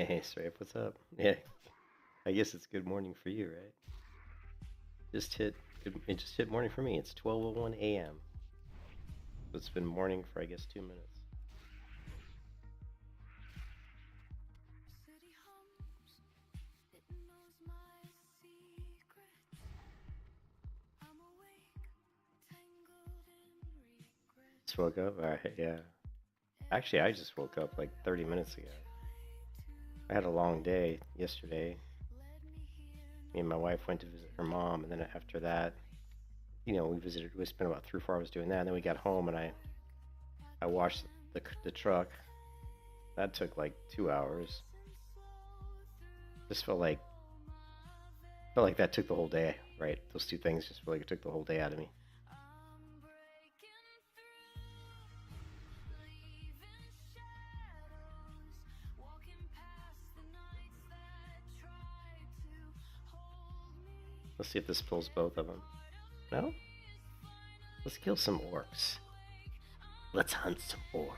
Hey, Strape, what's up? Yeah, I guess it's good morning for you, right? Just hit it just hit morning for me. It's 12:01 a.m. So it's been morning for I guess 2 minutes. Just woke up. All right, yeah. Actually, I just woke up like 30 minutes ago. I had a long day yesterday. Me and my wife went to visit her mom, and then after that, we spent about 3 or 4 hours doing that, and then we got home and I washed the truck. That took like 2 hours. Just felt like that took the whole day, right? Those two things just feel like it took the whole day out of me. Let's see if this pulls both of them. No? Let's kill some orcs. Let's hunt some orc.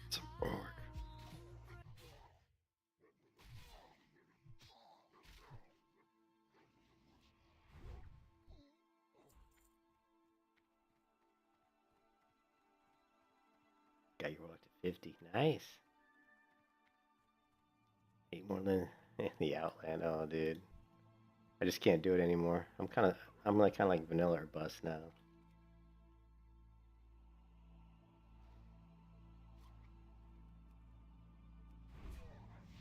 Some orc. Got your luck to 50. Nice. 8 more than the Outland. Oh, dude. I just can't do it anymore. I'm like kind of like vanilla or bust now.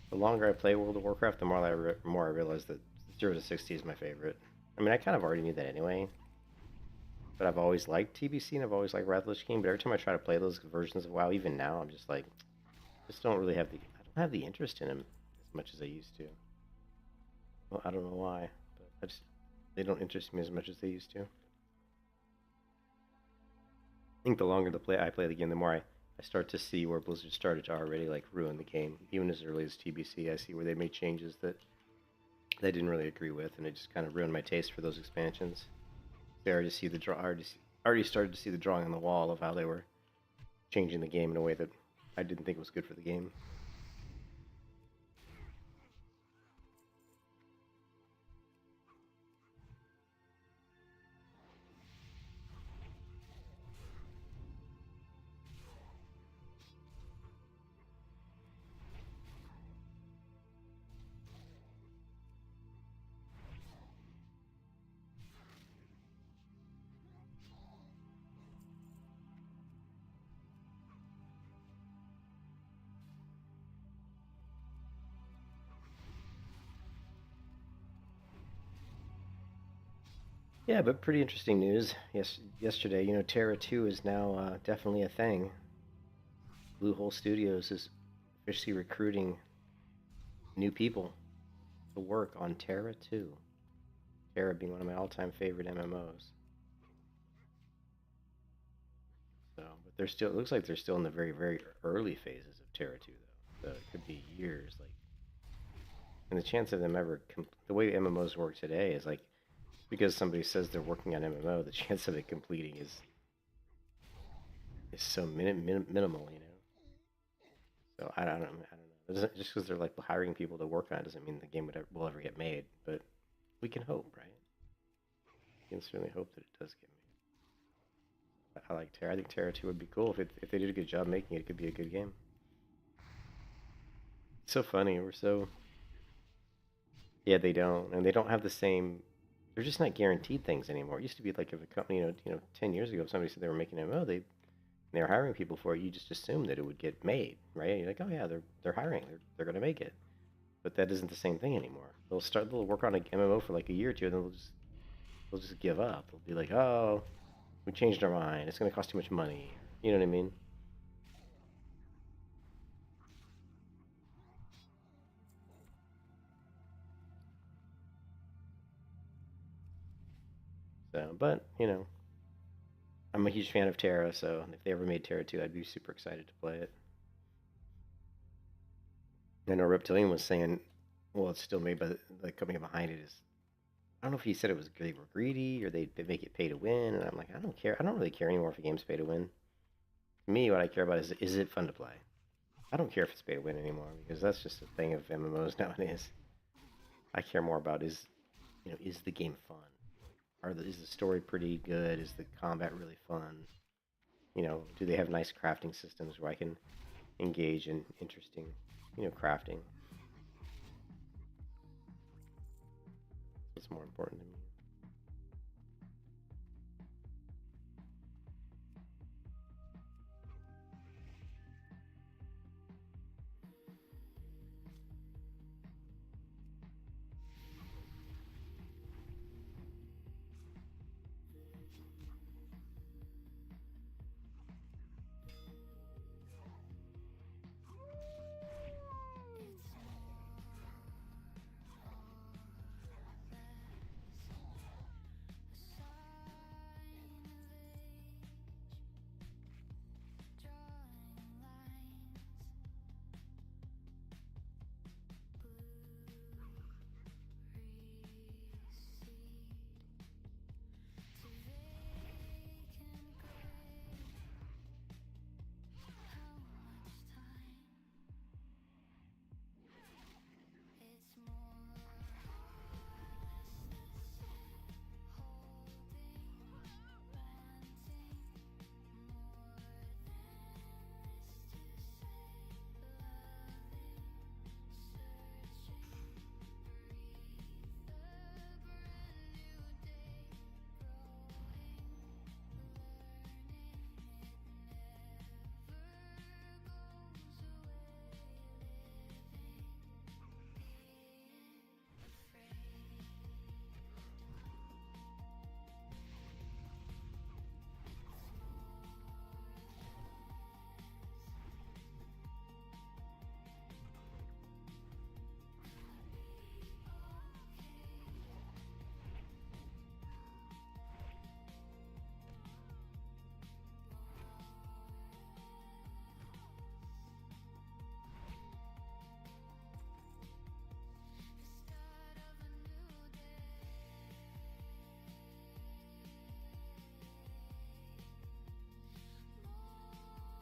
The longer I play World of Warcraft, the more I realize that 0 to 60 is my favorite. I mean, I kind of already knew that anyway, but I've always liked TBC and I've always liked Wrath of the King. But every time I try to play those versions of WoW, even now, I'm just like, just don't really have the I don't have the interest in them as much as I used to. Well, I don't know why, but they don't interest me as much as they used to. I think the longer I play the game, the more I start to see where Blizzard started to already like ruin the game. Even as early as TBC, I see where they made changes that I didn't really agree with, and it just kind of ruined my taste for those expansions. I already see the draw. I already started to see the drawing on the wall of how they were changing the game in a way that I didn't think was good for the game. Yeah, but pretty interesting news. Yesterday, Terra 2 is now definitely a thing. Bluehole Studios is officially recruiting new people to work on Terra 2. Terra being one of my all-time favorite MMOs. So, but they're still. It looks like they're still in the very, very early phases of Terra 2, though. So it could be years. And the chance of them ever, the way MMOs work today is like, because somebody says they're working on MMO, the chance of it completing is so minimal, So I don't know. It doesn't, just because they're like hiring people to work on it doesn't mean the game will ever get made. But we can hope, right? We can certainly hope that it does get made. I like Terra. I think Terra 2 would be cool if they did a good job making it. It could be a good game. It's so funny. Yeah, they don't, and they don't have the same. They're just not guaranteed things anymore. It used to be like if a company, 10 years ago, if somebody said they were making an MMO, they're hiring people for it. You just assume that it would get made, right? You're like, oh yeah, they're hiring. They're gonna make it. But that isn't the same thing anymore. They'll work on an MMO for like a year or two, and then they'll just give up. They'll be like, oh, we changed our mind. It's gonna cost too much money. You know what I mean? So, but I'm a huge fan of Terra, so if they ever made Terra 2, I'd be super excited to play it. I know Reptilian was saying, well, it's still made by the company behind it is. I don't know if he said it was they were greedy or they make it pay to win, and I'm like, I don't really care anymore if a game's pay to win. To me, what I care about is it fun to play? I don't care if it's pay to win anymore because that's just a thing of MMOs nowadays. I care more about is the game fun? Is the story pretty good? Is the combat really fun? Do they have nice crafting systems where I can engage in interesting, crafting? What's more important to me?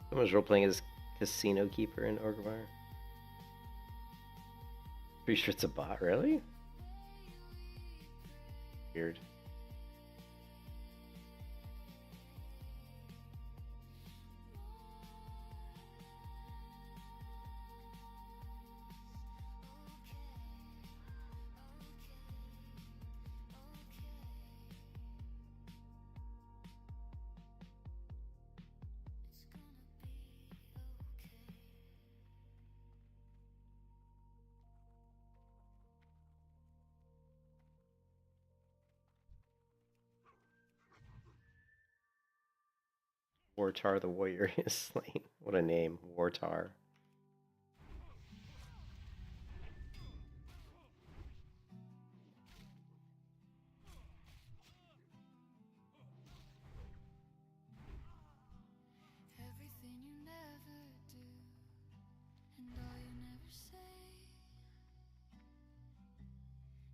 Someone's role playing as Casino Keeper in Orgrimmar. Pretty sure it's a bot, really? Weird. Wartar the Warrior is slain. What a name, Wartar.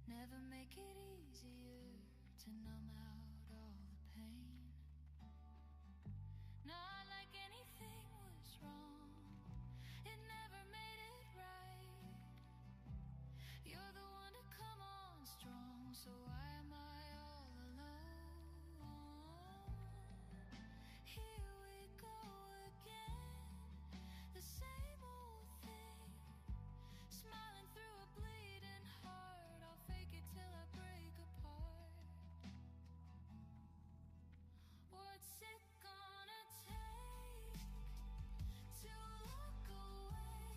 Never make it easier to numb out all the pain. Not like anything was wrong. It never made it right. You're the one to come on strong, so why am I all alone? Here we go again, the same old thing. Smiling through a bleeding heart, I'll fake it till I break apart. What's it gonna take to look away?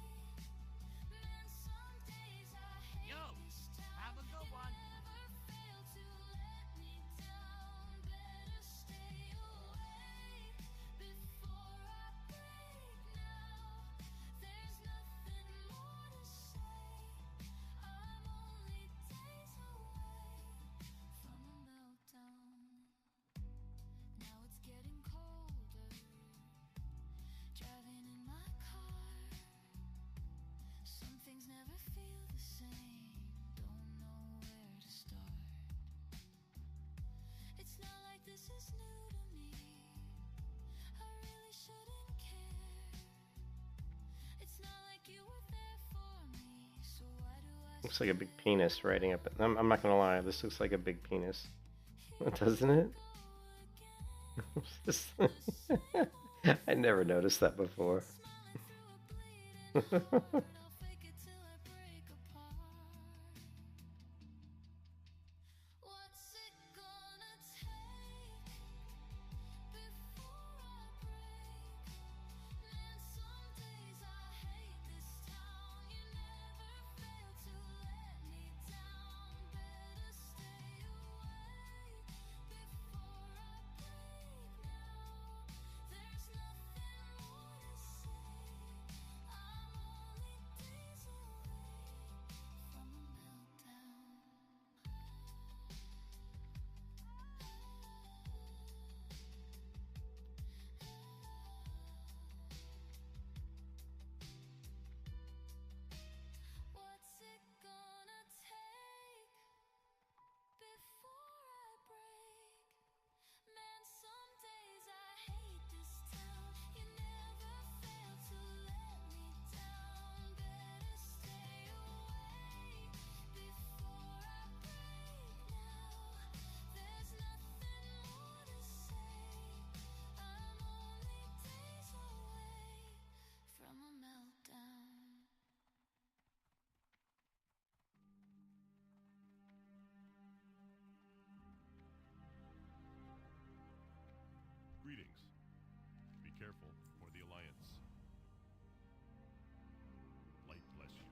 Man, some days I hate this town. Have a good one. Never fail to let me down. Better stay away before I break now. There's nothing more to say. I'm only days away from a meltdown. Now it's getting colder, driving in my car. Some things never feel the same, don't know where to start. It's not like this is new to me, I really shouldn't care. It's not Looks like a big penis riding up. I'm not gonna lie, this looks like a big penis, doesn't it? I never noticed that before. Greetings. Be careful, or the Alliance. Light bless you.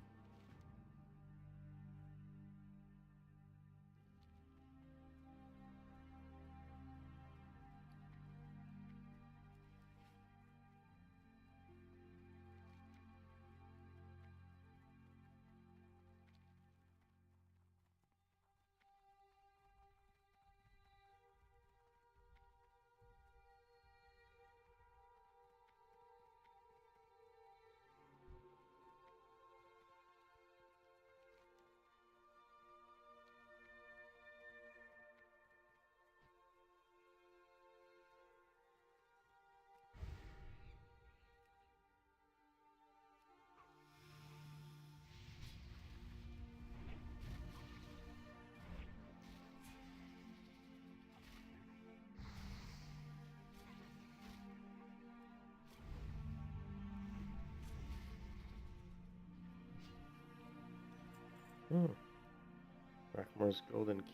Rackmore's golden key.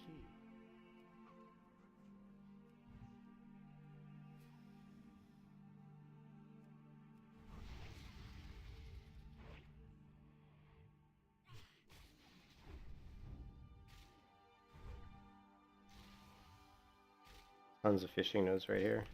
Tons of fishing nodes right here.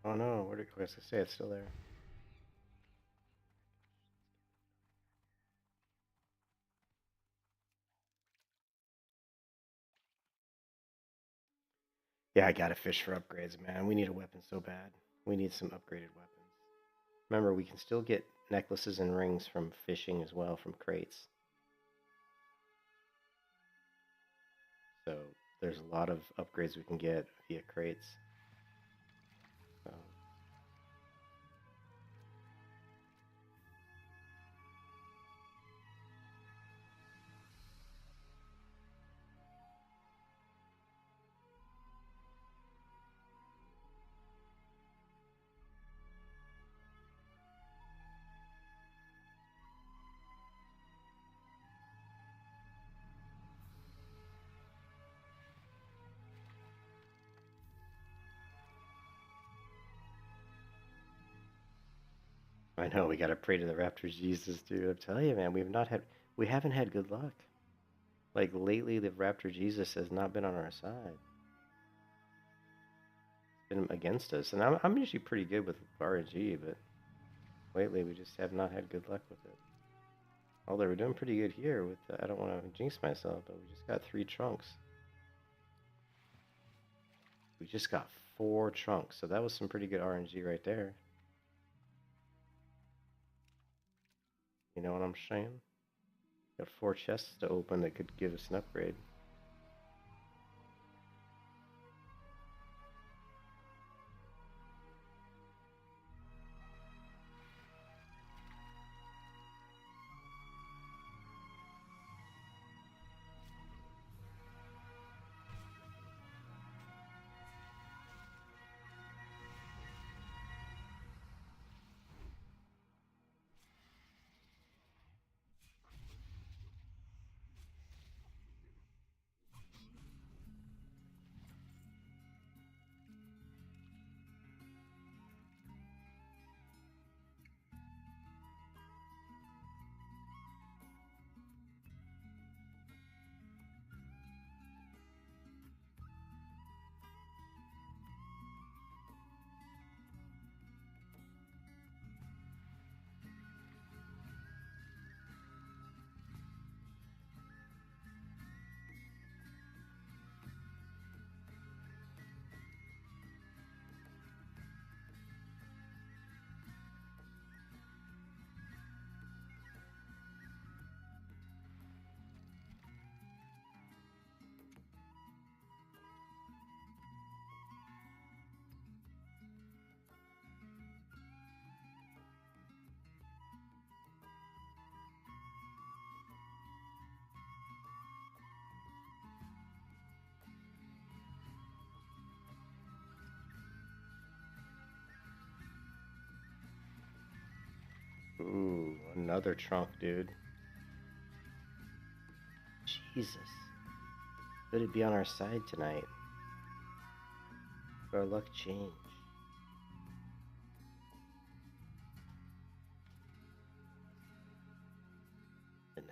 Oh no, where did I was gonna say it's still there. Yeah, I gotta fish for upgrades, man. We need a weapon so bad. We need some upgraded weapons. Remember, we can still get necklaces and rings from fishing as well, from crates. So there's a lot of upgrades we can get via crates. So. I know we gotta pray to the Raptor Jesus, dude. I'm telling you, man, we haven't had good luck. Like lately, the Raptor Jesus has not been on our side. It's been against us, and I'm usually pretty good with RNG, but lately we just have not had good luck with it. Although we're doing pretty good here with, I don't want to jinx myself, but we just got 3 trunks. We just got 4 trunks. So that was some pretty good RNG right there. You know what I'm saying? Got 4 chests to open that could give us an upgrade. Ooh, another trunk, dude. Jesus. Could it be on our side tonight? Could our luck change? Tonight.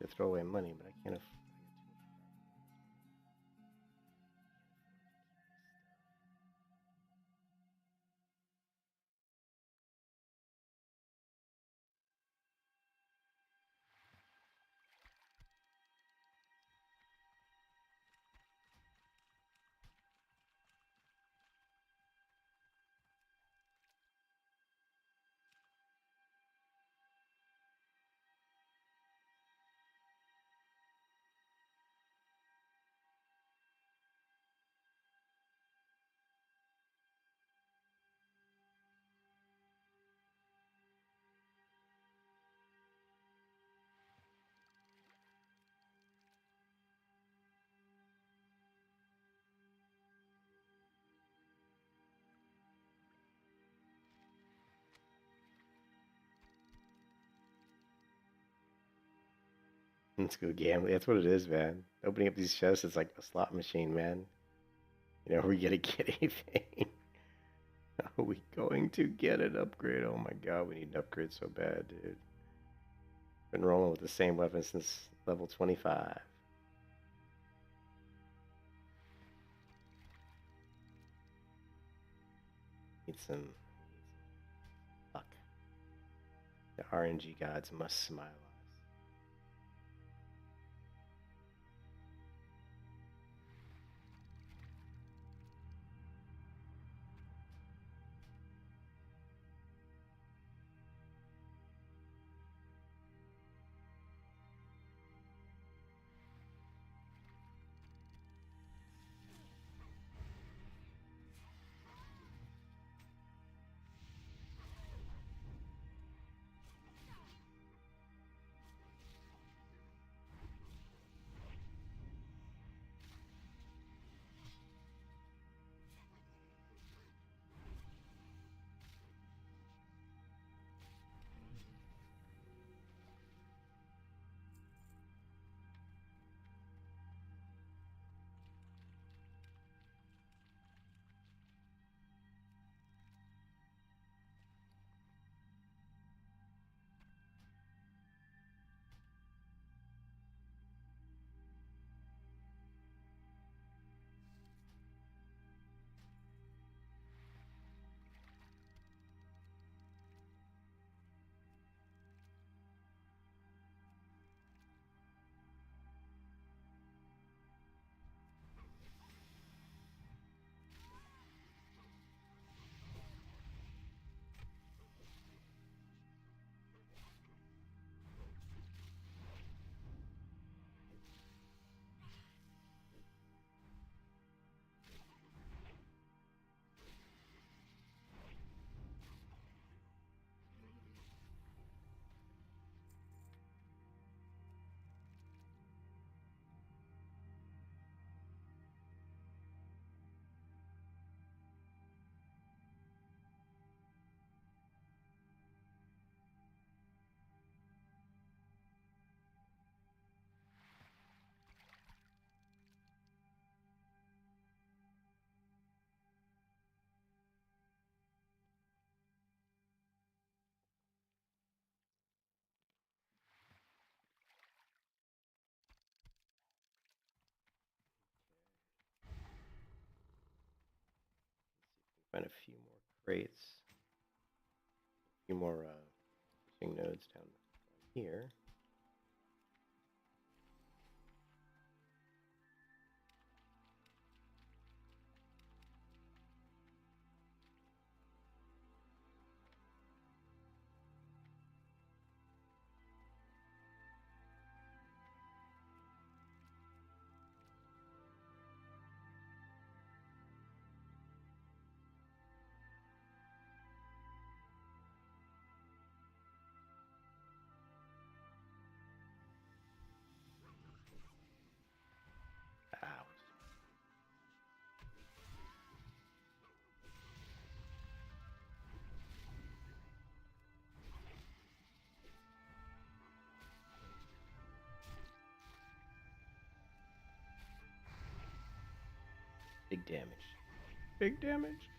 To throw away money, but I can't afford. Let's go gambling. That's what it is, man. Opening up these chests is like a slot machine, man. You know, are we gonna get anything? Are we going to get an upgrade? Oh my god, we need an upgrade so bad, dude. Been rolling with the same weapon since level 25. Need some luck. The RNG gods must smile on us. Find a few more crates. A few more fishing nodes down here. Ouch. Big damage. Big damage.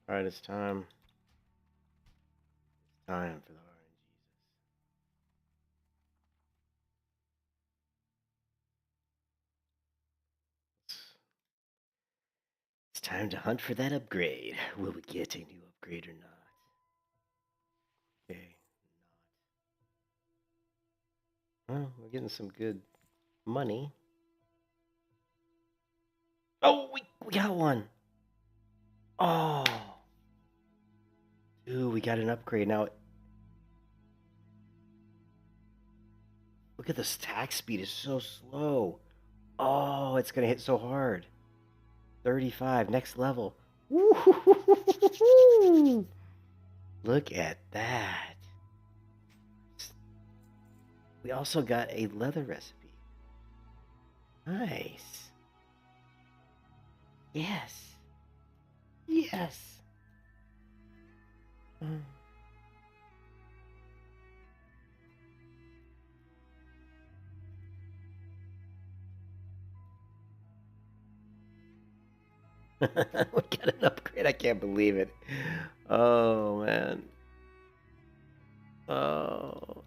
Alright, it's time. It's time for the RNGesus. It's time to hunt for that upgrade. Will we get a new upgrade or not? Okay, not. Well, we're getting some good money. Oh, we got one. Oh. Dude, we got an upgrade. Now, look at this attack speed. It's so slow. Oh, it's going to hit so hard. 35, next level. Woo-hoo-hoo-hoo-hoo. Look at that. We also got a leather recipe. Nice. Yes. Yes. We got an upgrade. I can't believe it. Oh, man. Oh.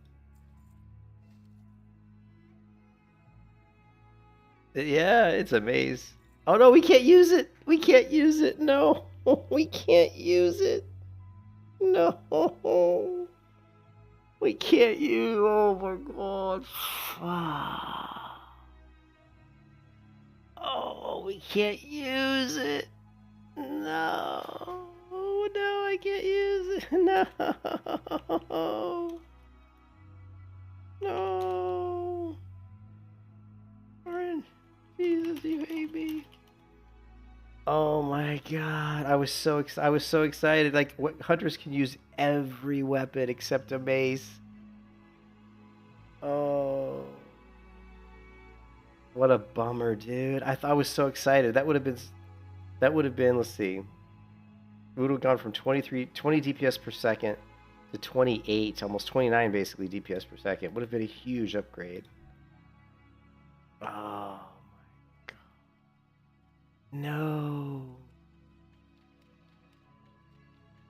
Yeah, it's a maze. Oh no, we can't use it. We can't use it. No, we can't use it. No, we can't use. Oh my god. Oh, we can't use it. No, no, I can't use it. No, no. Orange, Jesus, you hate me. Oh my god, I was so excited. Like, what hunters can use every weapon except a mace. Oh, what a bummer, dude. I thought I was so excited. That would have been, let's see. We would have gone from 20 DPS per second to 28, almost 29 basically DPS per second. Would have been a huge upgrade. Oh my god. No.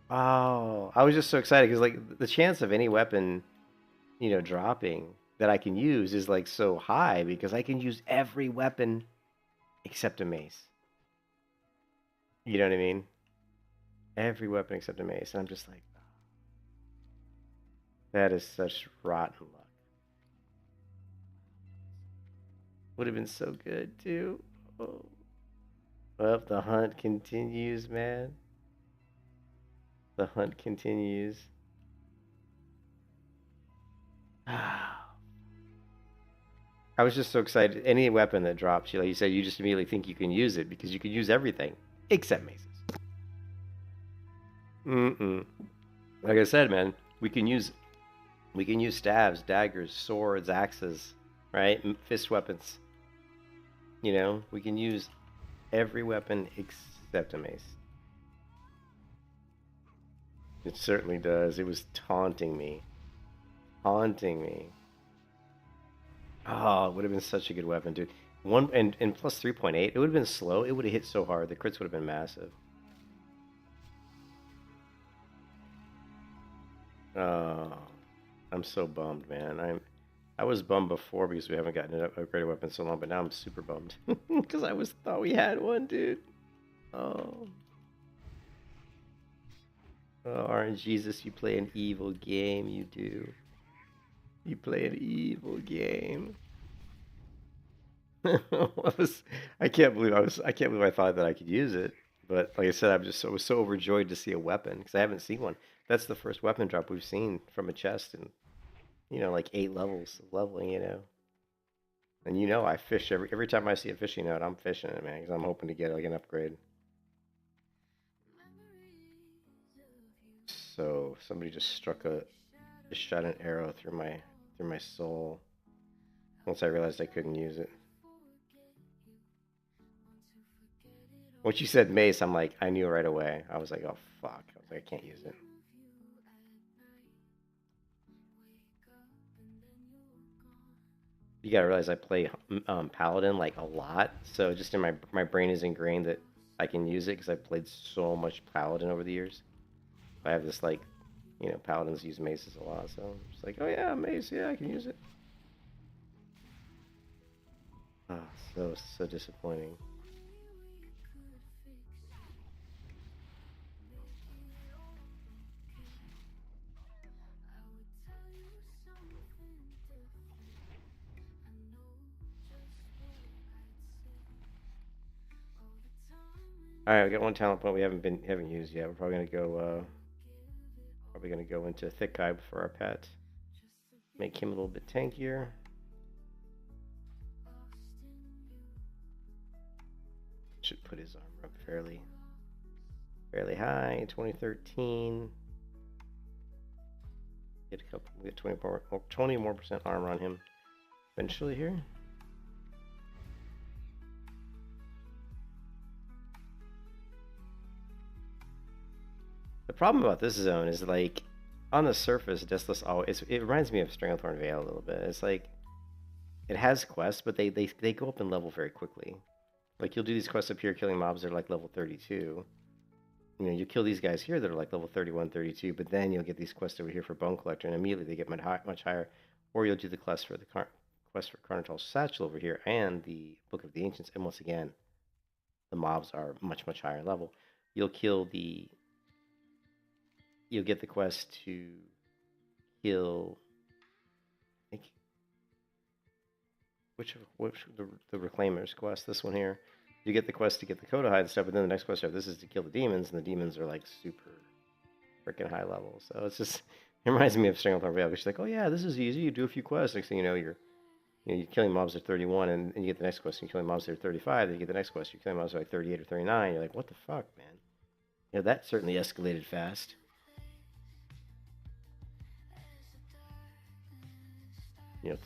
Oh, I was just so excited because like the chance of any weapon, dropping that I can use is like so high because I can use every weapon except a mace. You know what I mean? Every weapon except a mace. And I'm just like, that is such rotten luck. Would have been so good too. Oh. Well, the hunt continues, man. The hunt continues. I was just so excited. Any weapon that drops, like you said, you just immediately think you can use it because you can use everything except maces. Mm-mm. Like I said, man, we can use stabs, daggers, swords, axes, right? Fist weapons. We can use every weapon except a mace. It certainly does. It was taunting me. Haunting me. Oh, it would have been such a good weapon, dude. One and plus 3.8. It would have been slow. It would have hit so hard. The crits would have been massive. Oh, I'm so bummed, man. I was bummed before because we haven't gotten an upgraded weapon so long, but now I'm super bummed because I thought we had one, dude. Oh, oh, Orange Jesus, you play an evil game. You do. You play an evil game. I can't believe I thought that I could use it. But like I said, I was so overjoyed to see a weapon because I haven't seen one. That's the first weapon drop we've seen from a chest in like 8 levels of leveling. And I fish every time I see a fishing note, I'm fishing it, man, because I'm hoping to get like an upgrade. So somebody just shot an arrow through my soul. Once I realized I couldn't use it. Once you said mace, I'm like, I knew right away. I was like, oh fuck. I was like, I can't use it. You gotta realize I play paladin like a lot, so just in my brain is ingrained that I can use it because I've played so much paladin over the years. I have this like, paladins use maces a lot, so I'm just like, oh yeah, mace, yeah, I can use it. Ah, so disappointing. All right, we got one talent point we haven't used yet. We're probably gonna go into thick guy for our pet. Make him a little bit tankier. Should put his armor up fairly high. 2013. Get a couple. We get 20 more percent armor on him eventually here. The problem about this zone is like on the surface, Discless always it reminds me of Stranglethorn Vale a little bit. It's like it has quests, but they go up in level very quickly. Like you'll do these quests up here killing mobs that are like level 32. You kill these guys here that are like level 31, 32, but then you'll get these quests over here for Bone Collector, and immediately they get much higher. Or you'll do the quest for the quest for Carnital's Satchel over here and the Book of the Ancients. And once again, the mobs are much, much higher level. You'll get the quest to kill, I think, which the Reclaimer's quest, this one here. You get the quest to get the Kodahide and stuff, but then the next quest after this is to kill the demons, and the demons are like super freaking high level. So it's just, it reminds me of Stranglethorn Vale. She's like, oh yeah, this is easy. You do a few quests. Next thing you know, you're killing mobs at 31, and you get the next quest. You're killing mobs at 35. Then you get the next quest. You're killing mobs at like 38 or 39. You're like, what the fuck, man? That certainly escalated fast.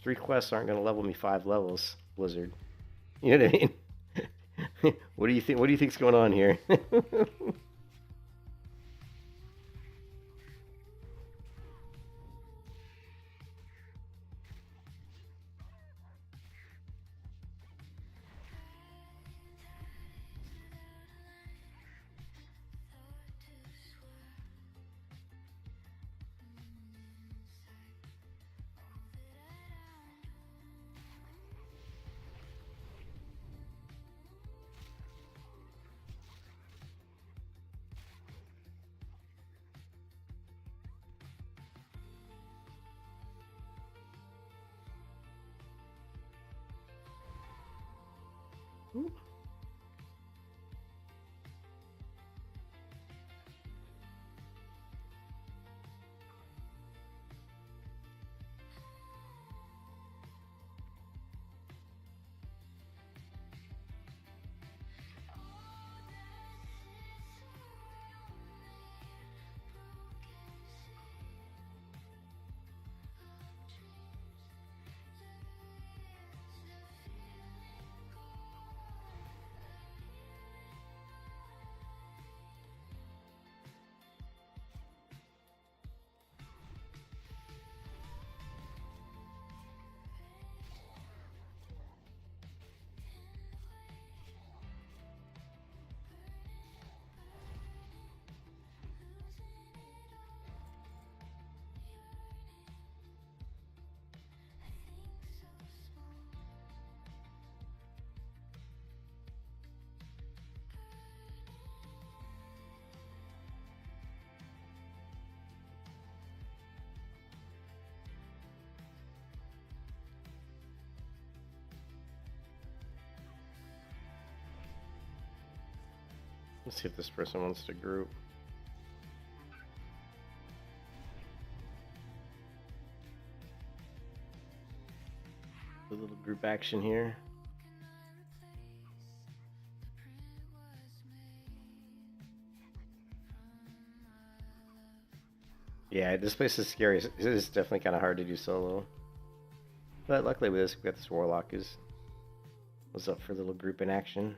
3 quests aren't going to level me 5 levels, Blizzard. You know what I mean? What do you think? What do you think's going on here? Ooh. Let's see if this person wants to group. A little group action here. Yeah, this place is scary. It is definitely kind of hard to do solo. But luckily with this, we got this Warlock who was up for a little group in action.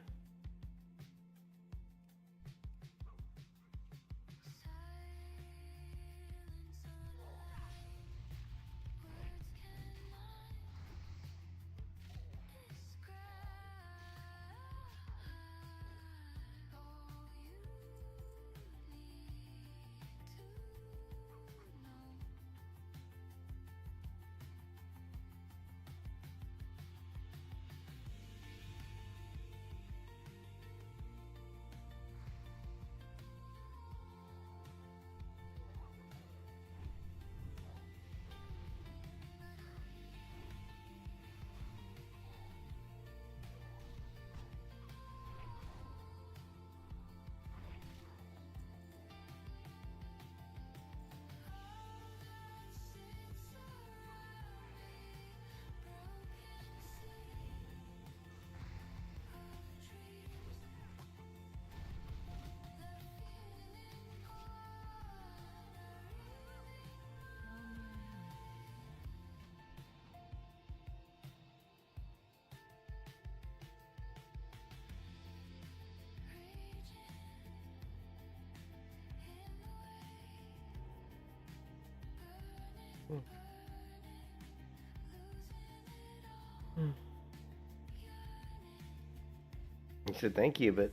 He said thank you, but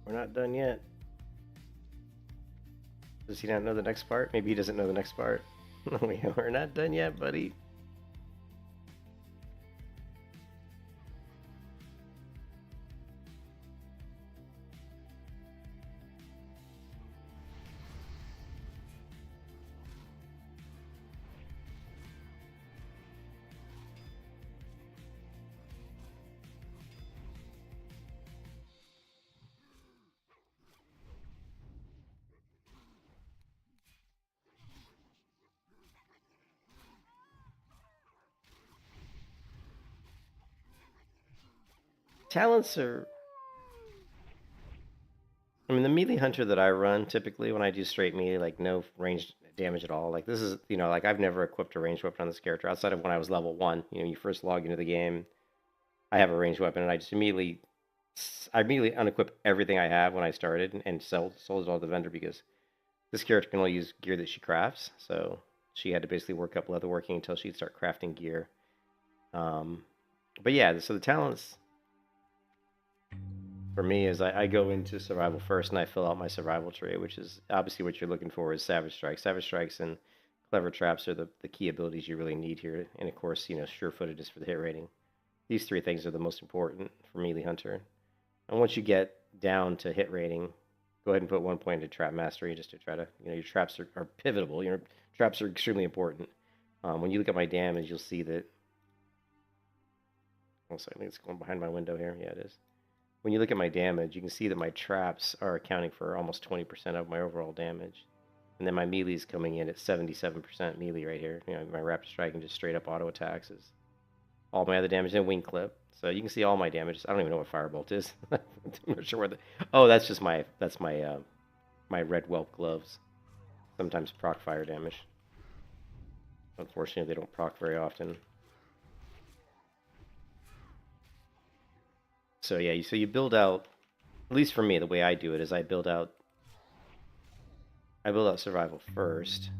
we're not done yet. Does he not know the next part? Maybe he doesn't know the next part. We're not done yet, buddy. Talents are. I mean, the melee hunter that I run typically when I do straight melee, like no ranged damage at all. Like this is, like I've never equipped a ranged weapon on this character outside of when I was level 1. You first log into the game, I have a ranged weapon, and I immediately unequip everything I have when I started and sold it all to the vendor because this character can only use gear that she crafts. So she had to basically work up leatherworking until she'd start crafting gear. Um, but yeah, so the talents for me is I go into survival first and I fill out my survival tree, which is obviously what you're looking for is Savage Strikes. Savage Strikes and Clever Traps are the key abilities you really need here. And of course, Sure-Footed is for the hit rating. These three things are the most important for Melee Hunter. And once you get down to hit rating, go ahead and put 1 point into Trap Mastery just to try to, your traps are pivotal. Your traps are extremely important. When you look at my damage, you'll see that. Oh, sorry, I think it's going behind my window here. Yeah, it is. When you look at my damage, you can see that my traps are accounting for almost 20% of my overall damage. And then my melee is coming in at 77% melee right here. My Rapid Strike and just straight up auto attacks is all my other damage and Wing Clip. So you can see all my damage. I don't even know what Firebolt is. I'm not sure where Oh, that's just my my red whelp gloves. Sometimes proc fire damage. Unfortunately, they don't proc very often. So yeah, so you build out. At least for me, the way I do it is I build out survival first.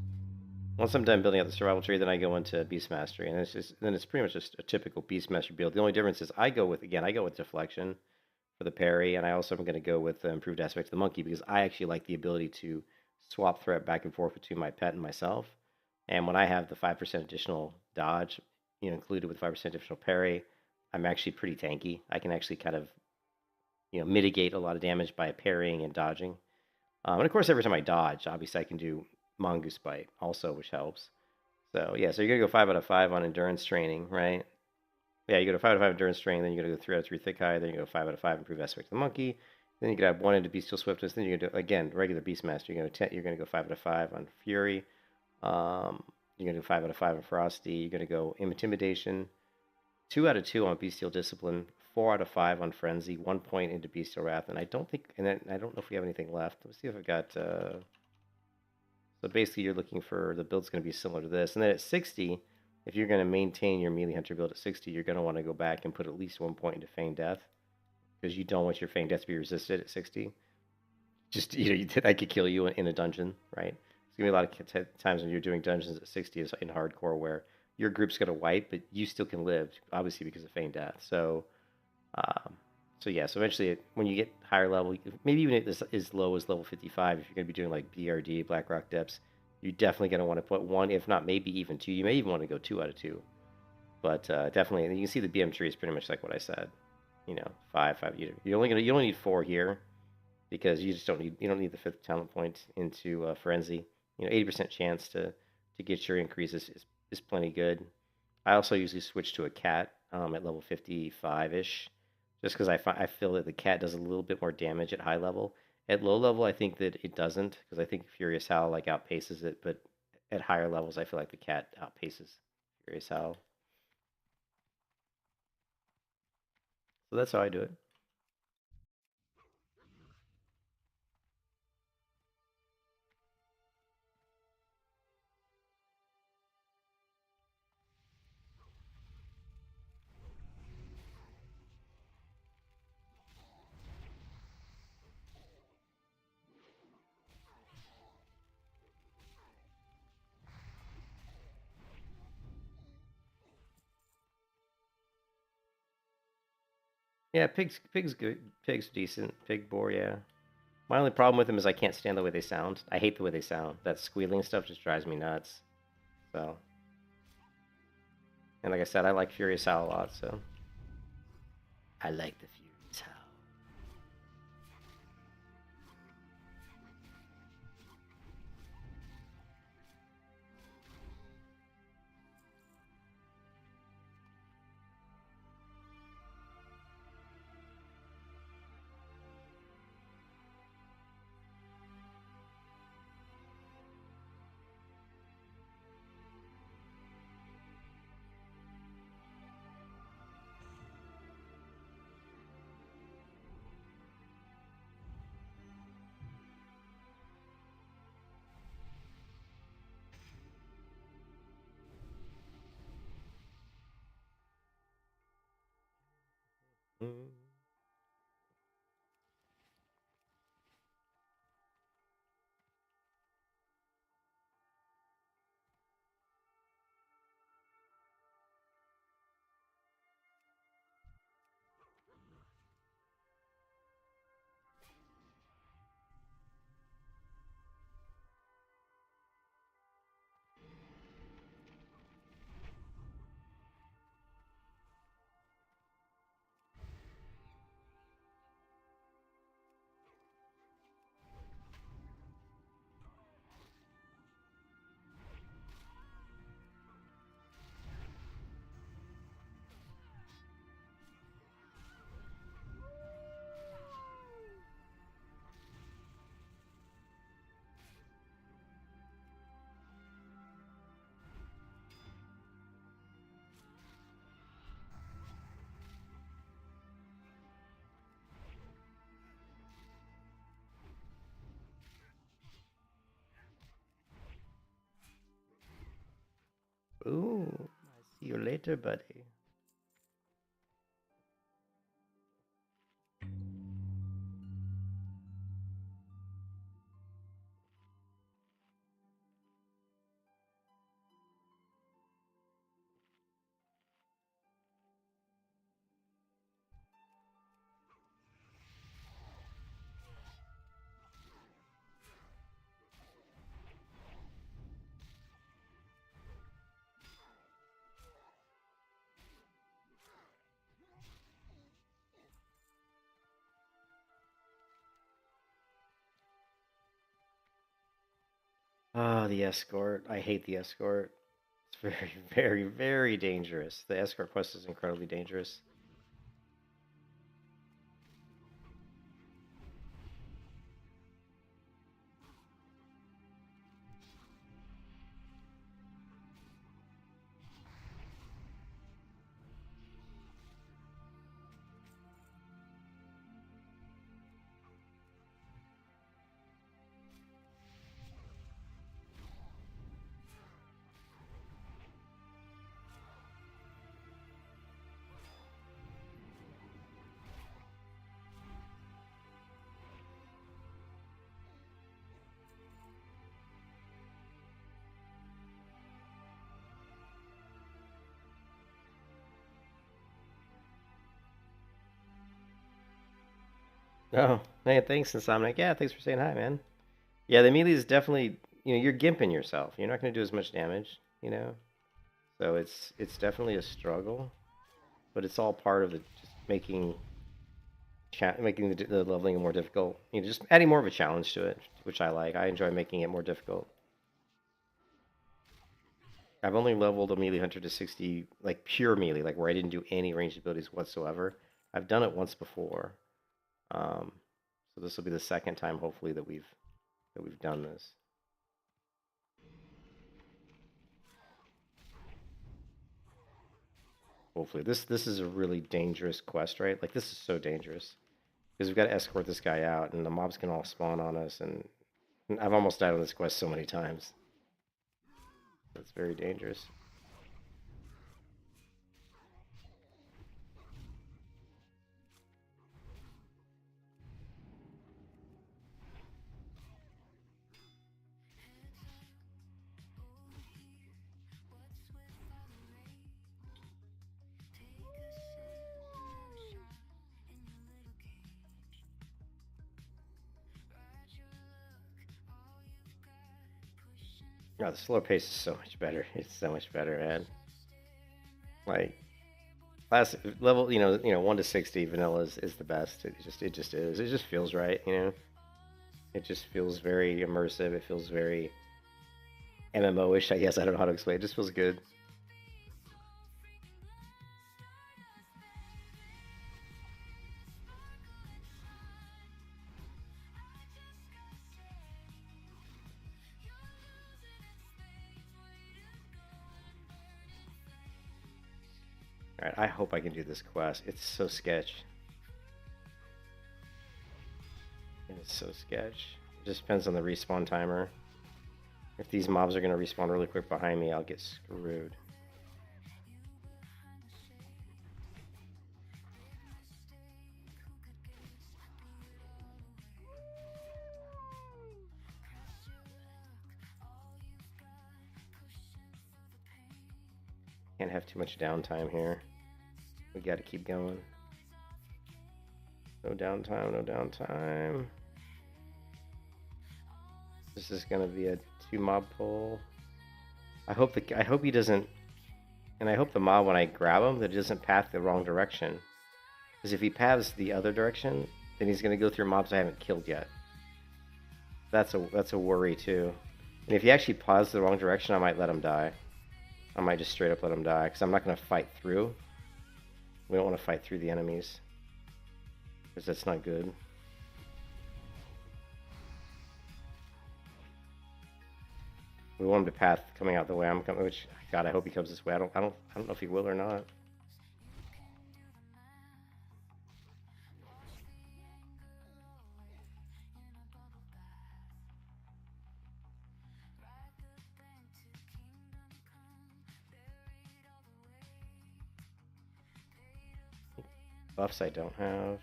Once I'm done building out the survival tree, then I go into Beast Mastery, and it's pretty much just a typical Beast Mastery build. The only difference is I go with deflection for the parry, and I also am going to go with the improved aspect of the monkey because I actually like the ability to swap threat back and forth between my pet and myself. And when I have the 5% additional dodge, included with 5% additional parry, I'm actually pretty tanky. I can actually kind of mitigate a lot of damage by parrying and dodging. And of course, every time I dodge, obviously I can do Mongoose Bite also, which helps. So yeah, so you're gonna go 5 out of 5 on endurance training, right? Yeah, you go to 5 out of 5 endurance training, then you're gonna go 3 out of 3 thick high, then you go 5 out of 5 improve aspect of the monkey, then you could have 1 into bestial swiftness, then you're gonna do again regular beastmaster. You're gonna go 5 out of 5 on fury. You're gonna do 5 out of 5 on frosty. You're gonna go intimidation, 2 out of 2 on bestial discipline, 4 out of 5 on frenzy, 1 point into bestial wrath, and I don't know if we have anything left. Let's see if I've got. So basically, you're looking for the build's going to be similar to this, and then at 60, if you're going to maintain your melee hunter build at 60, you're going to want to go back and put at least 1 point into feigned death because you don't want your feigned death to be resisted at 60. Just that could kill you in a dungeon, right? There's gonna be a lot of times when you're doing dungeons at 60 in hardcore where your group's gonna wipe, but you still can live, obviously because of feigned death. Um, so yeah, so eventually when you get higher level, maybe even as low as level 55, if you're gonna be doing like BRD, Blackrock Depths, you're definitely gonna want to put 1, if not maybe even 2. You may even want to go 2 out of 2, but definitely, and you can see the BM tree is pretty much like what I said. 5. You only need 4 here because you don't need the 5th talent point into frenzy. 80% chance to get your increase is plenty good. I also usually switch to a cat at level 55-ish, just because I feel that the cat does a little bit more damage at high level. At low level, I think that it doesn't, because I think Furious Howl outpaces it, but at higher levels, I feel like the cat outpaces Furious Howl. So that's how I do it. Yeah, pig's good. Pig's decent. Pig boar, yeah. My only problem with them is I can't stand the way they sound. I hate the way they sound. That squealing stuff just drives me nuts. So, and like I said, I like Furious Howl a lot, so I like the Furious Howl. Ooh, I see you later, buddy. Ah, the escort. I hate the escort. It's very, very, very dangerous. The escort quest is incredibly dangerous. Oh, man, thanks, Insomniac. Yeah, thanks for saying hi, man. Yeah, the melee is definitely, you're gimping yourself. You're not going to do as much damage, So it's definitely a struggle, but it's all part of the just making the leveling more difficult. Just adding more of a challenge to it, which I like. I enjoy making it more difficult. I've only leveled a melee hunter to 60, like pure melee, like where I didn't do any ranged abilities whatsoever. I've done it once before, um, so this will be the second time, hopefully, that we've done this. Hopefully, this is a really dangerous quest, right? Like this is so dangerous because we've got to escort this guy out, and the mobs can all spawn on us, and I've almost died on this quest so many times. It's very dangerous. Oh, the slower pace is so much better. It's so much better, man. Like last level, 1 to 60 vanilla is the best. It just is. It just feels right. It just feels very immersive. It feels very MMO-ish, I guess. I don't know how to explain. It just feels good. All right, I hope I can do this quest. It's so sketch. It's so sketch. It just depends on the respawn timer. If these mobs are going to respawn really quick behind me, I'll get screwed. Can't have too much downtime here. We gotta keep going. No downtime, no downtime. This is gonna be a 2-mob pull. I hope he doesn't, and I hope the mob, when I grab him, that it doesn't path the wrong direction. Because if he paths the other direction, then he's gonna go through mobs I haven't killed yet. That's a worry too. And if he actually paths the wrong direction, I might let him die. I might just straight up let him die, because I'm not gonna fight through. We don't want to fight through the enemies, because that's not good. We want him to path coming out the way I'm coming. Which, God, I hope he comes this way. I don't know if he will or not. Buffs I don't have.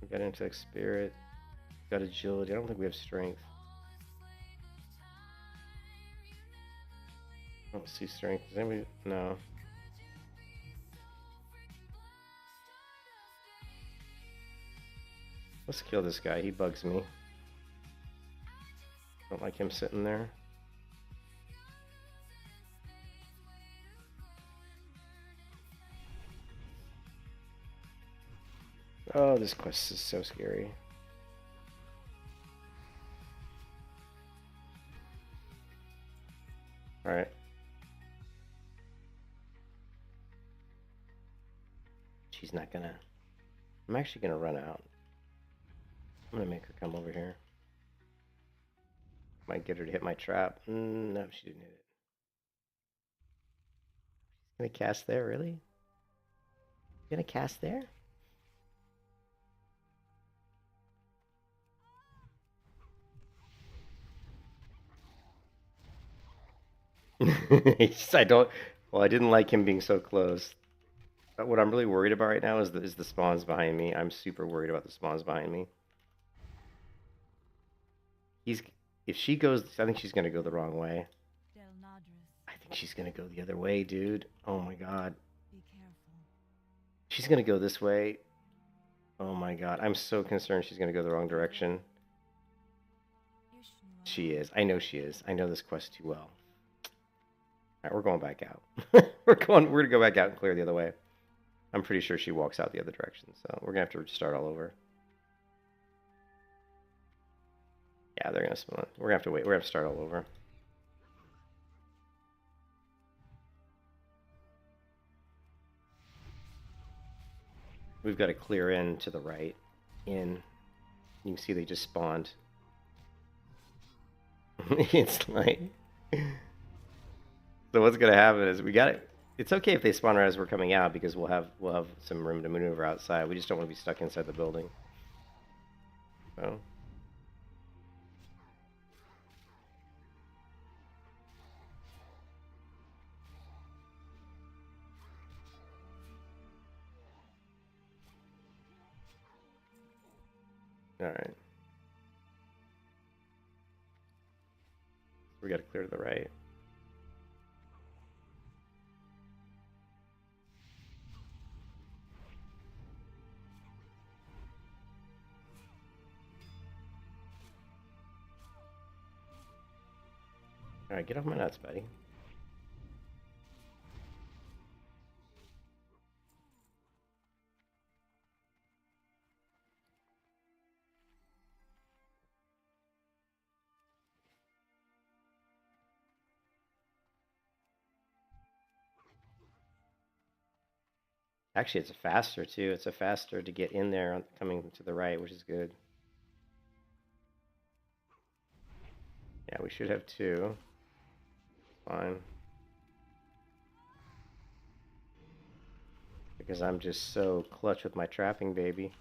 We got intellect, spirit. We got agility. I don't think we have strength. I don't see strength. Does anybody? No. Let's kill this guy. He bugs me. Don't like him sitting there. Oh, this quest is so scary. Alright. She's not gonna... I'm actually gonna run out. I'm gonna make her come over here. Might get her to hit my trap. No, she didn't hit it. She's gonna cast there, really? Gonna cast there? I don't... Well, I didn't like him being so close. But what I'm really worried about right now is the spawns behind me. I'm super worried about the spawns behind me. If she goes... I think she's gonna go the wrong way. I think she's gonna go the other way, dude. Oh my god. Be careful. She's gonna go this way. Oh my god. I'm so concerned she's gonna go the wrong direction. She is. I know she is. I know this quest too well. Alright, we're going back out. We're gonna go back out and clear the other way. I'm pretty sure she walks out the other direction, so we're gonna have to start all over. Yeah, they're gonna spawn. We're gonna have to wait. We're gonna have to start all over. We've got to clear in to the right. In. You can see they just spawned. It's like... So what's gonna happen is we got it. It's okay if they spawn right as we're coming out, because we'll have some room to maneuver outside. We just don't want to be stuck inside the building. So. All right. We got to clear to the right. All right, get off my nuts, buddy. Actually, it's a faster too. It's a faster to get in there coming to the right, which is good. Yeah, we should have 2. Fine. Because I'm just so clutch with my trapping, baby.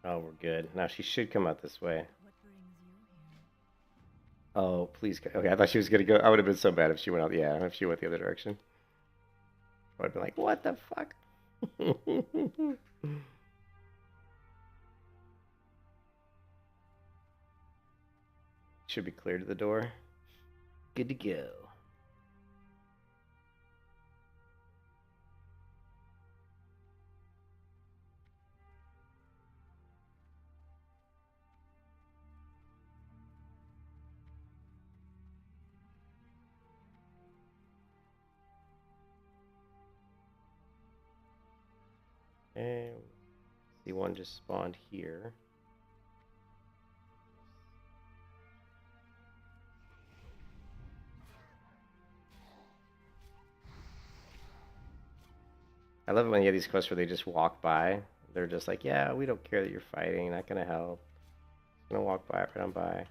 Oh, we're good. Now she should come out this way. What brings you? Oh, please. Okay, I thought she was gonna go. I would have been so bad if she went out. Yeah, if she went the other direction. I would have been like, what the fuck? Should be clear to the door. Good to go. And see, one just spawned here. I love it when you get these quests where they just walk by. They're just like, yeah, we don't care that you're fighting. Not gonna help. Just gonna walk by, right on by.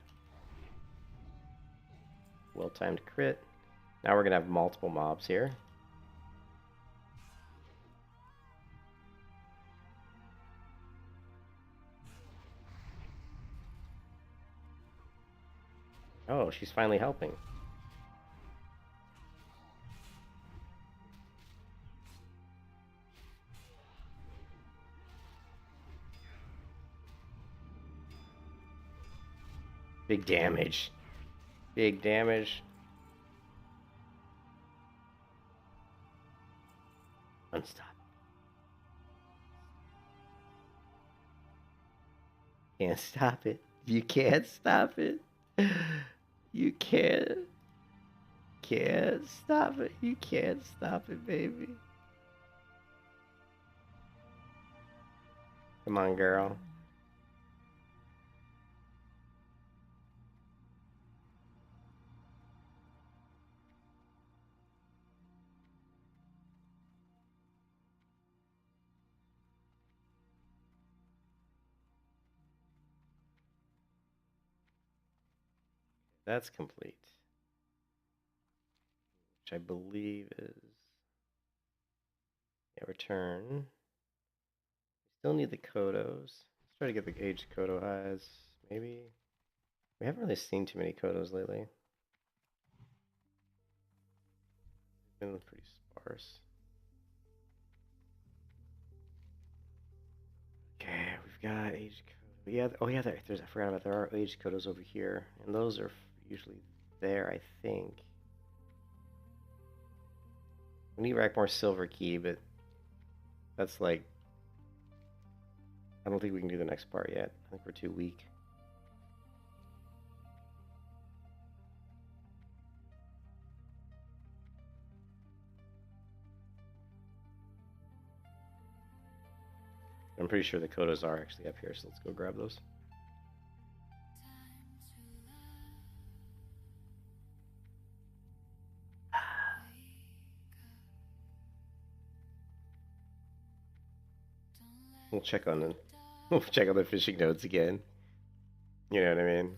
Well-timed crit. Now we're gonna have multiple mobs here. Oh, she's finally helping. Big damage. Big damage. Unstop. Can't stop it. You can't stop it. You can't. Can't stop it. You can't stop it, baby. Come on, girl. That's complete. Which I believe is... Yeah, return. Still need the Kodos. Let's try to get the aged Kodo highs. Maybe. We haven't really seen too many Kodos lately. They've been pretty sparse. Okay, we've got aged Kodo. Yeah, oh yeah, I forgot about there are aged Kodos over here. And those are usually there, I think. We need rack more silver key, but that's like... I don't think we can do the next part yet. I think we're too weak. I'm pretty sure the Kodos are actually up here, so let's go grab those. We'll check on the fishing nodes again. You know what I mean?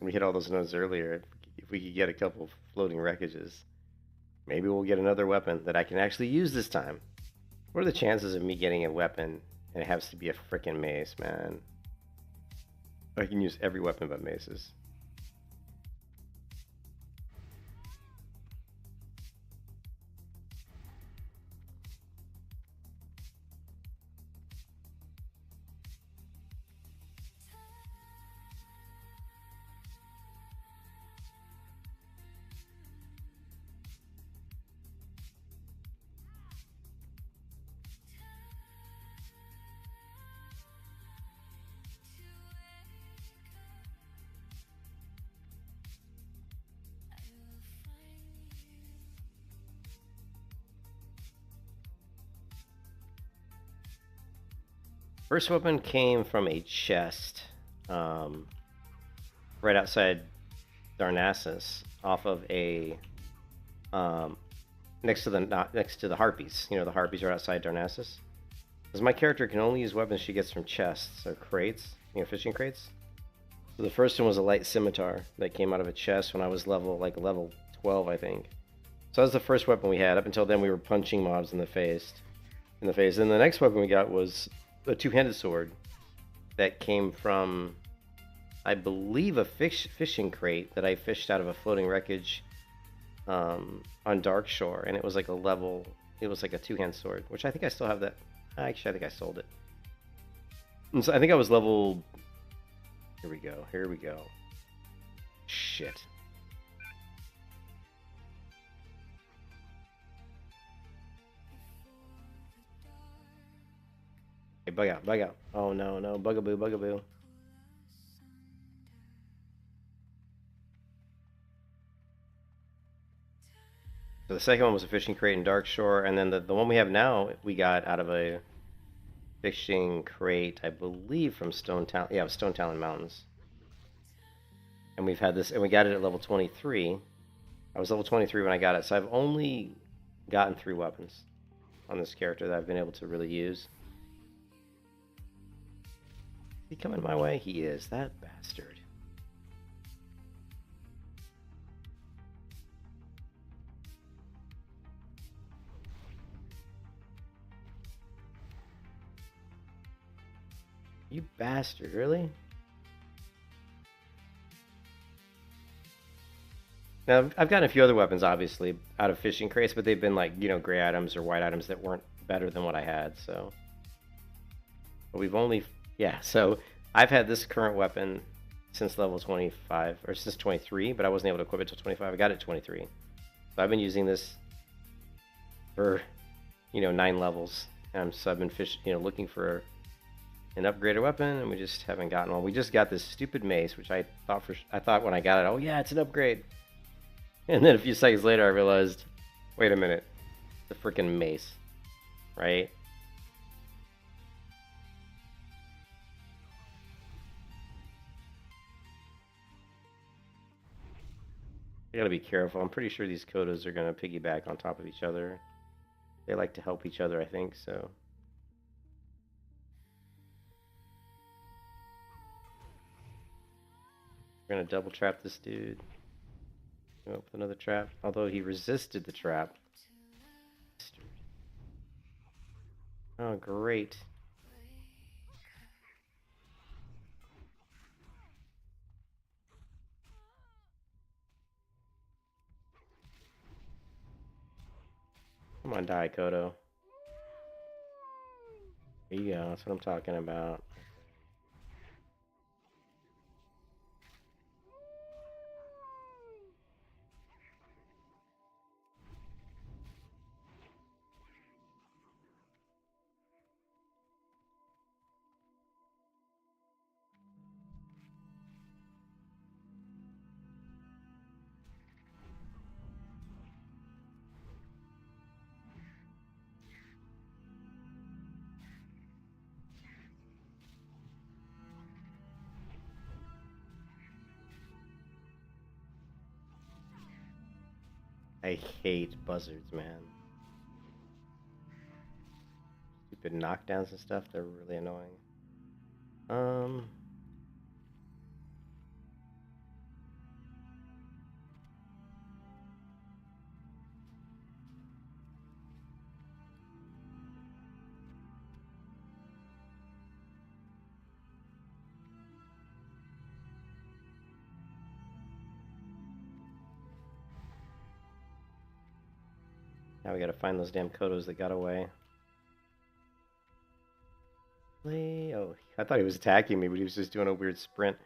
We hit all those nodes earlier. If we could get a couple floating wreckages, maybe we'll get another weapon that I can actually use this time. What are the chances of me getting a weapon and it has to be a freaking mace, man? I can use every weapon but maces. First weapon came from a chest right outside Darnassus, off of a next to the harpies. You know, the harpies are outside Darnassus. Because my character can only use weapons she gets from chests or crates, you know, fishing crates. So the first one was a light scimitar that came out of a chest when I was level 12, I think. So that was the first weapon we had. Up until then, we were punching mobs in the face. And the next weapon we got was a two-handed sword that came from I believe, a fishing crate that I fished out of a floating wreckage on Dark Shore, and it was like a level. It was like a two-hand sword, which I think I still have that. Actually, I think I sold it. And so I think I was level. Here we go. Here we go. Shit. Hey, bug out, bug out. Oh no, no, bugaboo, bugaboo. So the second one was a fishing crate in Dark Shore, and then the one we have now we got out of a fishing crate, I believe, from Stone Talon. Yeah, Stone Talon Mountains. And we've had this, and we got it at level 23. I was level 23 when I got it, so I've only gotten 3 weapons on this character that I've been able to really use. Is he coming my way? He is, that bastard. You bastard, really? Now, I've gotten a few other weapons, obviously, out of fishing crates, but they've been like, you know, gray items or white items that weren't better than what I had, so. But we've only, yeah, so I've had this current weapon since level 25, or since 23, but I wasn't able to equip it till 25. I got it at 23. So I've been using this for, you know, 9 levels. So I've been looking for an upgraded weapon, and we just haven't gotten one. We just got this stupid mace, which I thought when I got it, oh yeah, it's an upgrade. And then a few seconds later, I realized, wait a minute, the freaking mace, right? I gotta be careful. I'm pretty sure these Kodos are gonna piggyback on top of each other. They like to help each other, I think, so. We're gonna double trap this dude. Come up with another trap. Although he resisted the trap. Oh, great. Come on, die, Kodo. There you go. That's what I'm talking about. I hate buzzards, man. Stupid knockdowns and stuff, they're really annoying. Now we gotta find those damn Kodos that got away. Oh, I thought he was attacking me, but he was just doing a weird sprint.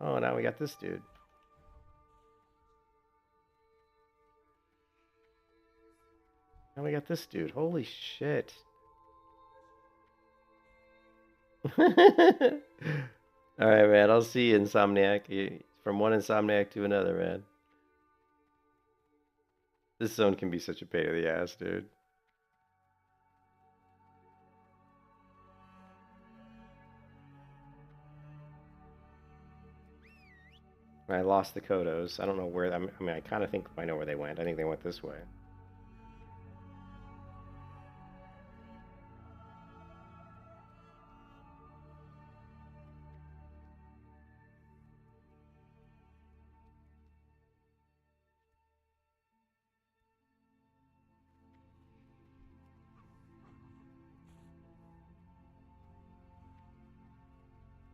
Oh, now we got this dude. Now we got this dude. Holy shit. Alright, man. I'll see you, Insomniac. From one Insomniac to another, man. This zone can be such a pain in the ass, dude. I lost the Kodos. I don't know where. I mean, I kind of think I know where they went. I think they went this way.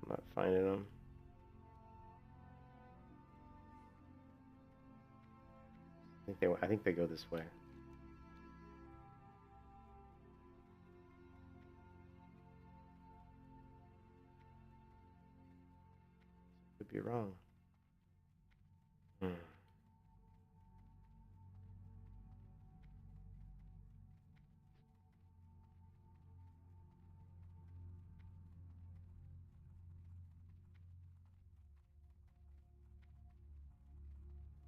I'm not finding them. I think they go this way. Could be wrong.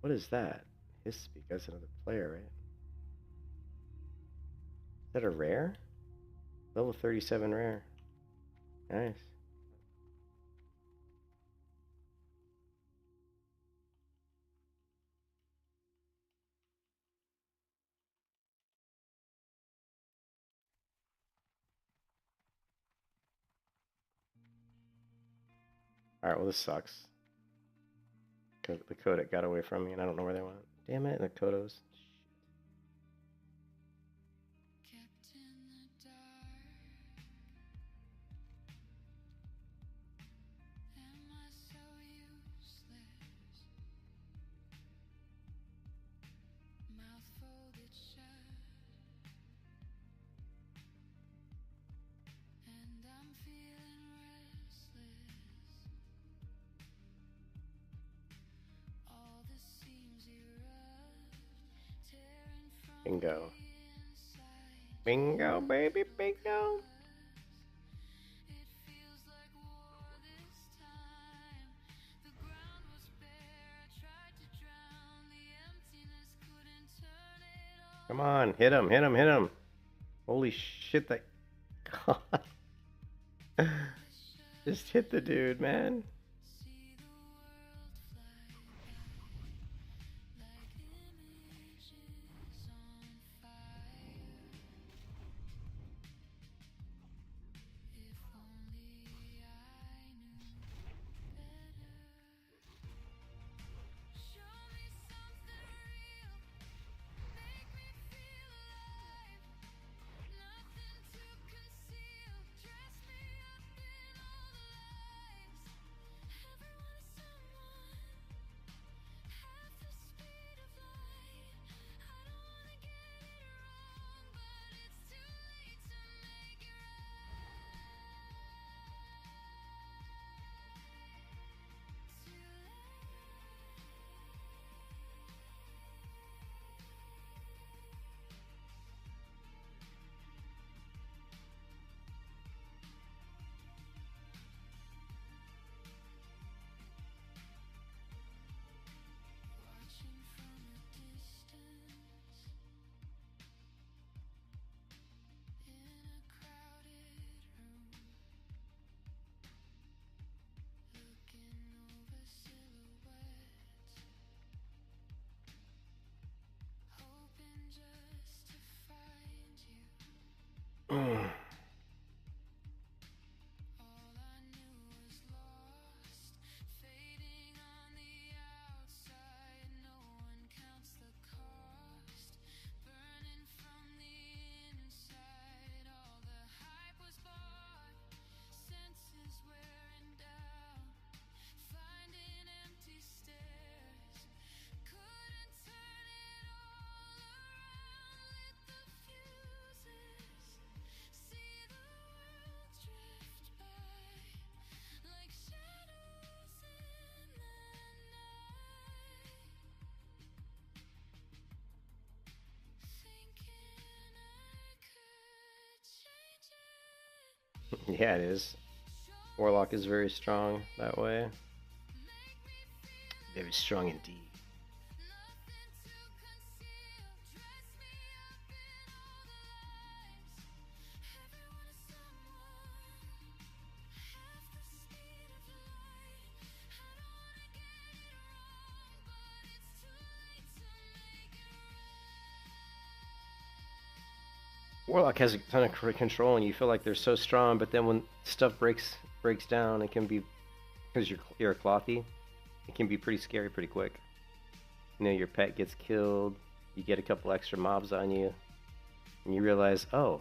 What is that? His speak. That's another player, right? Is that a rare? Level 37 rare. Nice. Alright, well this sucks. The Kodak got away from me and I don't know where they went. Damn it, the Kodos. Kept in the dark. Am I so useless? Mouth folded shut, and I'm feeling restless. All the seams erupt, tearing from Bingo. the inside. Bingo, baby, bingo. It feels like war this time. The ground was bare. I tried to drown the emptiness, couldn't turn it off. Come on, hit him, hit him, hit him. Holy shit, that... God. Just hit the dude, man. See the world fly by like images on fire. If only I knew better. Show me something real, make me feel alive. Nothing to conceal, dress me up in all the lies. Everyone is someone, half the speed of light. I don't wanna get it wrong, but it's too late to make it watching from a distance in a crowded room, looking over silhouettes, hoping just to find you. All I knew was lost, fading on the outside. No one counts the cost, burning from the inside. All the hype was bought, senses wearing down, finding empty stares. Couldn't turn it all around, lit the fuses. See the world drift by like shadows in the night. Thinking I could change it. Yeah, it is. Warlock is very strong that way. Make me feel Very strong indeed. nothing to conceal. Dress me up in all the lies. Everyone is someone, half the speed of light. I don't wanna get it wrong, but it's too late to make it Warlock has a ton of control, and you feel like they're so strong. But then when stuff breaks down, it can be because you're a clothy. It can be pretty scary pretty quick. You know, your pet gets killed. You get a couple extra mobs on you, and you realize, oh,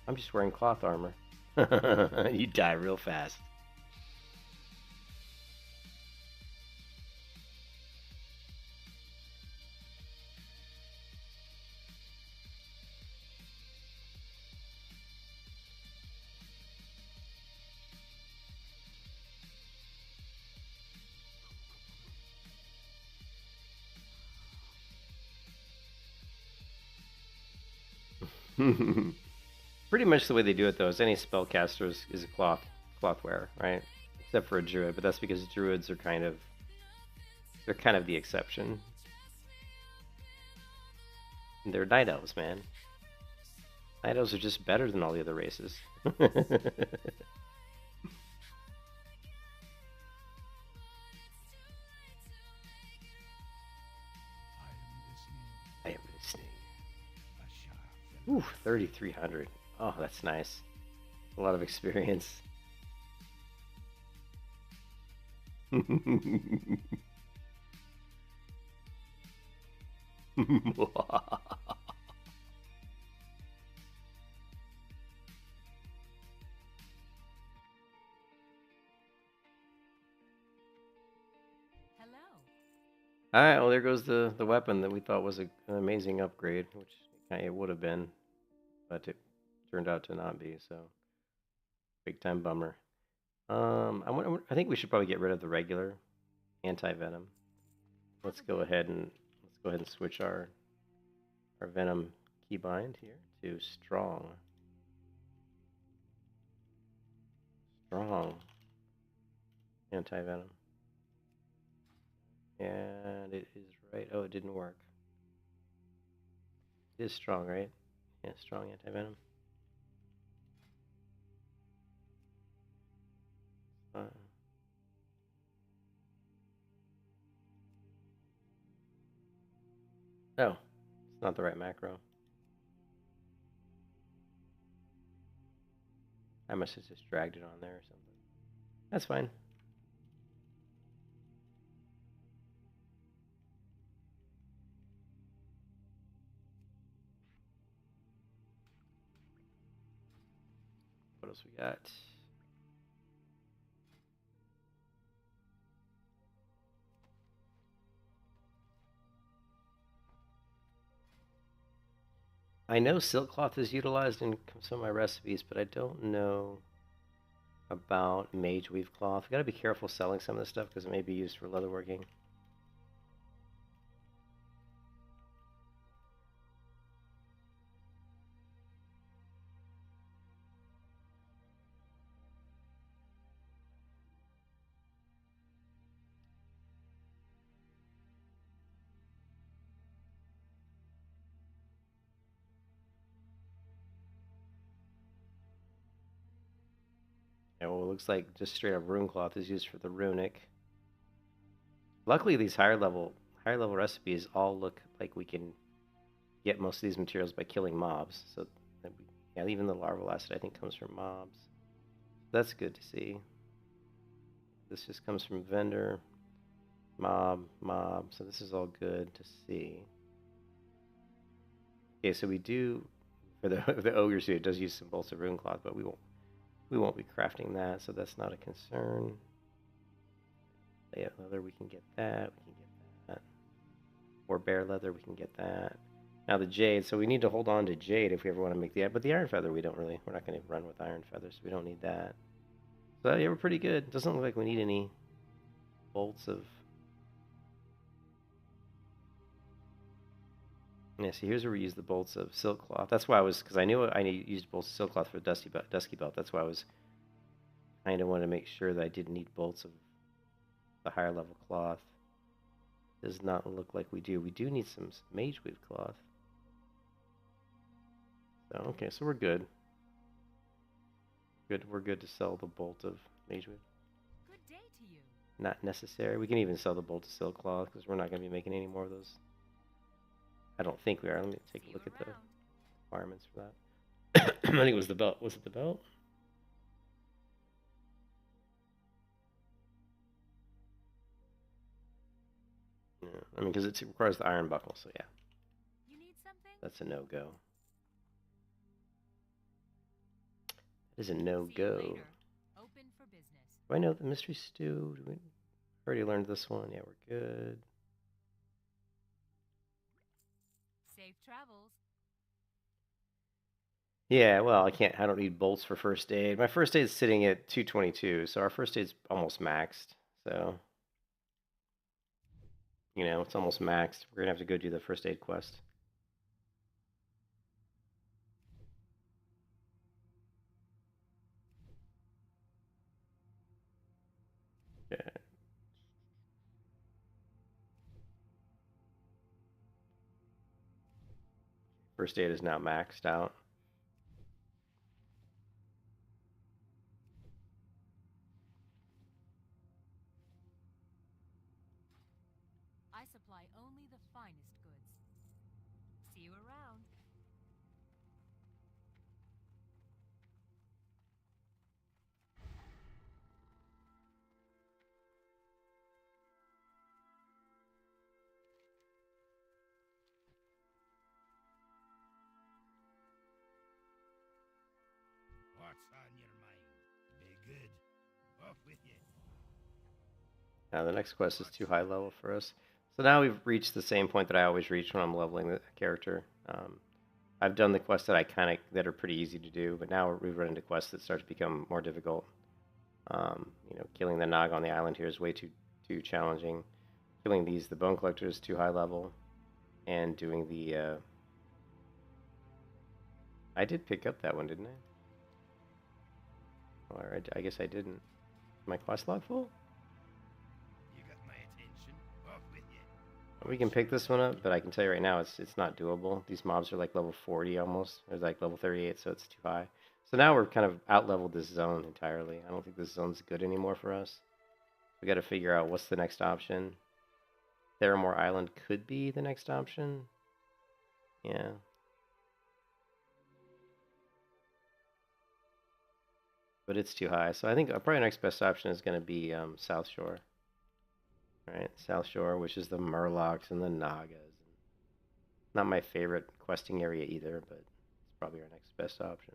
I'm just wearing cloth armor. You die real fast. Pretty much the way they do it though is any spellcaster is a cloth wearer, right? Except for a druid, but that's because druids are they're kind of the exception. And they're night elves, man. Night elves are just better than all the other races. I am listening. Ooh, 3,300. Oh, that's nice. A lot of experience. Hello. Alright, well there goes the weapon that we thought was an amazing upgrade, which it would have been, but it turned out to not be, so big time bummer. I think we should probably get rid of the regular anti-venom. Let's go ahead and switch our venom keybind here to strong. Strong anti-venom. And it is right. Oh, it didn't work. It is strong, right? Yeah, strong anti-venom. Oh, it's not the right macro. I must have just dragged it on there or something. That's fine. What else we got? I know silk cloth is utilized in some of my recipes, but I don't know about mage weave cloth. We gotta be careful selling some of this stuff because it may be used for leatherworking. Yeah, well, it looks like just straight up rune cloth is used for the runic. Luckily, these higher level recipes all look like we can get most of these materials by killing mobs. So, yeah, even the larval acid I think comes from mobs. That's good to see. This just comes from vendor, mob. So this is all good to see. Okay, so we do for the ogre suit. It does use some bolts of rune cloth, but we won't be crafting that, so that's not a concern. Layout leather, we can get that. We can get that. Or bear leather, we can get that. Now the jade, so we need to hold on to jade if we ever want to make the, but the iron feather we're not going to run with iron feathers, so we don't need that. So yeah, we're pretty good. Doesn't look like we need any bolts of. Yeah, see, here's where we use the bolts of silk cloth. That's why because I knew I used bolts of silk cloth for the dusky belt. That's why I was kind of wanted to make sure that I didn't need bolts of the higher level cloth. Does not look like we do. We do need some mage weave cloth. So, okay, so we're good. We're good to sell the bolt of mage weave. Good day to you. Not necessary. We can even sell the bolt of silk cloth because we're not going to be making any more of those. I don't think we are. Let me take a look at the requirements for that. I think it was the belt. Was it the belt? Yeah, I mean, because it requires the iron buckle, so yeah. You need something? That's a no-go. That is a no-go. Open for business. Do I know the mystery stew? We already learned this one. Yeah, we're good. Safe travels. Yeah, well, I don't need bolts for first aid. My first aid is sitting at 222, so our first aid's almost maxed. So, it's almost maxed. We're gonna have to go do the first aid quest. First aid is now maxed out. I supply only the finest goods. See you around. What's on your mind? Be good. Off with you. Now the next quest is too high level for us. So now we've reached the same point that I always reach when I'm leveling the character. I've done the quests that are pretty easy to do, but now we've run into quests that start to become more difficult. Killing the Nog on the island here is way too challenging. Killing the bone collector is too high level, and doing the I did pick up that one, didn't I? Or I guess I didn't. Is my quest log full? You got my attention. Off with you. We can pick this one up, but I can tell you right now, it's not doable. These mobs are like level 40 almost. They're like level 38, so it's too high. So now we're kind of out-leveled this zone entirely. I don't think this zone's good anymore for us. We got to figure out what's the next option. Theramore Island could be the next option. Yeah. But it's too high. So I think probably our next best option is going to be South Shore. Right, South Shore, which is the Murlocs and the Nagas. Not my favorite questing area either, but it's probably our next best option.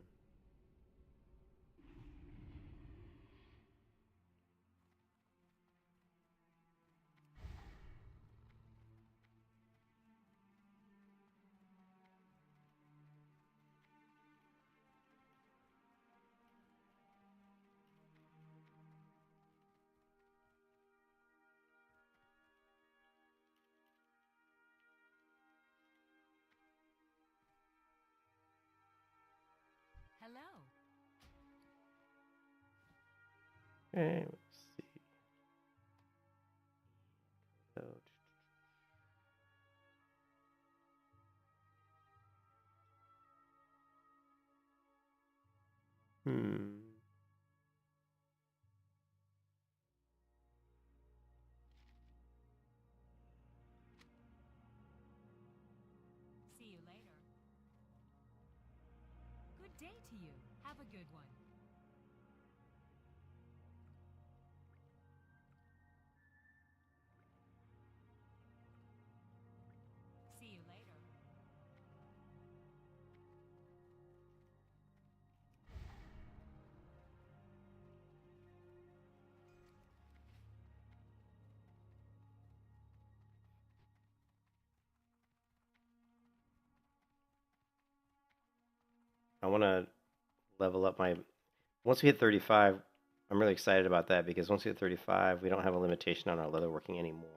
Hello. Okay, let's see. So, See you later. Good day to you. Have a good one. See you later. I want to level up my... Once we hit 35, I'm really excited about that because once we hit 35, we don't have a limitation on our leatherworking anymore.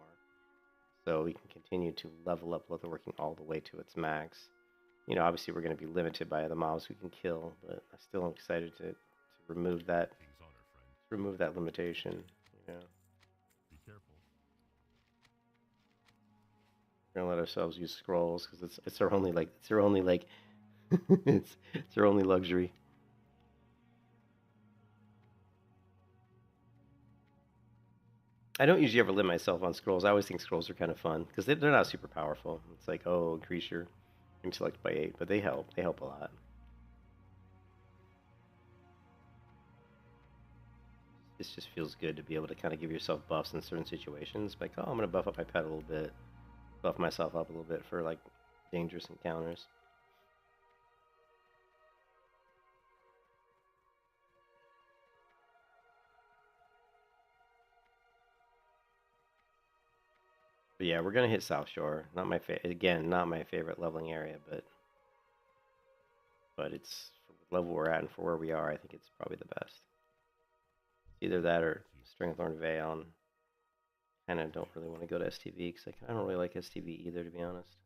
So we can continue to level up leatherworking all the way to its max. You know, obviously we're going to be limited by the mobs we can kill, but I still am excited to remove that King's honor, friend. remove that limitation. You know, Be careful. we're gonna let ourselves use scrolls because it's our only it's our only luxury. I don't usually ever limit myself on scrolls. I always think scrolls are kind of fun because they're not super powerful. It's like, oh, increase your intellect by 8, but they help. They help a lot. This just feels good to be able to kind of give yourself buffs in certain situations. Like, oh, I'm gonna buff up my pet a little bit, buff myself up a little bit for like dangerous encounters. But yeah, we're gonna hit South Shore. Not my not my favorite leveling area, but it's for the level we're at and for where we are. I think it's probably the best. Either that or Stringthorn Vale. And kind of don't really want to go to STV because I don't really like STV either, to be honest.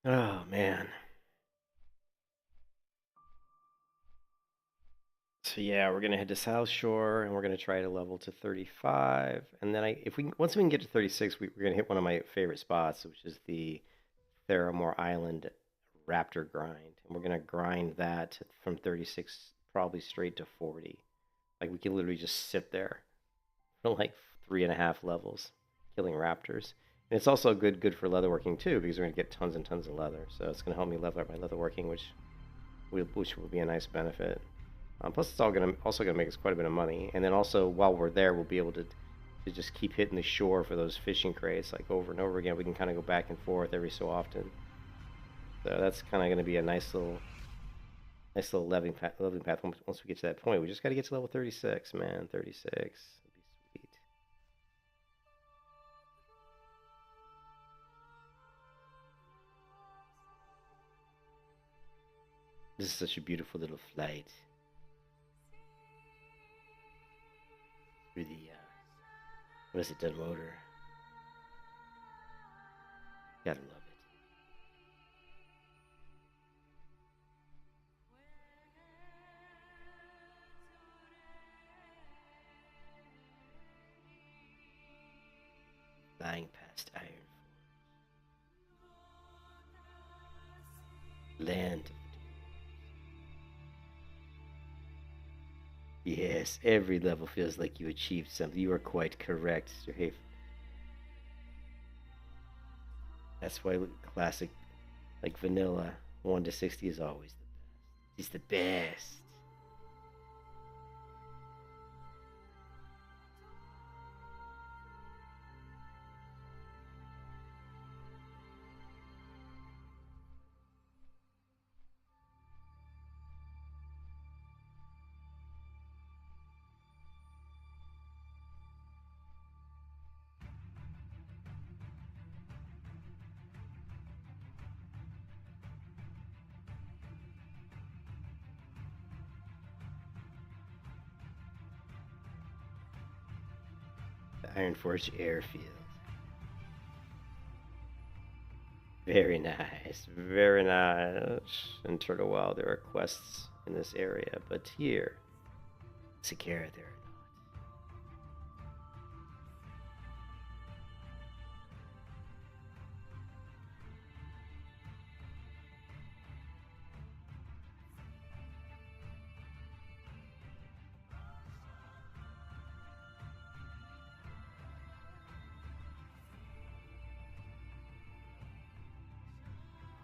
Oh man. So yeah, we're gonna head to South Shore and we're gonna try to level to 35. And then if we once we can get to 36, we're gonna hit one of my favorite spots, which is the Theramore Island Raptor grind. And we're gonna grind that from 36 probably straight to 40. Like we can literally just sit there for like 3.5 levels, killing raptors. And it's also good for leatherworking too, because we're gonna get tons and tons of leather. So it's gonna help me level up my leatherworking, which will be a nice benefit. Plus, it's also gonna make us quite a bit of money. And then also while we're there, we'll be able to just keep hitting the shore for those fishing crates like over and over again. We can kind of go back and forth every so often. So that's kind of gonna be a nice little leveling path. Once we get to that point, we just got to get to level 36, man. 36 would be sweet. This is such a beautiful little flight through the what is it, Dunmotor? Gotta love it. Flying past Iron Land. Yes, every level feels like you achieved something. You are quite correct, Sir Hafe. That's why classic, like vanilla, 1 to 60 is always the best. He's the best. The Ironforge Airfield. Very nice, very nice. In Turtle Wild, there are quests in this area, but here, Sakara, there are not.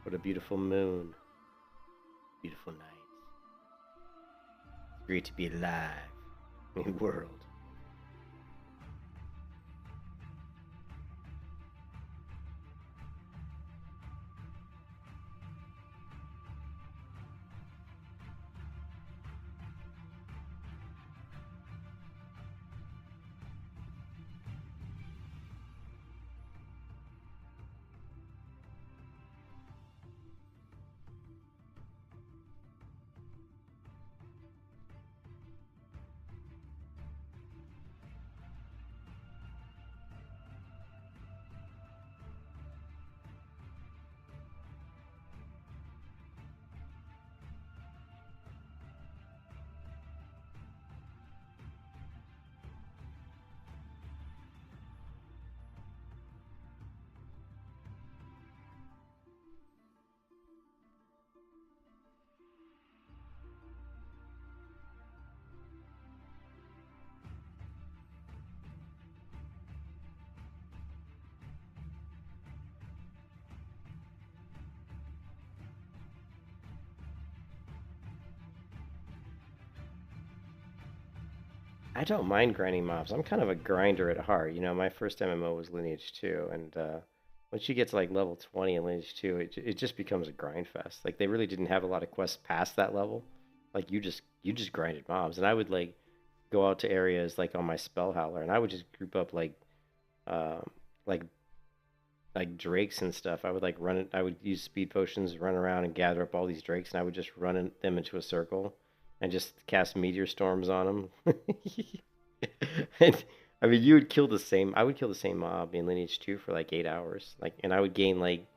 What a beautiful moon, beautiful night. It's great to be alive in the world. I don't mind grinding mobs. I'm kind of a grinder at heart. My first MMO was Lineage 2, and once you get to like level 20 in Lineage 2, it just becomes a grind fest. Like they really didn't have a lot of quests past that level. Like you just grinded mobs, and I would like go out to areas like on my spell howler, and I would just group up um, like drakes and stuff. I would like run it. I would use speed potions, run around and gather up all these drakes, and I would just them into a circle and just cast meteor storms on them. And I mean, you would kill the same. I would kill the same mob in Lineage 2 for like 8 hours. And I would gain like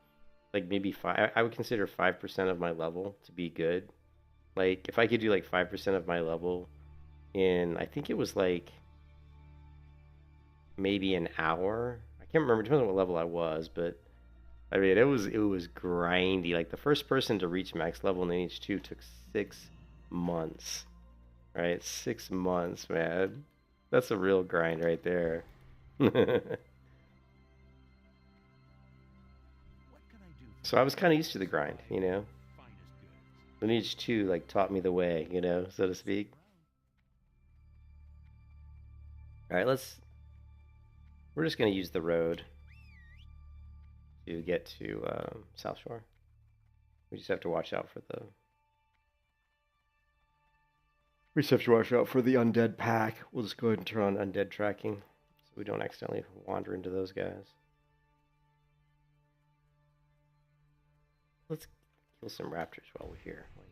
like maybe five. I would consider 5% of my level to be good. Like if I could do like 5% of my level in, I think it was like maybe an hour. I can't remember. It depends on what level I was, but I mean it was grindy. Like the first person to reach max level in H2 took 6 months. Right, 6 months, man. That's a real grind right there. So I was kind of used to the grind, you know. Lineage 2 like taught me the way, you know, so to speak. All right, we're just gonna use the road to get to South Shore. We just have to watch out for the. We just have to watch out for the undead pack. We'll just go ahead and turn on undead tracking so we don't accidentally wander into those guys. Let's kill some raptors while we're here. Why not?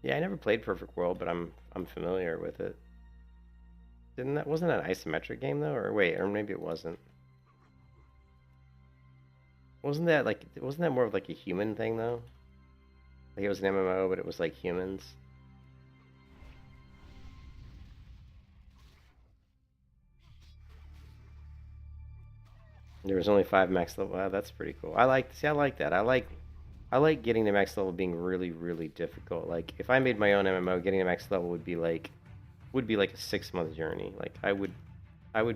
Yeah, I never played Perfect World, but I'm familiar with it. Wasn't that an isometric game though? Or wait, or maybe it wasn't. Wasn't that more of like a human thing though? Like it was an MMO, but it was like humans. There was only 5 max level. Wow, that's pretty cool. I like that. I like getting the max level being really, really difficult. Like if I made my own MMO, getting a max level would be like a 6 month journey. Like I would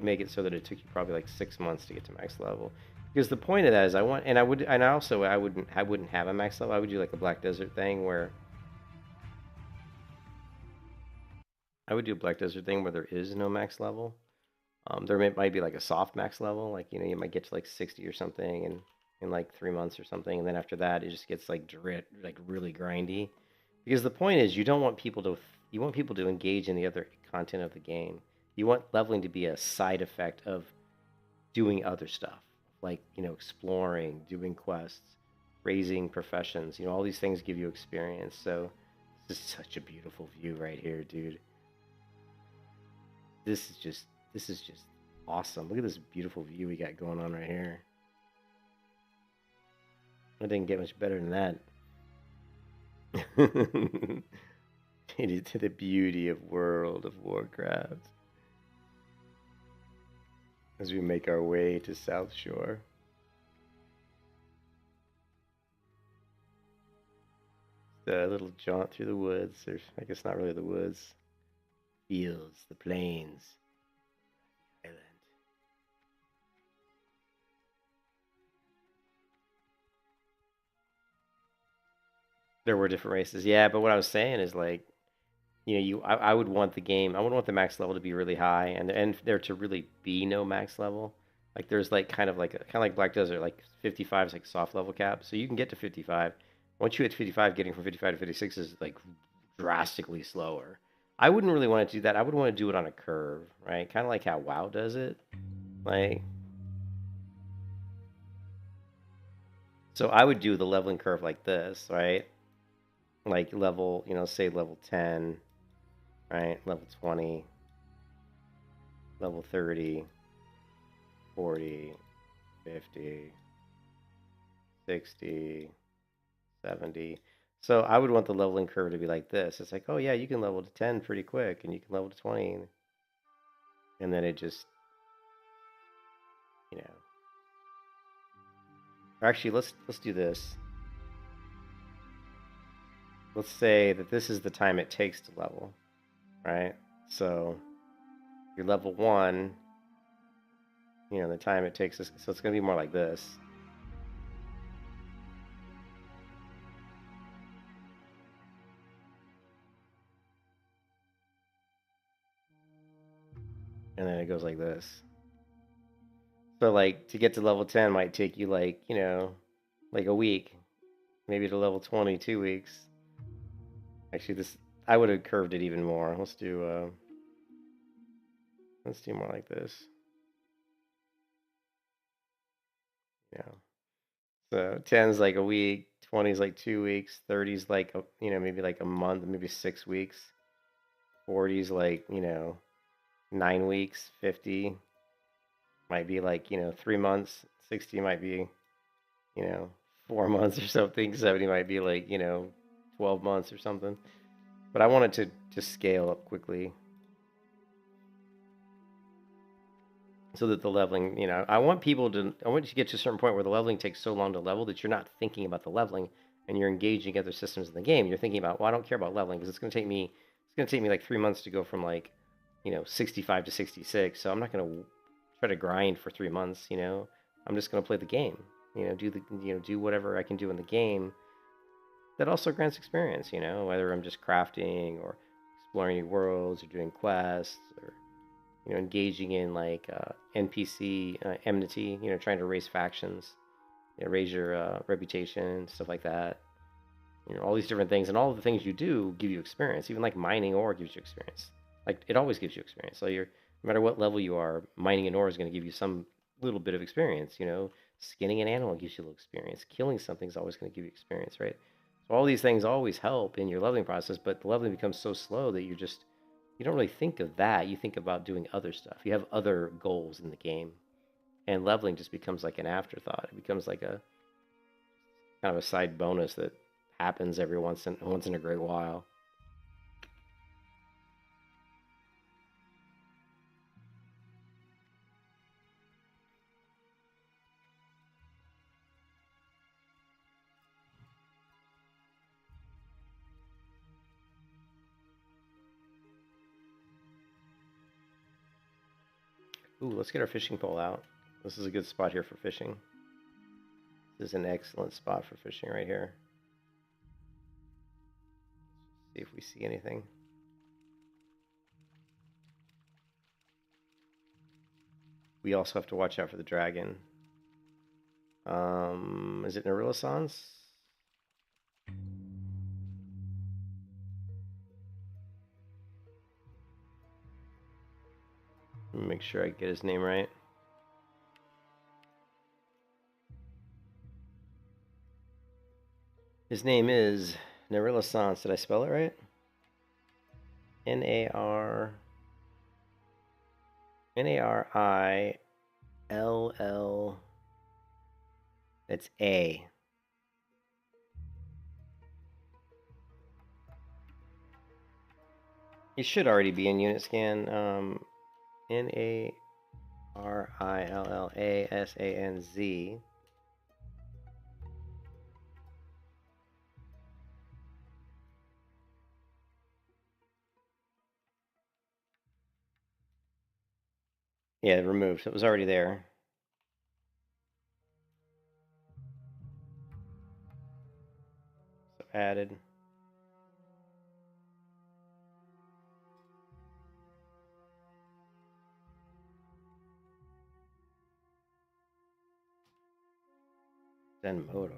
make it so that it took you probably like 6 months to get to max level. Because the point of that is I wouldn't have a max level. I would do like a Black Desert thing where there is no max level. Might be like a soft max level, like you might get to like 60 or something, and in like 3 months or something, and then after that, it just gets like really grindy. Because the point is, you want people to engage in the other content of the game. You want leveling to be a side effect of doing other stuff, like exploring, doing quests, raising professions. All these things give you experience. So this is such a beautiful view right here, dude. This is just awesome. Look at this beautiful view we got going on right here. I didn't get much better than that. To the beauty of World of Warcraft as we make our way to South Shore. The little jaunt through the woods. There's, I guess, not really the woods. Fields, the plains. Island. There were different races, yeah. But what I was saying is like, I would want I would want the max level to be really high, and there to really be no max level. Like there's like kind of like Black Desert, like 55 is like soft level cap, so you can get to 55. Once you hit 55, getting from 55 to 56 is like drastically slower. I wouldn't really want to do that. I would want to do it on a curve, right? Kind of like how WoW does it. Like, so I would do the leveling curve like this, right? Like level, say level 10, right? Level 20, level 30, 40, 50, 60, 70. So I would want the leveling curve to be like this. It's like, oh yeah, you can level to 10 pretty quick, and you can level to 20, and then it just, you know. Actually, let's do this. Let's say that this is the time it takes to level, right? So you're level 1, the time it takes us, so it's going to be more like this. And then it goes like this. So like to get to level 10 might take you like, like a week. Maybe to level 20, 2 weeks. Actually, this I would have curved it even more. Let's do more like this. Yeah. So 10's like a week, 20's like 2 weeks, 30's like maybe like a month, maybe 6 weeks. 40's like 9 weeks, 50 might be like 3 months, 60 might be 4 months or something, 70 might be like 12 months or something. But I want it to just scale up quickly so that the leveling, I want you to get to a certain point where the leveling takes so long to level that you're not thinking about the leveling and you're engaging other systems in the game. You're thinking about, well, I don't care about leveling because it's going to take me like 3 months to go from like 65 to 66. So I'm not going to try to grind for 3 months. I'm just going to play the game. Do whatever I can do in the game that also grants experience. Whether I'm just crafting or exploring new worlds or doing quests or engaging in like NPC enmity, trying to raise factions, raise your reputation, stuff like that. All these different things, and all of the things you do give you experience. Even like mining ore gives you experience. Like it always gives you experience. So no matter what level you are, mining an ore is going to give you some little bit of experience. Skinning an animal gives you a little experience. Killing something is always going to give you experience, right? So all these things always help in your leveling process, but the leveling becomes so slow that you don't really think of that. You think about doing other stuff. You have other goals in the game, and leveling just becomes like an afterthought. It becomes like a kind of a side bonus that happens every once in a great while. Ooh, let's get our fishing pole out. This is a good spot here for fishing. This is an excellent spot for fishing right here. See if we see anything. We also have to watch out for the dragon. Is it Nerilissance? Let me make sure I get his name right. His name is Nerilissance. Did I spell it right? Narill. That's A. He should already be in unit scan. Narillassanz. Yeah, removed. It was already there. So added. Then Modar.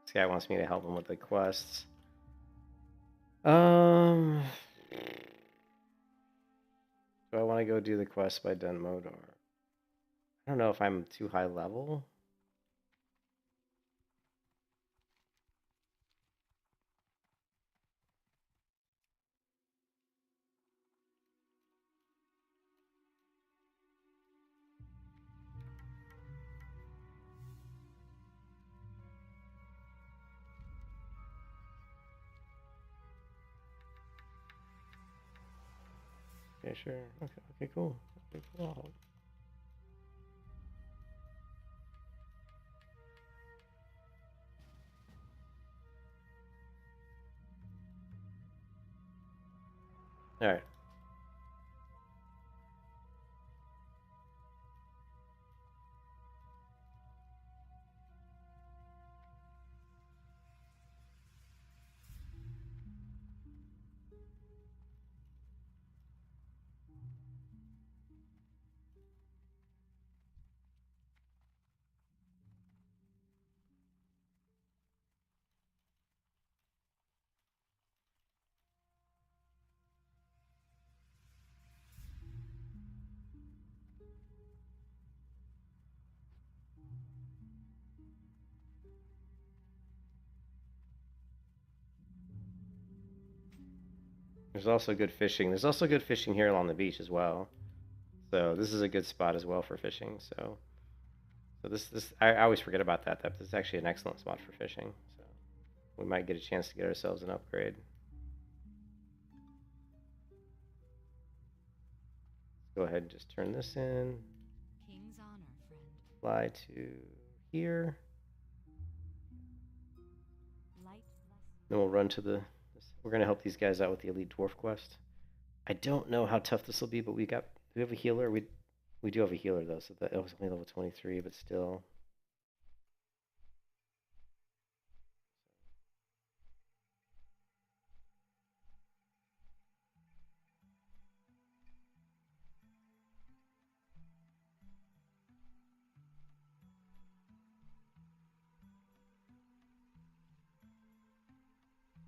This guy wants me to help him with the quests. Do I want to go do the quest by Dunmodar? I don't know if I'm too high level. Okay, sure. Okay, cool. Okay, cool. All right. There's also good fishing. There's also good fishing here along the beach as well. So this is a good spot as well for fishing. So I always forget about that. That this is actually an excellent spot for fishing. So we might get a chance to get ourselves an upgrade. Go ahead and just turn this in. King's honor, friend. Fly to here. Light Then we'll run to the. We're gonna help these guys out with the elite dwarf quest. I don't know how tough this will be, but we have a healer. We do have a healer though, so that it was only level 23, but still.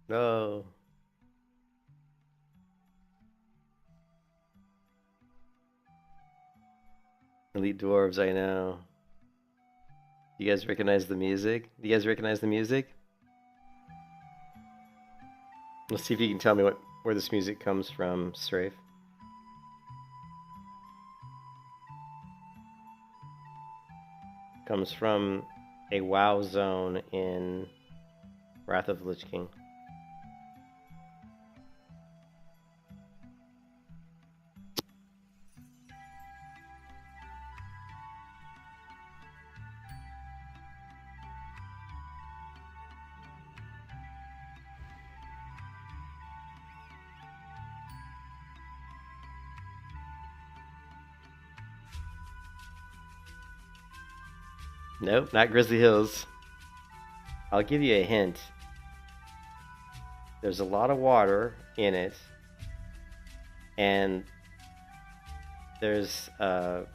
No. Elite dwarves, I know. You guys recognize the music? Do you guys recognize the music? Let's see if you can tell me where this music comes from, Strafe. Comes from a WoW zone in Wrath of the Lich King. Nope, not Grizzly Hills. I'll give you a hint. There's a lot of water in it, and there's a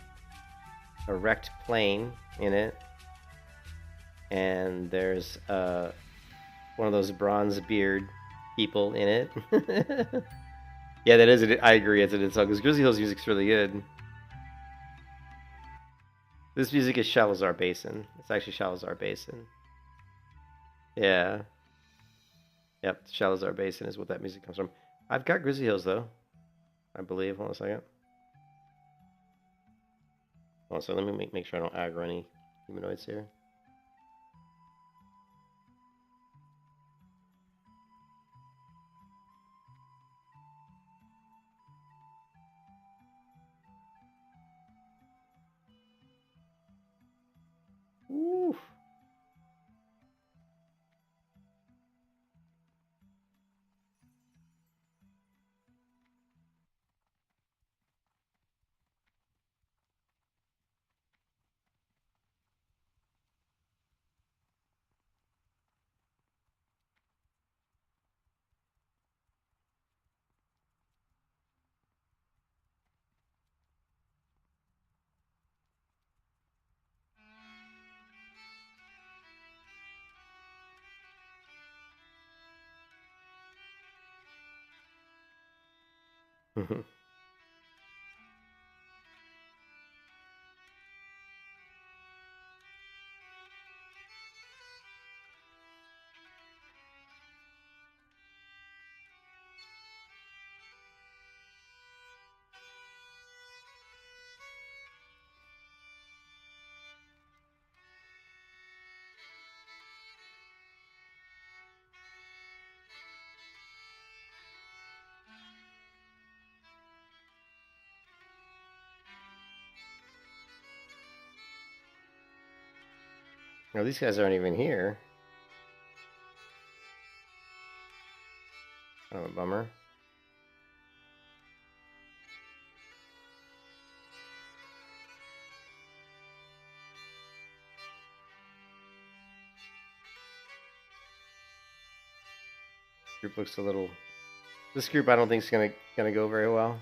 wrecked plane in it, and there's one of those bronze beard people in it. Yeah, that is it. I agree, it's a good song because Grizzly Hills music's really good. This music is Shalazar Basin. It's actually Shalazar Basin. Yeah. Yep, Shalazar Basin is what that music comes from. I've got Grizzly Hills though, I believe. Hold on a second. Hold on, so let me make sure I don't aggro any humanoids here. Woo. No, these guys aren't even here. Kind of a bummer. Group looks a little. This group, I don't think is gonna go very well.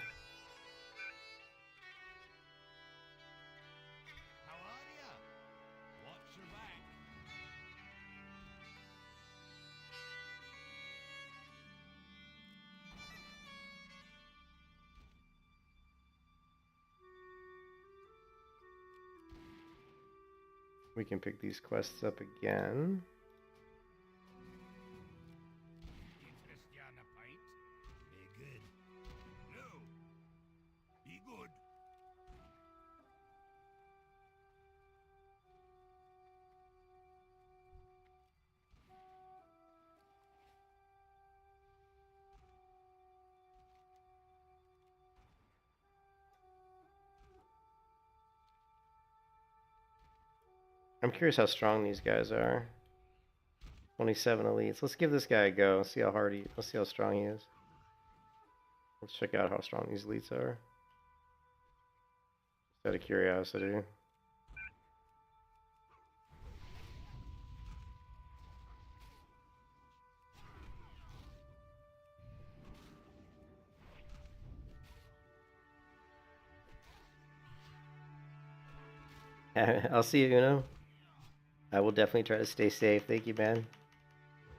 How are ya? Watch your back. We can pick these quests up again. Interest ya in a pint? Be good. I'm curious how strong these guys are. 27 elites. Let's give this guy a go. Let's see how strong he is. Let's check out how strong these elites are. Just out of curiosity. I'll see you, Uno. I will definitely try to stay safe. Thank you, man.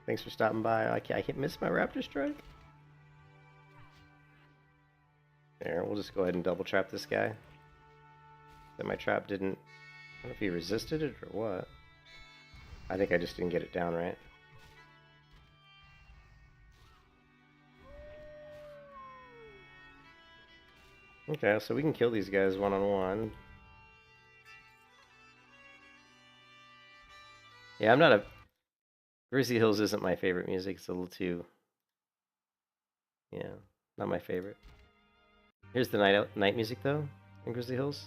Thanks for stopping by. I can't miss my raptor strike. There, we'll just go ahead and double trap this guy. That my trap didn't... I don't know if he resisted it or what. I think I just didn't get it down right. Okay, so we can kill these guys one-on-one. Yeah, I'm not a... Grizzly Hills isn't my favorite music. It's a little too... Yeah, not my favorite. Here's the night music, though, in Grizzly Hills.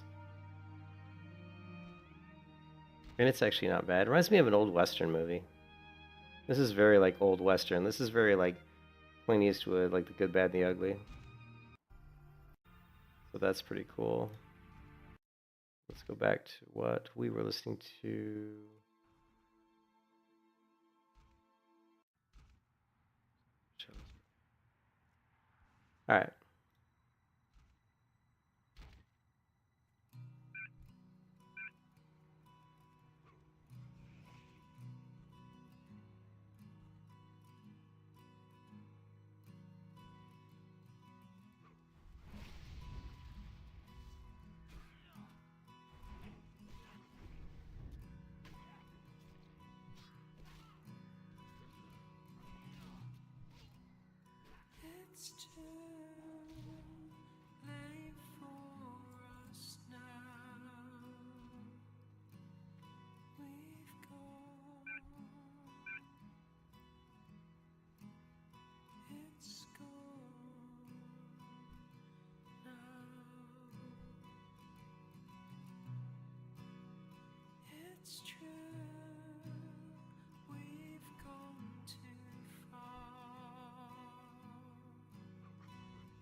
And it's actually not bad. It reminds me of an old Western movie. This is very, like, old Western. This is very, like, Clint Eastwood, like The Good, Bad, and the Ugly. So that's pretty cool. Let's go back to what we were listening to. All right. It's too late for us now. We've gone. It's gone now. It's true. We've gone too far.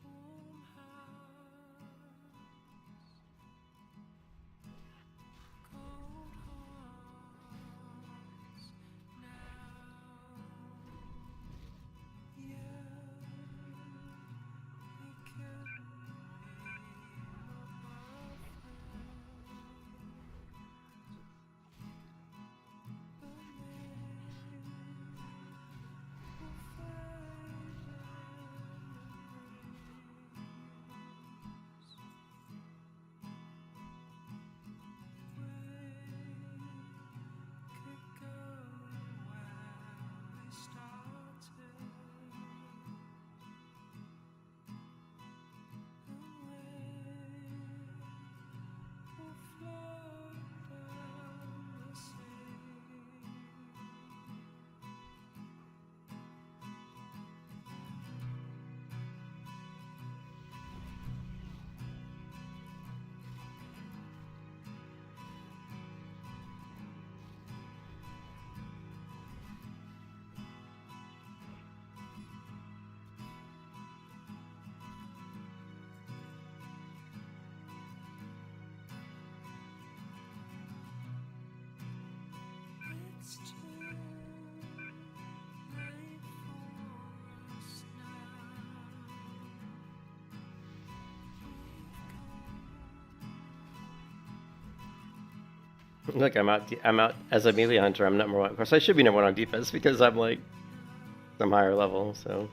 Warm house, cold hearts now. Yeah, we couldn't be more perfect, but it's too late for us now. Look, I'm out as a melee hunter. I'm number one. Of course, I should be number one on defense because I'm like some higher level. So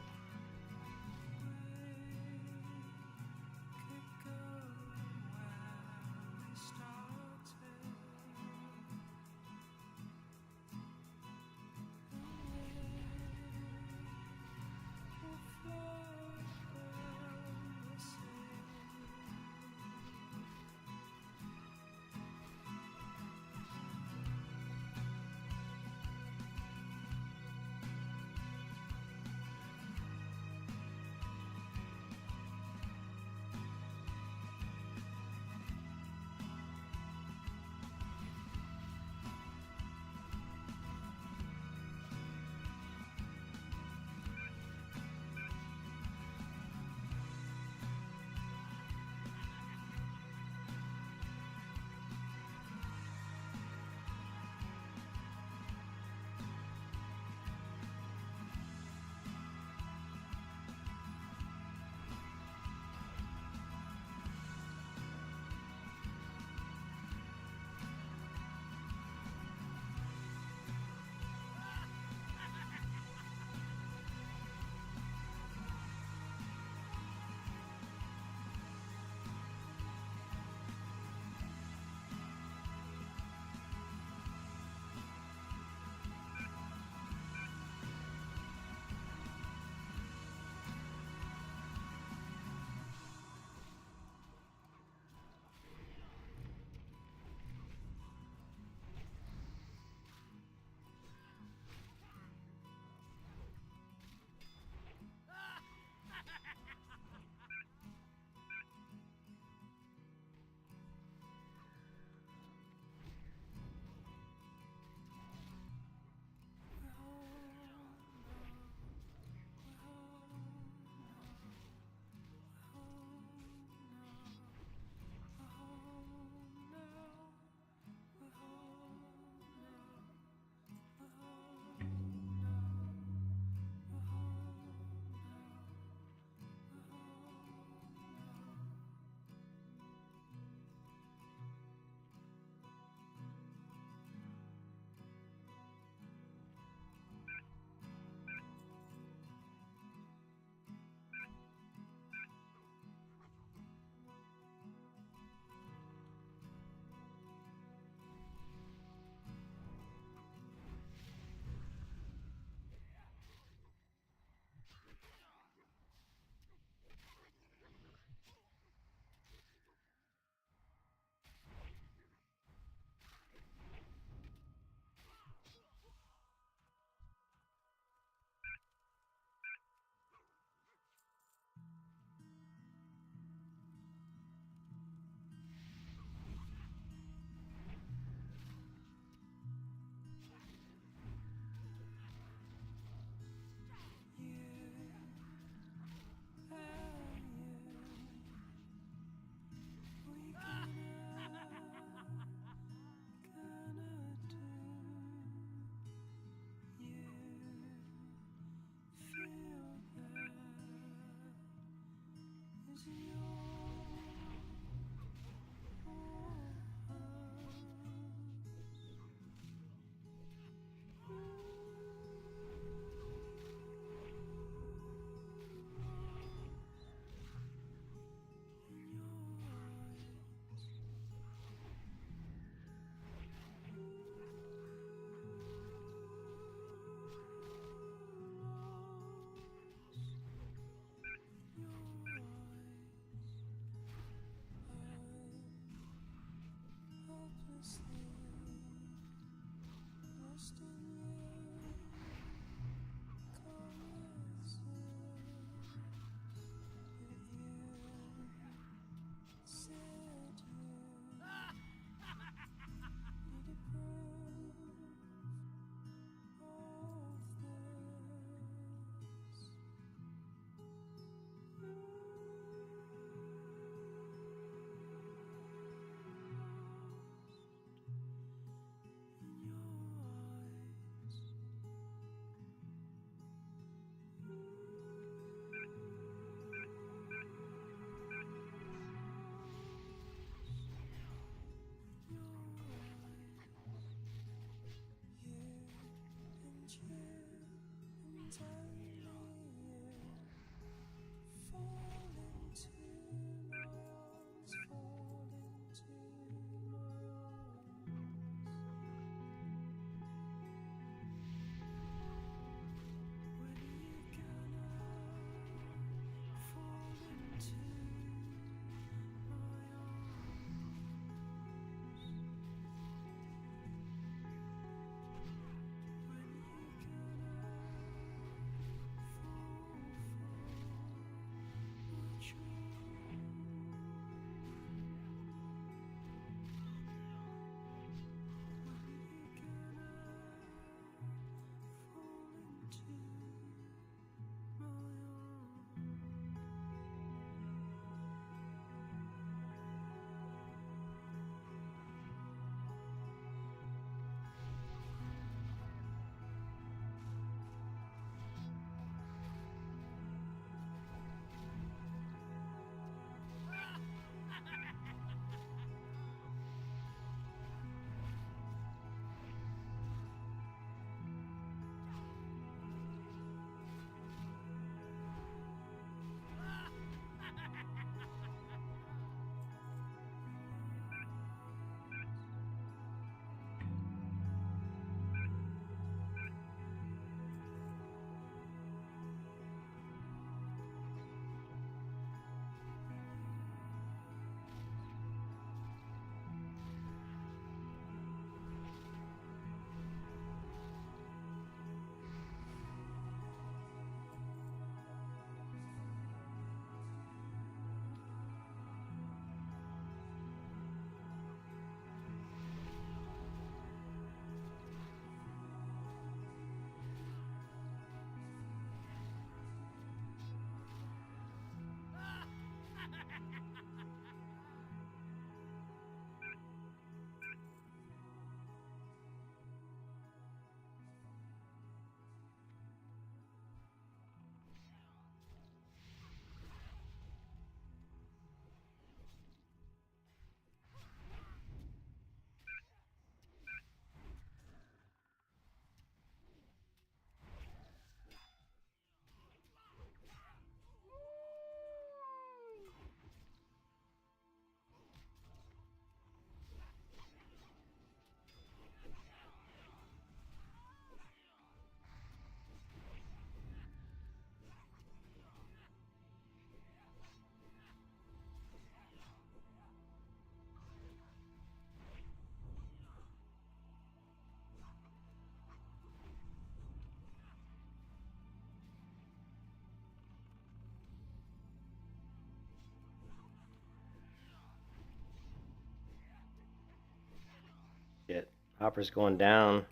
Hopper's going down.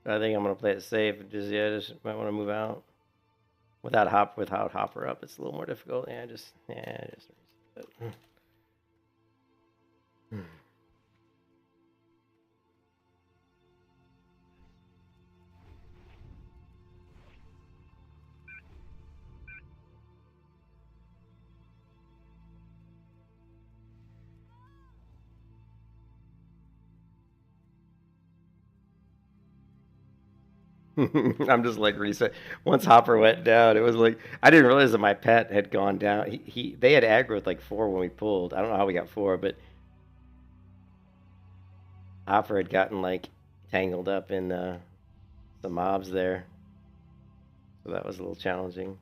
I think I'm gonna play it safe. Just might want to move out. Without Hopper up, it's a little more difficult. Just. I'm just like reset. Once Hopper went down, it was like I didn't realize that my pet had gone down. They had aggro with like 4 when we pulled. I don't know how we got 4, but Hopper had gotten like tangled up in the mobs there, so that was a little challenging.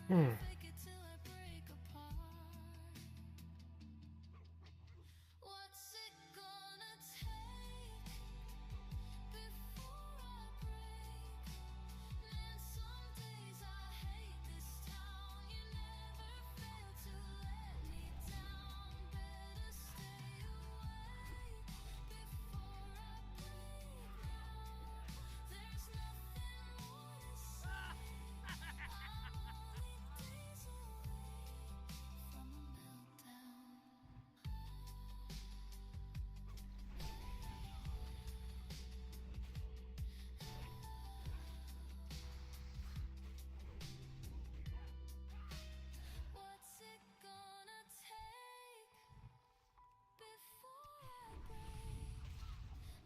Hmm. fake it till I break apart. What's it gonna take before I break? Man, some days I hate this town. You never fail to let me down. Better stay away before I break now. There's nothing more to say. I'm only days away from a meltdown. What's it gonna take before I break?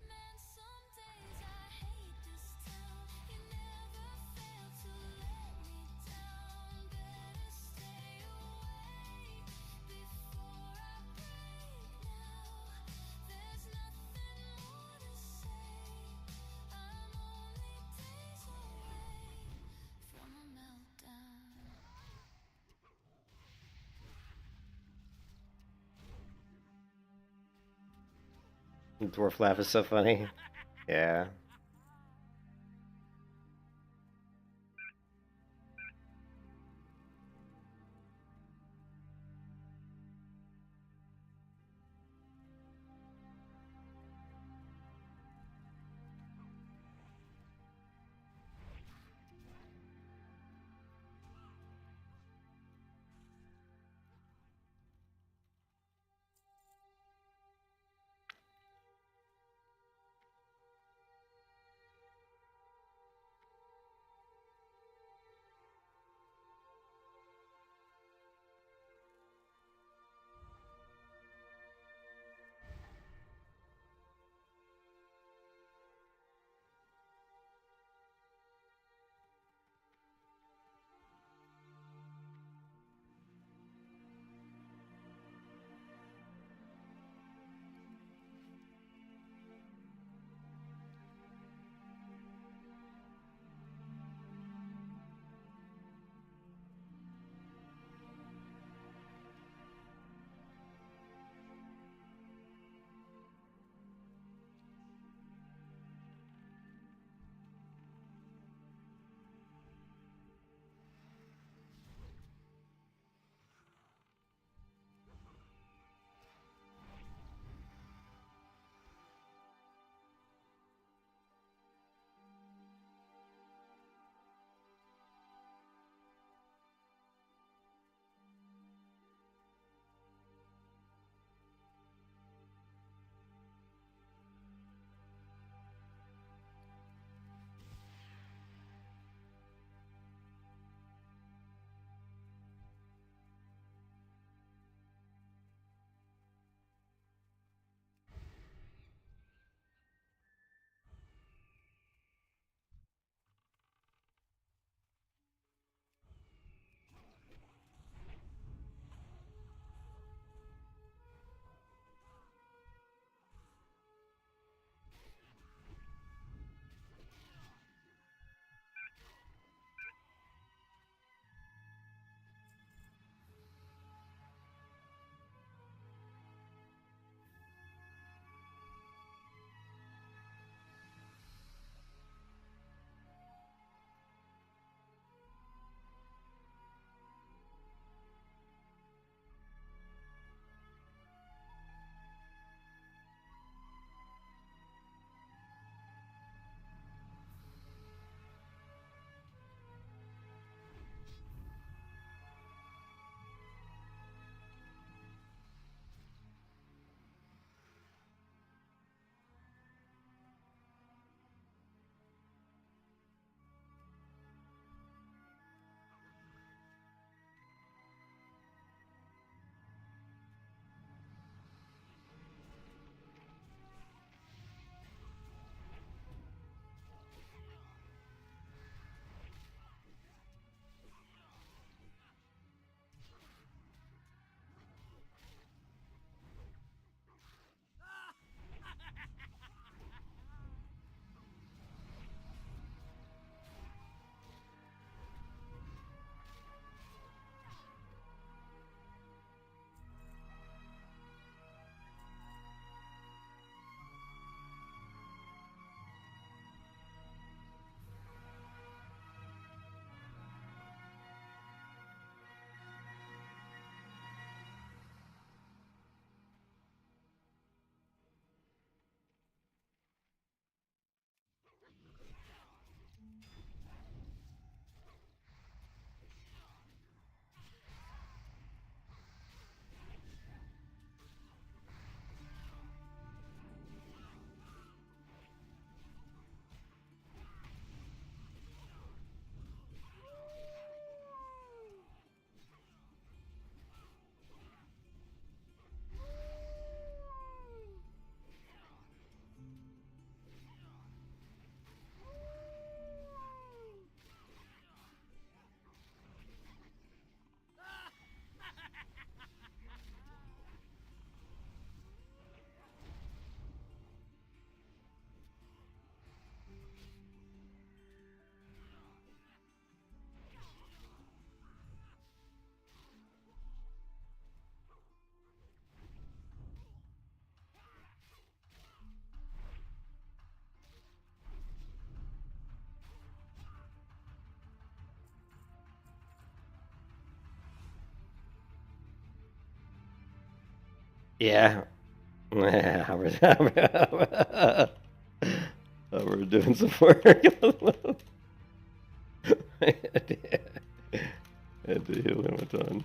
Man, some days I hate this town. You never fail to let me down. Better stay away before I break now. There's nothing more to say. I'm only days away from a meltdown. The dwarf laugh is so funny. Yeah. Yeah. We're doing some work. Had to heal him a ton.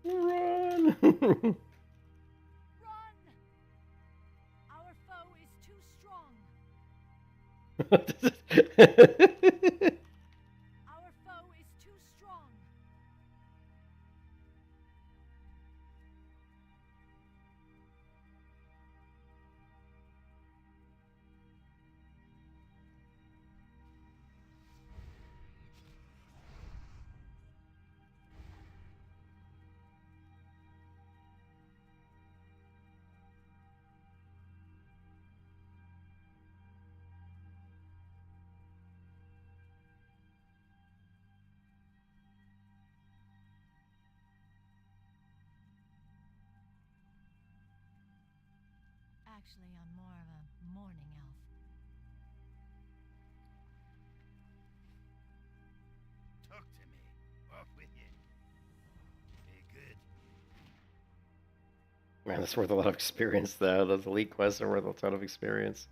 Run! Run! Our foe is Our foe is too strong. Actually, I'm more of a morning elf. Talk to me. Off with you. Be good. Man, that's worth a lot of experience, though. Those elite quests are worth a ton of experience.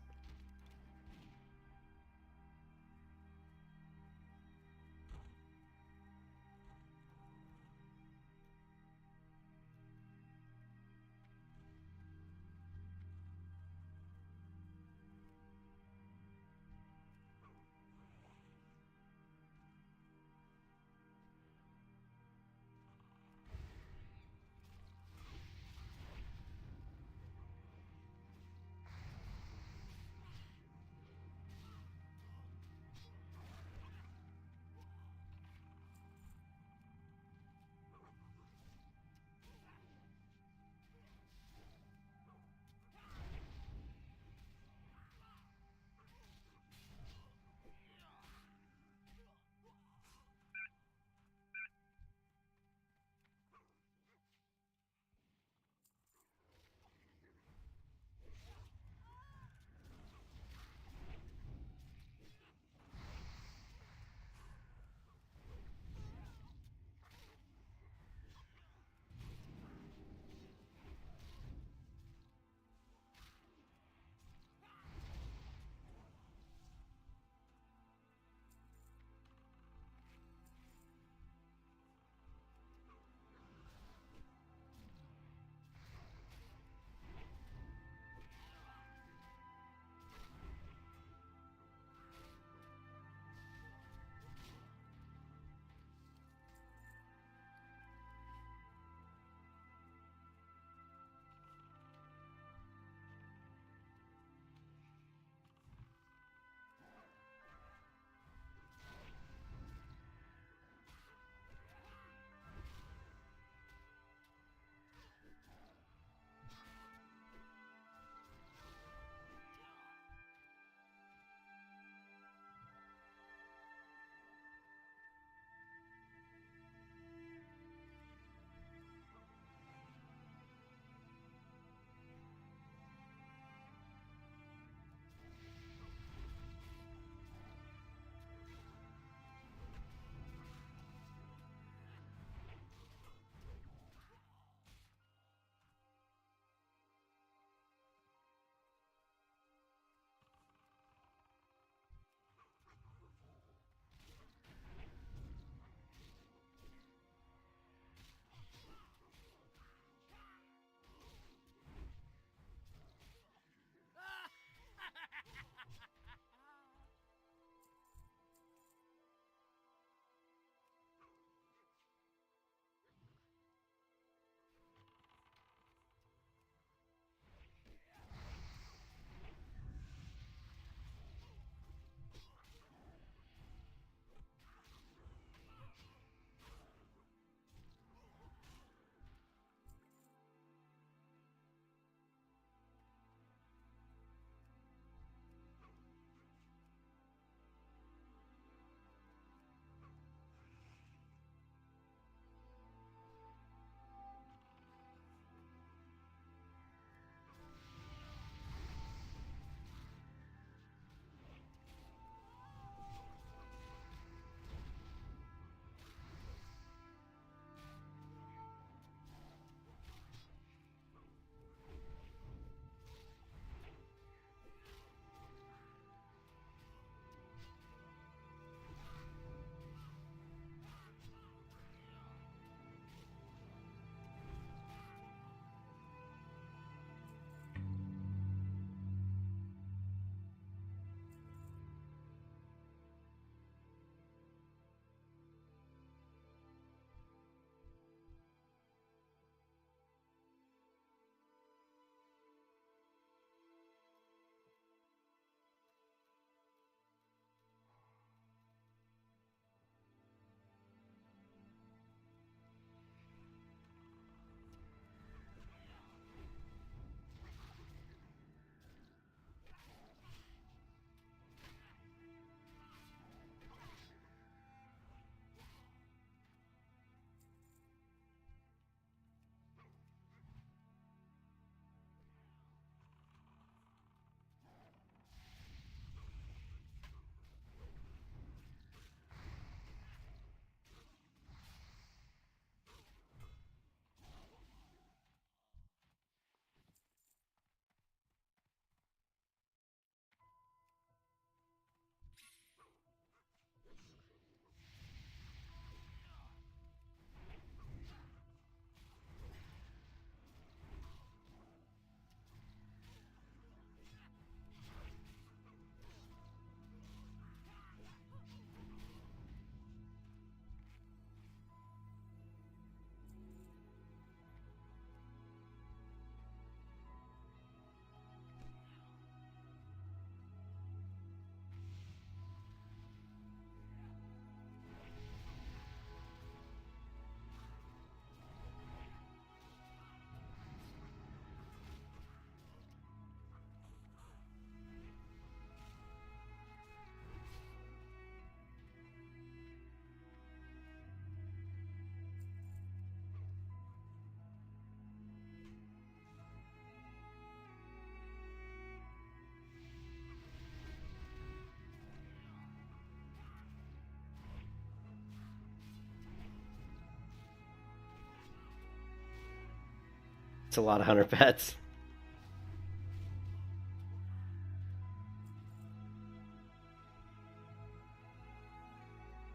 It's a lot of hunter pets.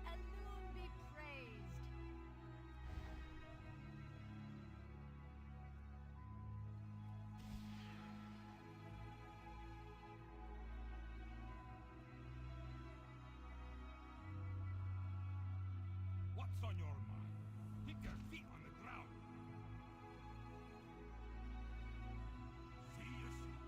Elune be praised. What's on your mind? Keep your feet on the ground. See you soon.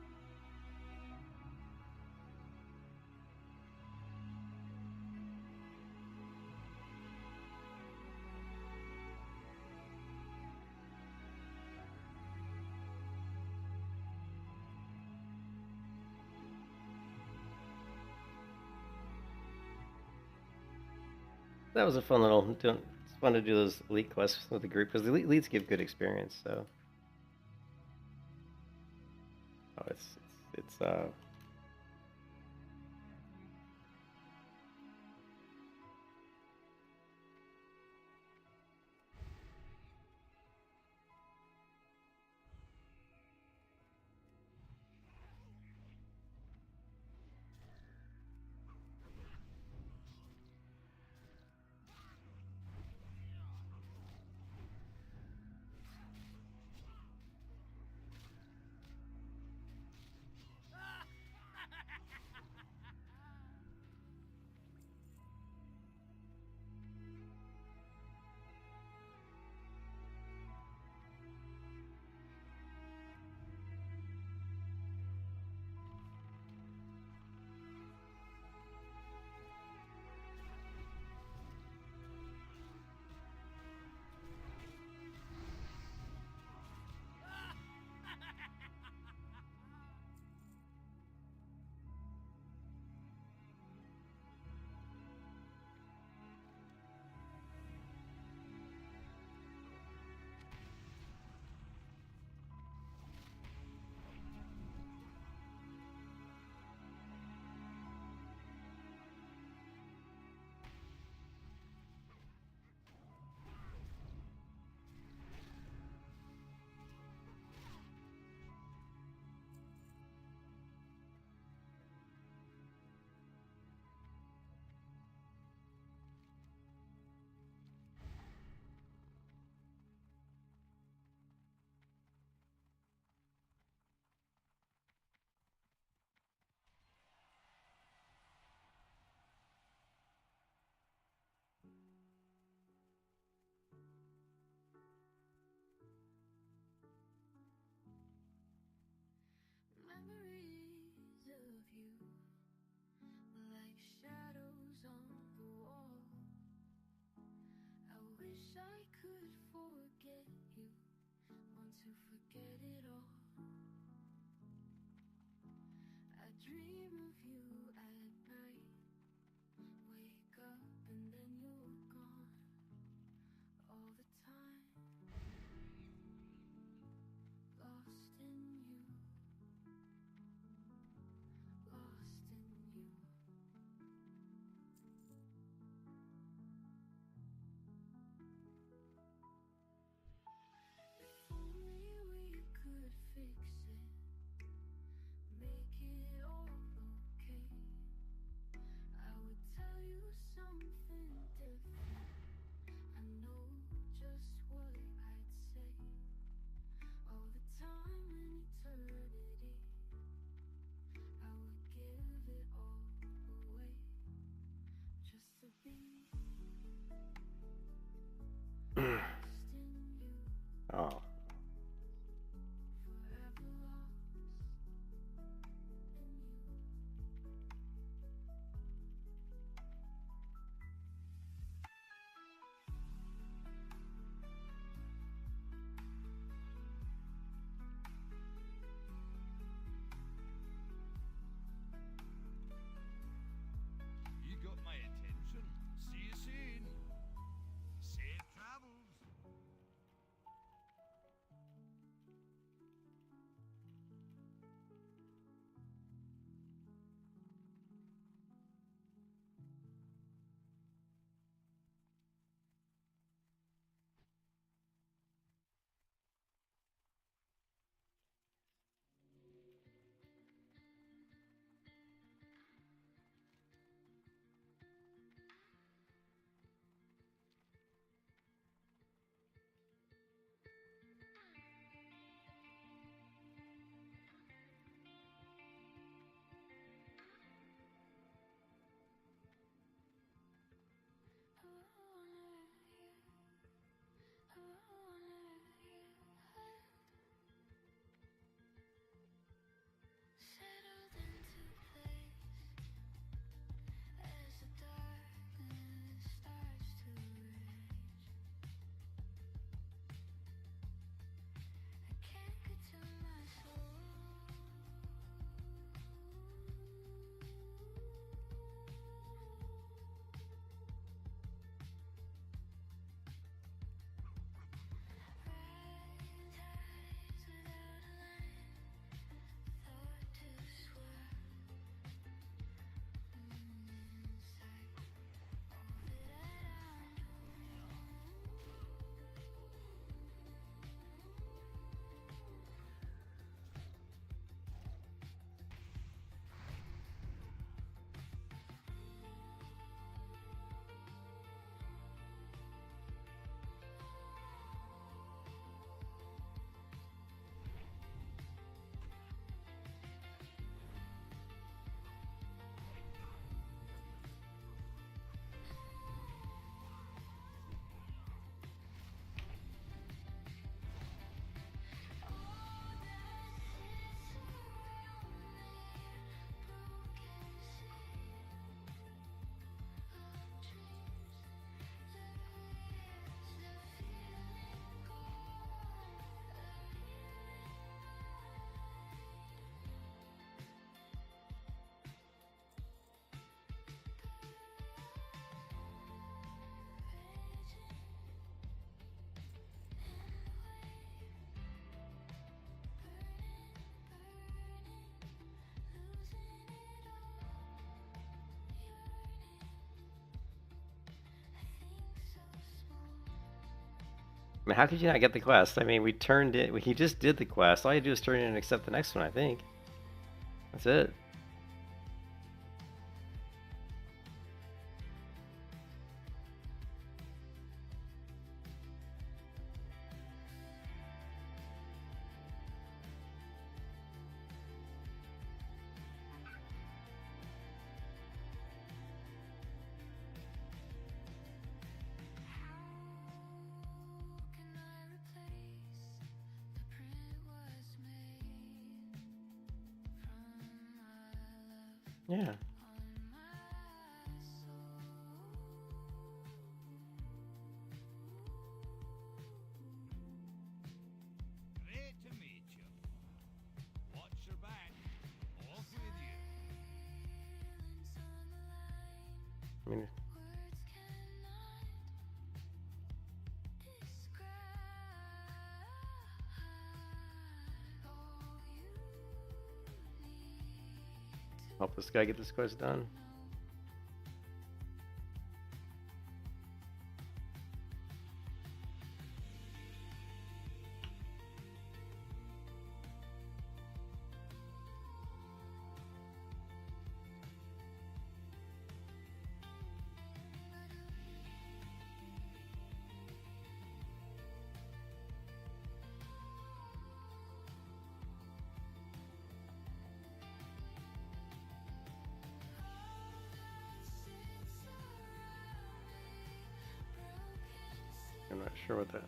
That was a fun little. It's fun to do those elite quests with the group because the elites give good experience. So, oh, it's. Memories of you, like shadows on the wall. I wish I could forget you, want to forget it all. I dream of you at night, wake up and then you're gone all the time. Lost in you, lost in you. If only we could fix it, make it all okay. I mean, how could you not get the quest? I mean, we turned it. He just did the quest. All you do is turn it in and accept the next one, I think. That's it. Can I replace the print was made from my love Yeah. on my soul? Great to meet you. Watch your back. Off with you. Silence on the line, I mean, words cannot describe all you need help this guy get this quest done. to know. I'm not sure what that.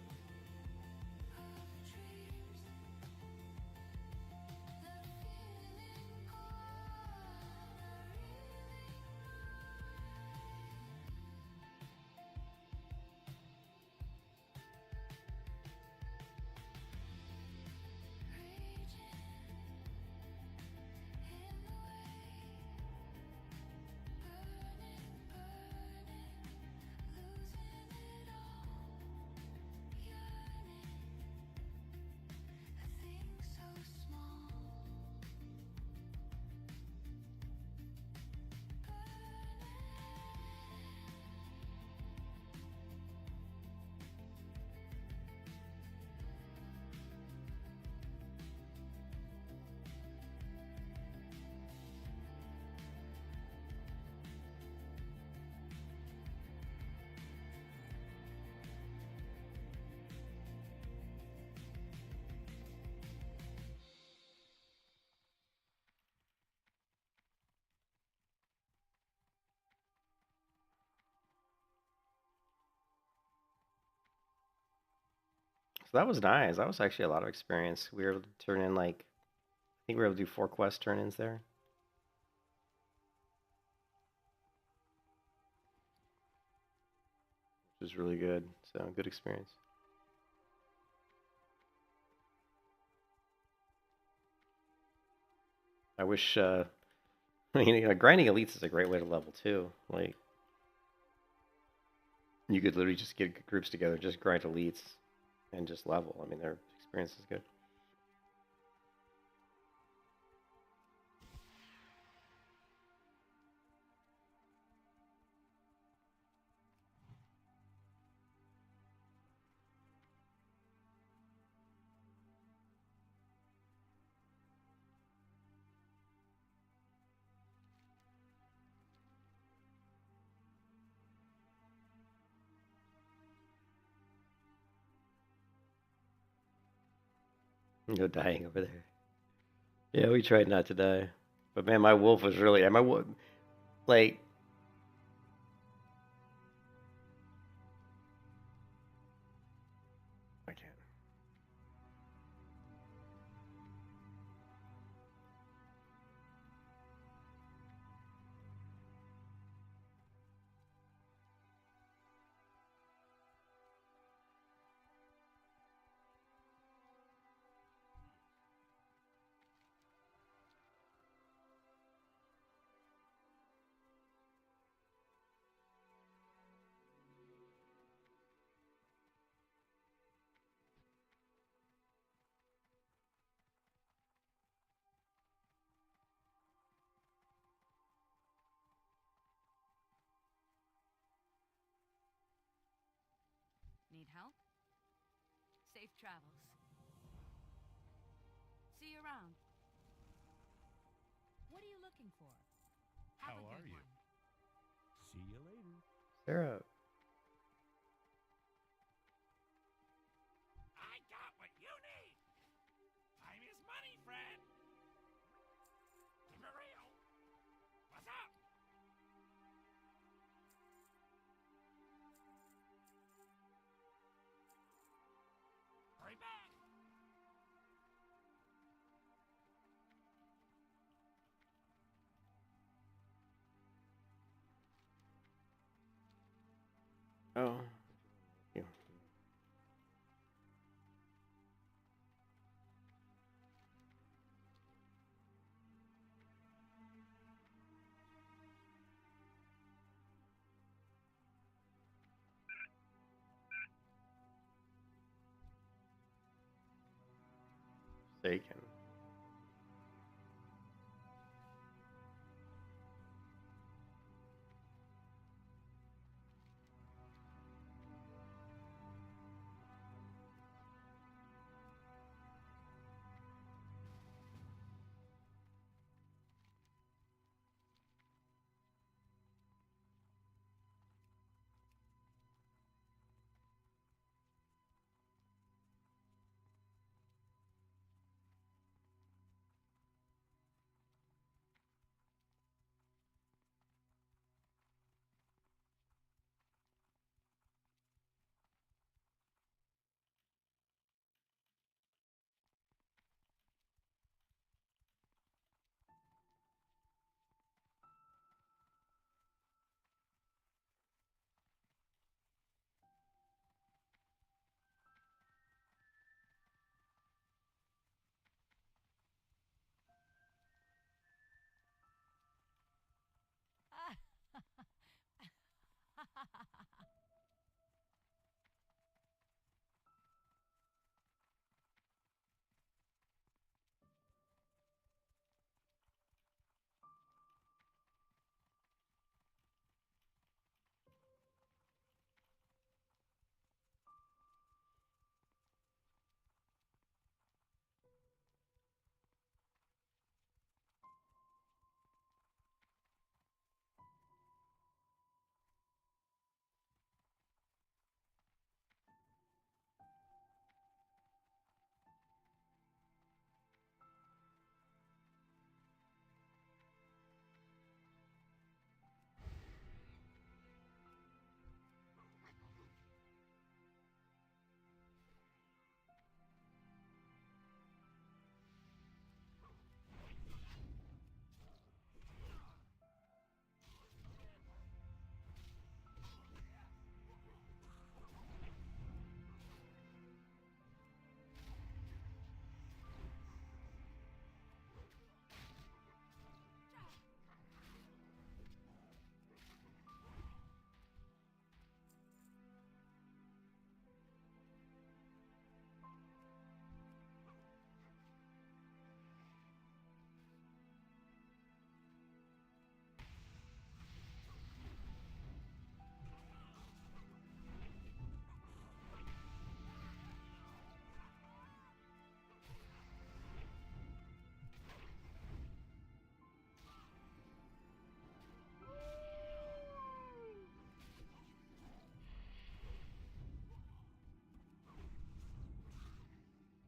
So that was nice. That was actually a lot of experience. We were able to turn in like, I think we were able to do 4 quest turn-ins there. Which was really good. So good experience. I wish, grinding elites is a great way to level too. Like, you could literally just get groups together, just grind elites, and just level. I mean, their experience is good. No dying over there. Yeah, we tried not to die. But man, my wolf was really, my wolf, like, I can't. Need help? travels. See you around. What are you looking for? Have How a good are you? one. See you later. Sarah. I got what you need. Time is money, friend. Keep it real. What's up? Hurry back. Oh. You. Forsaken.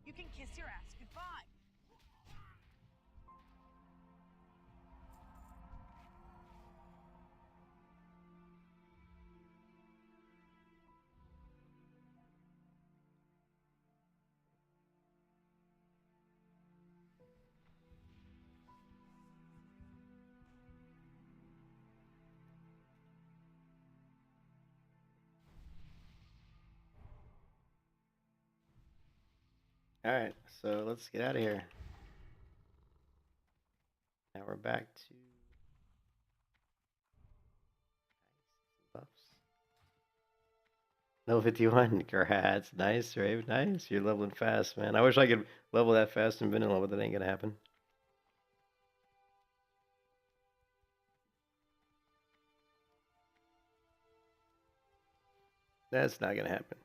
You can kiss your ass goodbye. Alright, so let's get out of here. Now we're back to buffs. No 51. Congrats. Nice, Rave. Nice. You're leveling fast, man. I wish I could level that fast in vanilla, but that ain't gonna happen. That's not gonna happen.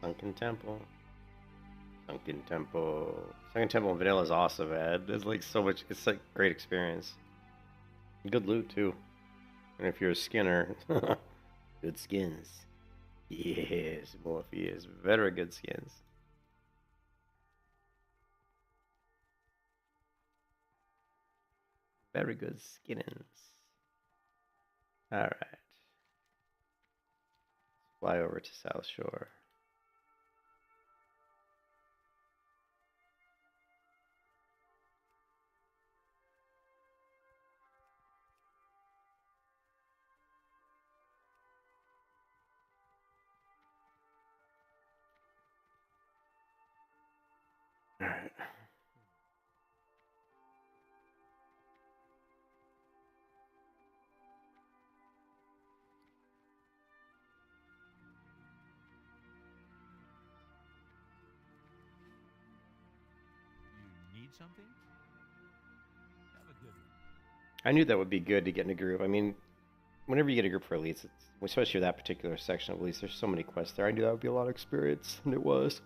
Sunken Temple. Sunken Temple. Sunken Temple in vanilla is awesome, man. There's like so much. It's like great experience. Good loot too. And if you're a skinner, good skins. Yes, Morpheus. Very good skins. Very good skinnings. Alright. Fly over to South Shore. Alright. You need something? Have a good one. I knew that would be good to get in a group. I mean, whenever you get a group for elites, especially that particular section of elites, there's so many quests there. I knew that would be a lot of experience, and it was.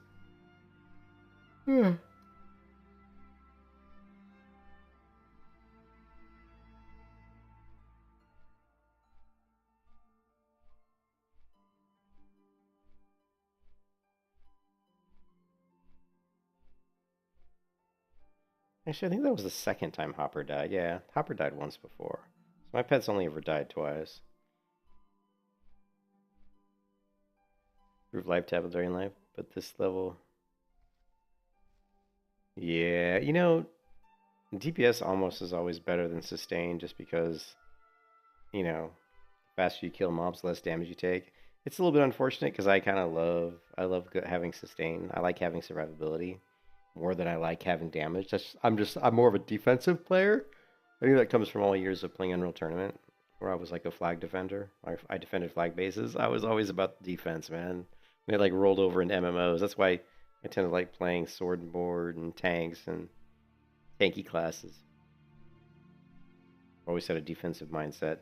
Actually, I think that was the second time Hopper died. Yeah, Hopper died once before. So my pet's only ever died twice. Improve life tab during life, but this level... Yeah, you know, DPS almost is always better than sustain just because, you know, the faster you kill mobs, less damage you take. It's a little bit unfortunate because I kind of love having sustain. I like having survivability more than I like having damage. I'm more of a defensive player. I think that comes from all years of playing Unreal Tournament, where I was like a flag defender. I defended flag bases. I was always about defense, man. They like rolled over into MMOs. That's why I tend to like playing sword and board and tanks and tanky classes. Always had a defensive mindset,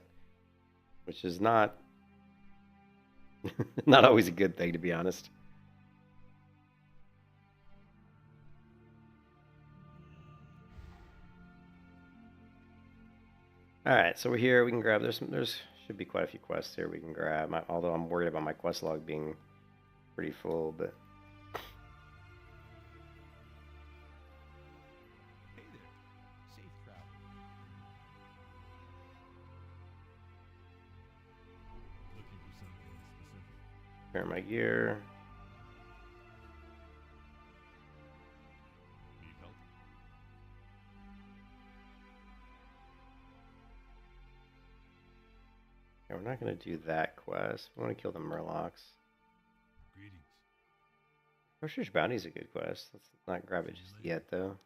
which is not not always a good thing, to be honest. All right, so we're here. We can grab. There's should be quite a few quests here we can grab. Although I'm worried about my quest log being pretty full, but. Hey there. Safe travel. Looking for something specific. Repair my gear. Need help? Yeah, we're not gonna do that quest. We want to kill the Murlocs. Greetings. Crusher's Bounty's a good quest. Let's not grab it just yet, though.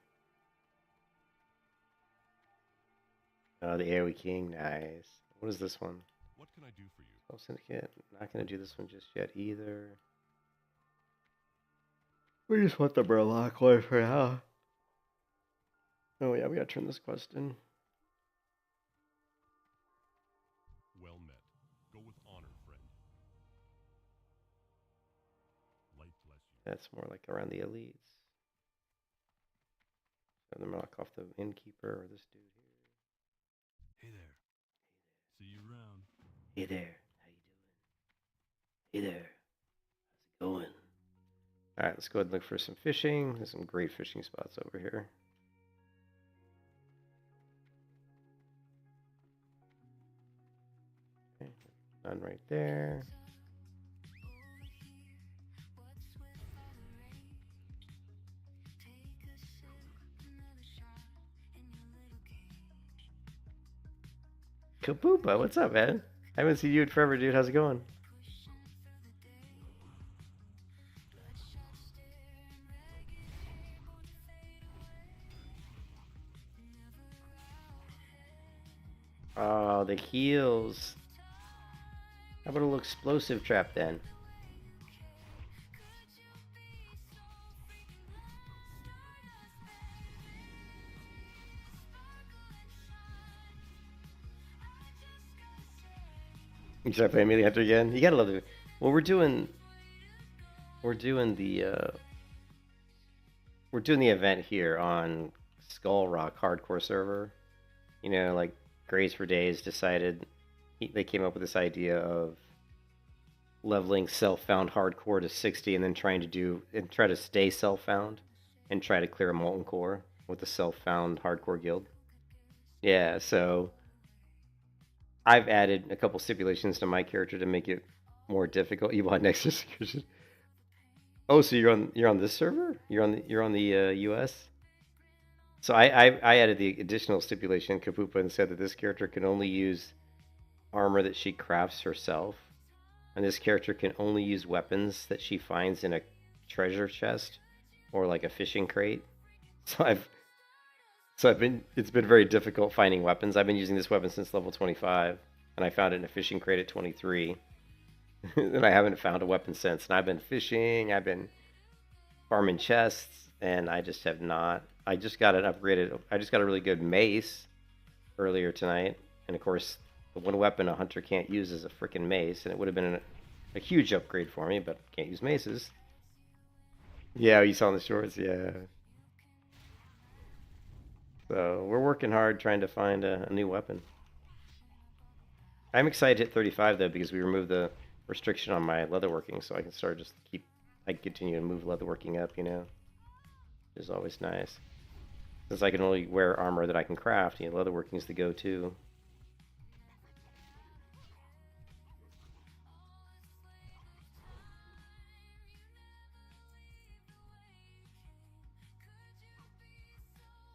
Oh, the AoE King, nice. What is this one? What can I do for you? Spell Syndicate. Not gonna do this one just yet either. We just want the Murloc one for now. Oh yeah, we gotta turn this quest in. Well met. Go with honor, friend. Light bless you. That's more like around the elites. Grab the Murloc off the innkeeper or this dude here. Hey there. See you around. Hey there, how you doing? Hey there, how's it going? Alright, let's go ahead and look for some fishing. There's some great fishing spots over here. Okay, none right there. Kaboopa, what's up, man? I haven't seen you in forever, dude. How's it going? Oh, the heals. How about a little explosive trap then? You start playing Melee Hunter again? You gotta love it. Well, we're doing we're doing the event here on Skull Rock Hardcore server. You know, like Grays for Days decided they came up with this idea of leveling self-found hardcore to 60 and then try to stay self-found and try to clear a molten core with the self-found hardcore guild. Yeah, so I've added a couple stipulations to my character to make it more difficult. You want Nexus? Oh, so you're on this server? You're on the US? So I added the additional stipulation, Kapupa, and said that this character can only use armor that she crafts herself, and this character can only use weapons that she finds in a treasure chest or like a fishing crate. So it's been very difficult finding weapons. I've been using this weapon since level 25, and I found it in a fishing crate at 23. And I haven't found a weapon since. And I've been fishing, I've been farming chests, and I just have not. I just got a really good mace earlier tonight, and of course, the one weapon a hunter can't use is a freaking mace, and it would have been a huge upgrade for me, but can't use maces. Yeah, you saw in the shorts, yeah. So we're working hard trying to find a new weapon. I'm excited to hit 35 though, because we removed the restriction on my leatherworking, so I can start I can continue to move leatherworking up, you know, which is always nice. Since I can only wear armor that I can craft, you know, leatherworking is the go-to.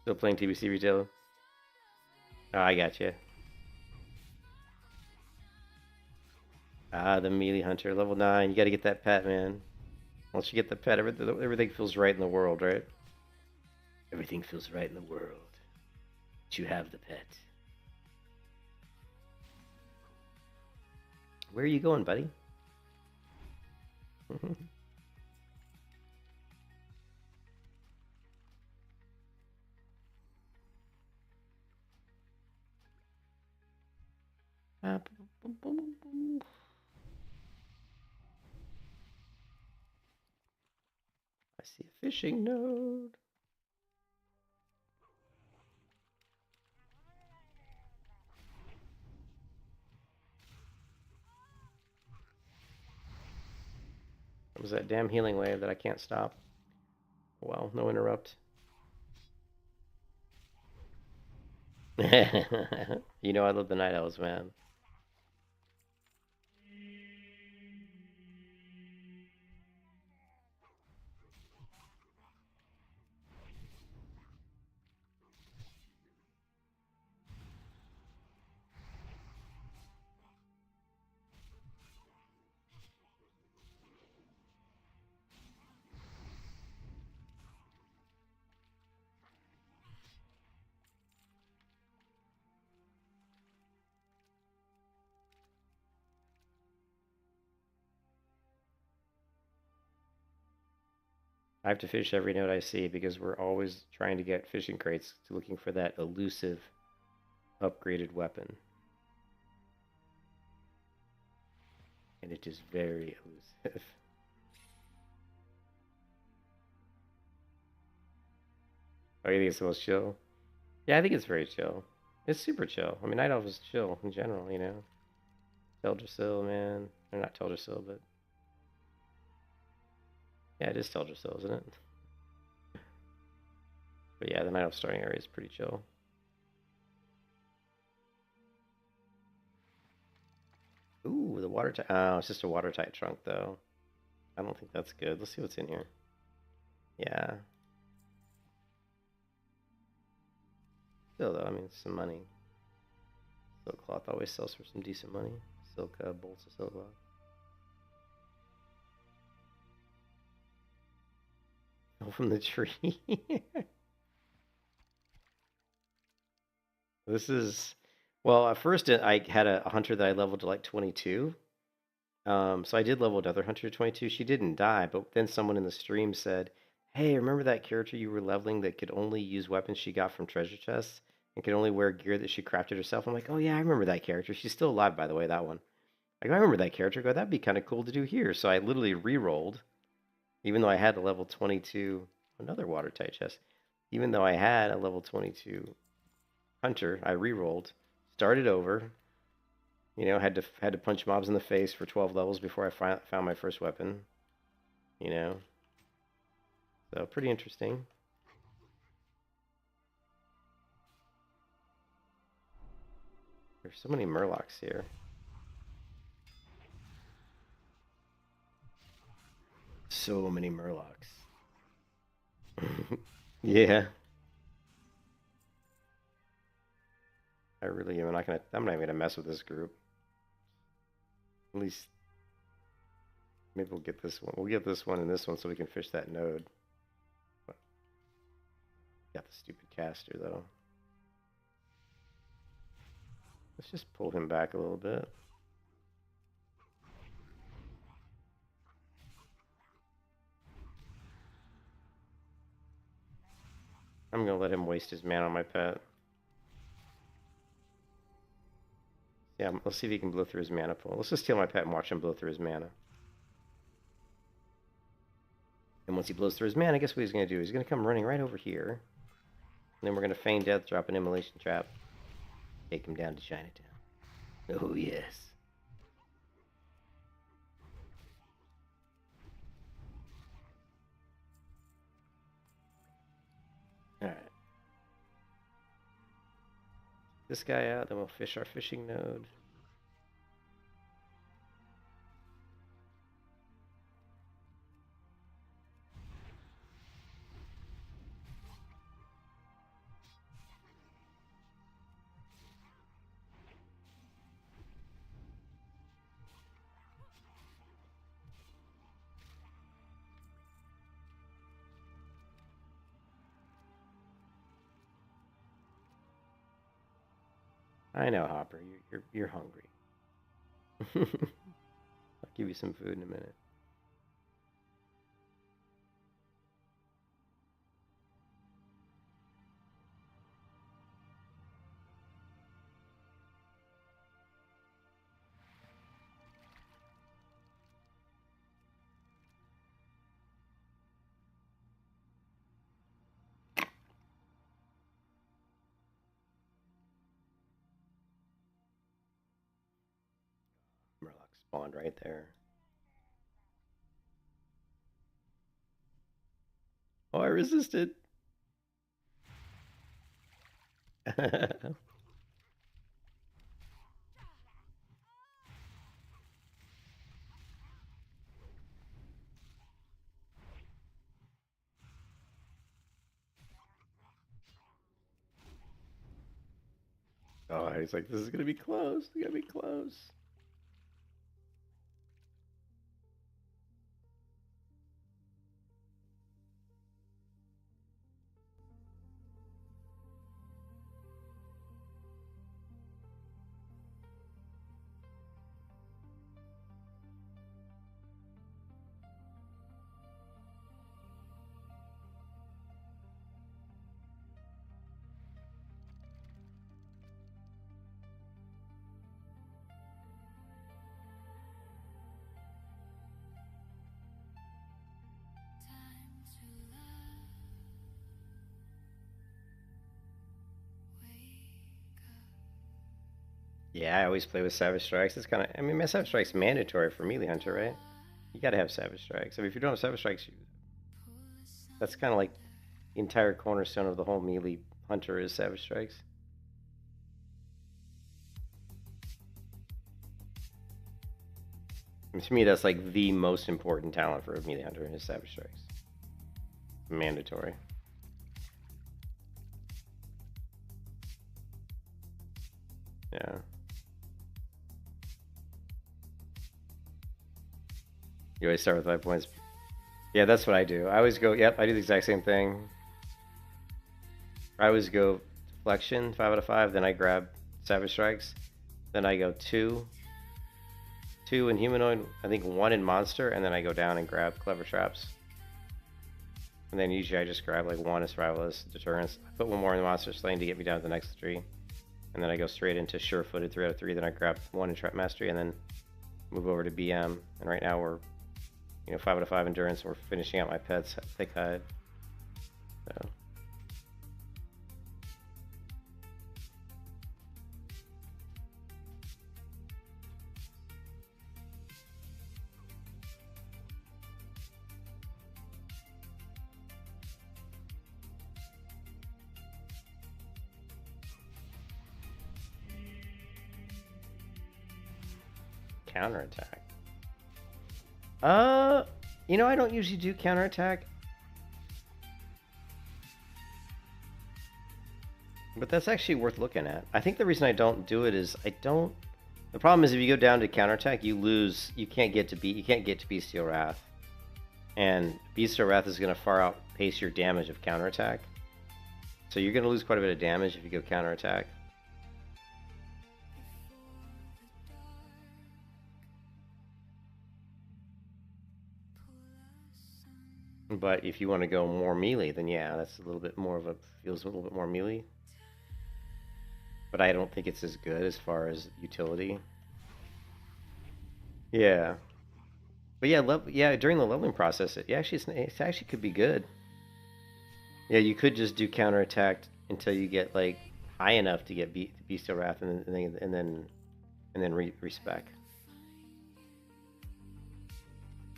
Still playing TBC retail? Oh, I got you. Ah, the melee hunter, level 9. You got to get that pet, man. Once you get the pet, everything feels right in the world, right? Everything feels right in the world. But you have the pet. Where are you going, buddy? I see a fishing node. What was that damn healing wave that I can't stop? Well, no interrupt. You know I love the night owls, man. I have to fish every node I see because we're always trying to get fishing crates looking for that elusive upgraded weapon. And it is very elusive. Oh, you think it's the most chill? Yeah, I think it's very chill. It's super chill. I mean, Night Elf is chill in general, you know? Teldrassil, man. Or not Teldrassil, but... Yeah, it is Teldrassil, isn't it? But yeah, the Night Elf starting area is pretty chill. Ooh, the watertight. Oh, it's just a watertight trunk, though. I don't think that's good. Let's see what's in here. Yeah. Still, though, I mean, it's some money. Silk cloth always sells for some decent money. Silk bolts of silk cloth. Oh, from the tree. This is... Well, at first I had a hunter that I leveled to like 22. So I did level another hunter to 22. She didn't die, but then someone in the stream said, hey, remember that character you were leveling that could only use weapons she got from treasure chests and could only wear gear that she crafted herself? I'm like, oh yeah, I remember that character. She's still alive, by the way, that one. I go, I remember that character. I go, that'd be kind of cool to do here. So I literally re-rolled Even though I had a level 22, another watertight chest. Even though I had a level 22 hunter, I re-rolled, started over. You know, had to punch mobs in the face for 12 levels before I found my first weapon. You know, so pretty interesting. There's so many murlocs here. So many murlocs. Yeah. I really am not gonna. I'm not even gonna mess with this group. At least, maybe we'll get this one. We'll get this one and this one so we can fish that node. But, got the stupid caster though. Let's just pull him back a little bit. I'm gonna let him waste his mana on my pet. Yeah, let's see if he can blow through his mana pool. Let's just steal my pet and watch him blow through his mana. And once he blows through his mana, guess what he's gonna do? He's gonna come running right over here. And then we're gonna feign death, drop an immolation trap, take him down to Chinatown. Oh yes. Alright. This guy out, then we'll fish our fishing node. I know, Hopper. You're hungry. I'll give you some food in a minute. Murloc spawned right there. Oh, I resisted. Oh, he's like, this is gonna be close. It's gonna be close. Time to love. Wake up. Yeah, I always play with Savage Strikes. It's kind of, I mean, my Savage Strike's mandatory for Melee Hunter, right? You gotta have Savage Strikes. I mean, if you don't have Savage Strikes, that's kind of like the entire cornerstone of the whole Melee Hunter is Savage Strikes. And to me, that's like the most important talent for a Melee Hunter is Savage Strikes. Mandatory. Yeah. You always start with 5 points. Yeah, that's what I do. I always go, yep, I do the exact same thing. I always go Deflection, 5 out of 5, then I grab Savage Strikes. Then I go 2 in Humanoid, I think 1 in Monster, and then I go down and grab Clever Traps. And then usually I just grab like 1 as Survivalist, Deterrence. I put 1 more in the Monster Slaying to get me down to the next 3. And then I go straight into Sure-Footed, 3 out of 3. Then I grab 1 in Trap Mastery, and then move over to BM. And right now we're You know, 5 out of 5 endurance, and we're finishing out my pet's thick hide. So. Counterattack. You know, I don't usually do counterattack. But that's actually worth looking at. I think the reason I don't do it is the problem is if you go down to counterattack, you can't get to Bestial Wrath. And Bestial Wrath is gonna far outpace your damage of counterattack. So you're gonna lose quite a bit of damage if you go counterattack. But if you want to go more melee, then yeah, that's feels a little bit more melee. But I don't think it's as good as far as utility. Yeah. But yeah, during the leveling process, it actually could be good. Yeah, you could just do counterattack until you get like high enough to get Bestial Wrath, and then respec.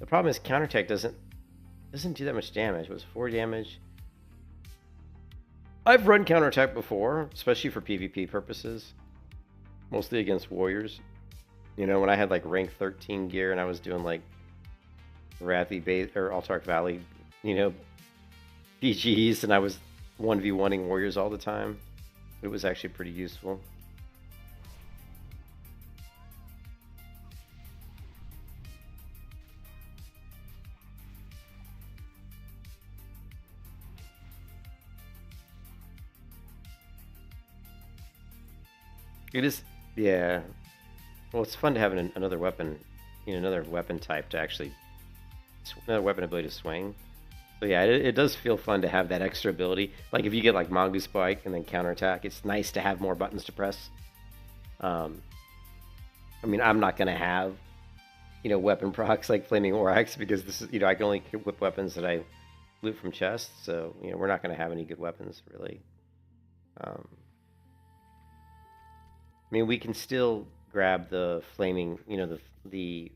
The problem is counterattack doesn't do that much damage. It was 4 damage. I've run counterattack before, especially for PvP purposes. Mostly against warriors. You know, when I had like rank 13 gear and I was doing like Wrathy Base or Altark Valley, you know, PGs, and I was 1v1ing warriors all the time. It was actually pretty useful. It is, yeah. Well, it's fun to have another weapon, you know, another weapon type to actually, another weapon ability to swing. So yeah, it does feel fun to have that extra ability. Like if you get like Mongoose Spike and then counterattack, it's nice to have more buttons to press. I mean, I'm not gonna have, you know, weapon procs like Flaming Orax because this is, you know, I can only whip weapons that I loot from chests. So you know, we're not gonna have any good weapons really. I mean, we can still grab the flaming, you know, the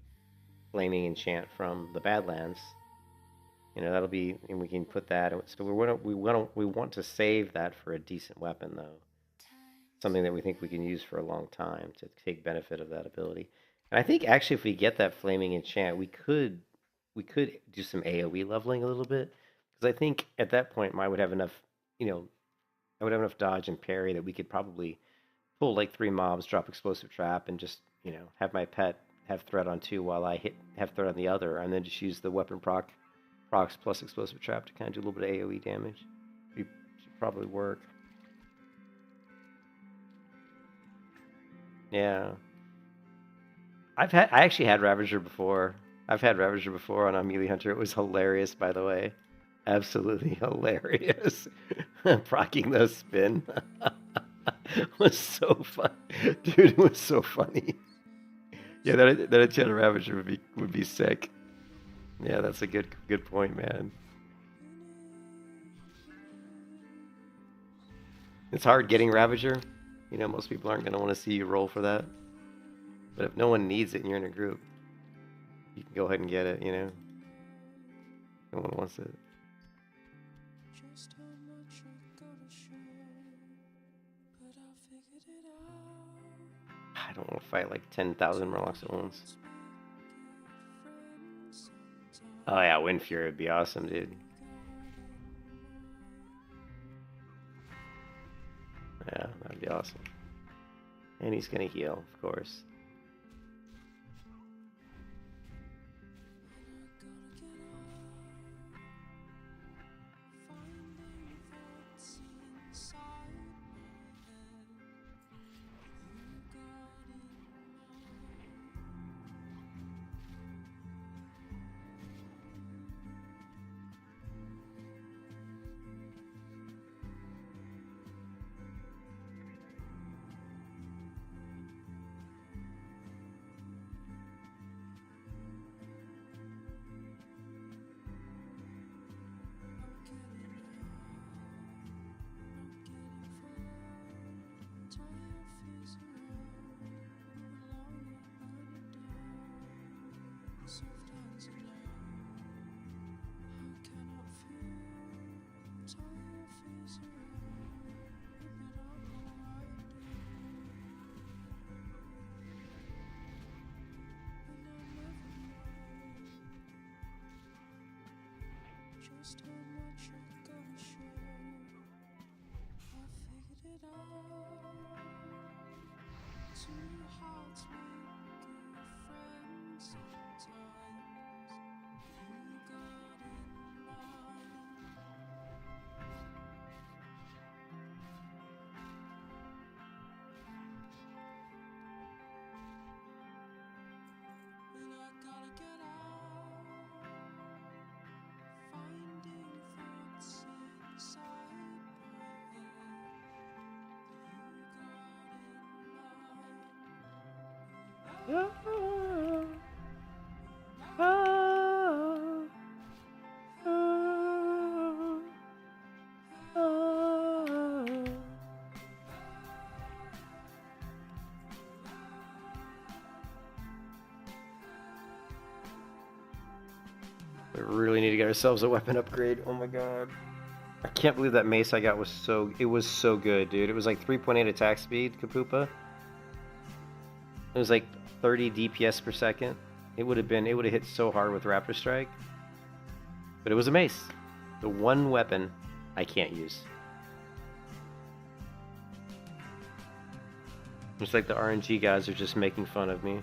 flaming enchant from the Badlands. You know, that'll be, and we can put that. So we want to save that for a decent weapon, though. Something that we think we can use for a long time to take benefit of that ability. And I think actually, if we get that flaming enchant, we could do some AOE leveling a little bit, because I think at that point I would have enough, you know, I would have enough dodge and parry that we could probably pull like 3 mobs, drop explosive trap, and just, you know, have my pet have threat on 2 while I have threat on the other, and then just use the weapon procs plus explosive trap to kind of do a little bit of AOE damage. It should probably work. Yeah. I actually had Ravager before. I've had Ravager before on a melee hunter. It was hilarious, by the way. Absolutely hilarious. Procking the spin. Was so fun, dude. It was so funny. Yeah, that enchanted Ravager would be sick. Yeah, that's a good point, man. It's hard getting Ravager. You know, most people aren't gonna want to see you roll for that. But if no one needs it and you're in a group, you can go ahead and get it. You know, no one wants it. I don't want to fight like 10,000 Murlocs at once. Oh yeah, Wind Fury would be awesome, dude. Yeah, that'd be awesome. And he's gonna heal, of course. Just how much I gotta show. I figured it out. Two hearts make a friend sometimes. You got in mine. And I gotta get out. Finding thoughts inside my head. You got in mine. Ah, ah, ah, ah. We really need to get ourselves a weapon upgrade. Oh my god. I can't believe that mace I got was so good, dude. It was like 3.8 attack speed, Kapupa. It was like 30 DPS per second. It would have hit so hard with Raptor Strike. But it was a mace. The one weapon I can't use. It's like the RNG guys are just making fun of me.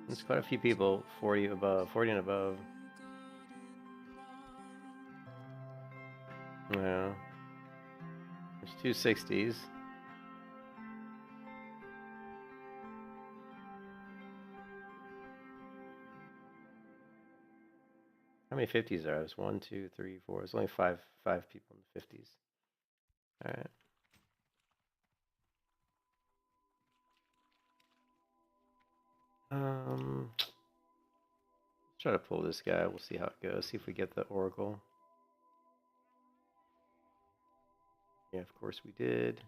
There's quite a few people 40 and above. Yeah. There's two 60s. How many 50s are there? There's 1, 2, 3, 4. There's only five people in the 50s. Alright. Let's try to pull this guy. We'll see how it goes. See if we get the Oracle. Yeah, of course we did.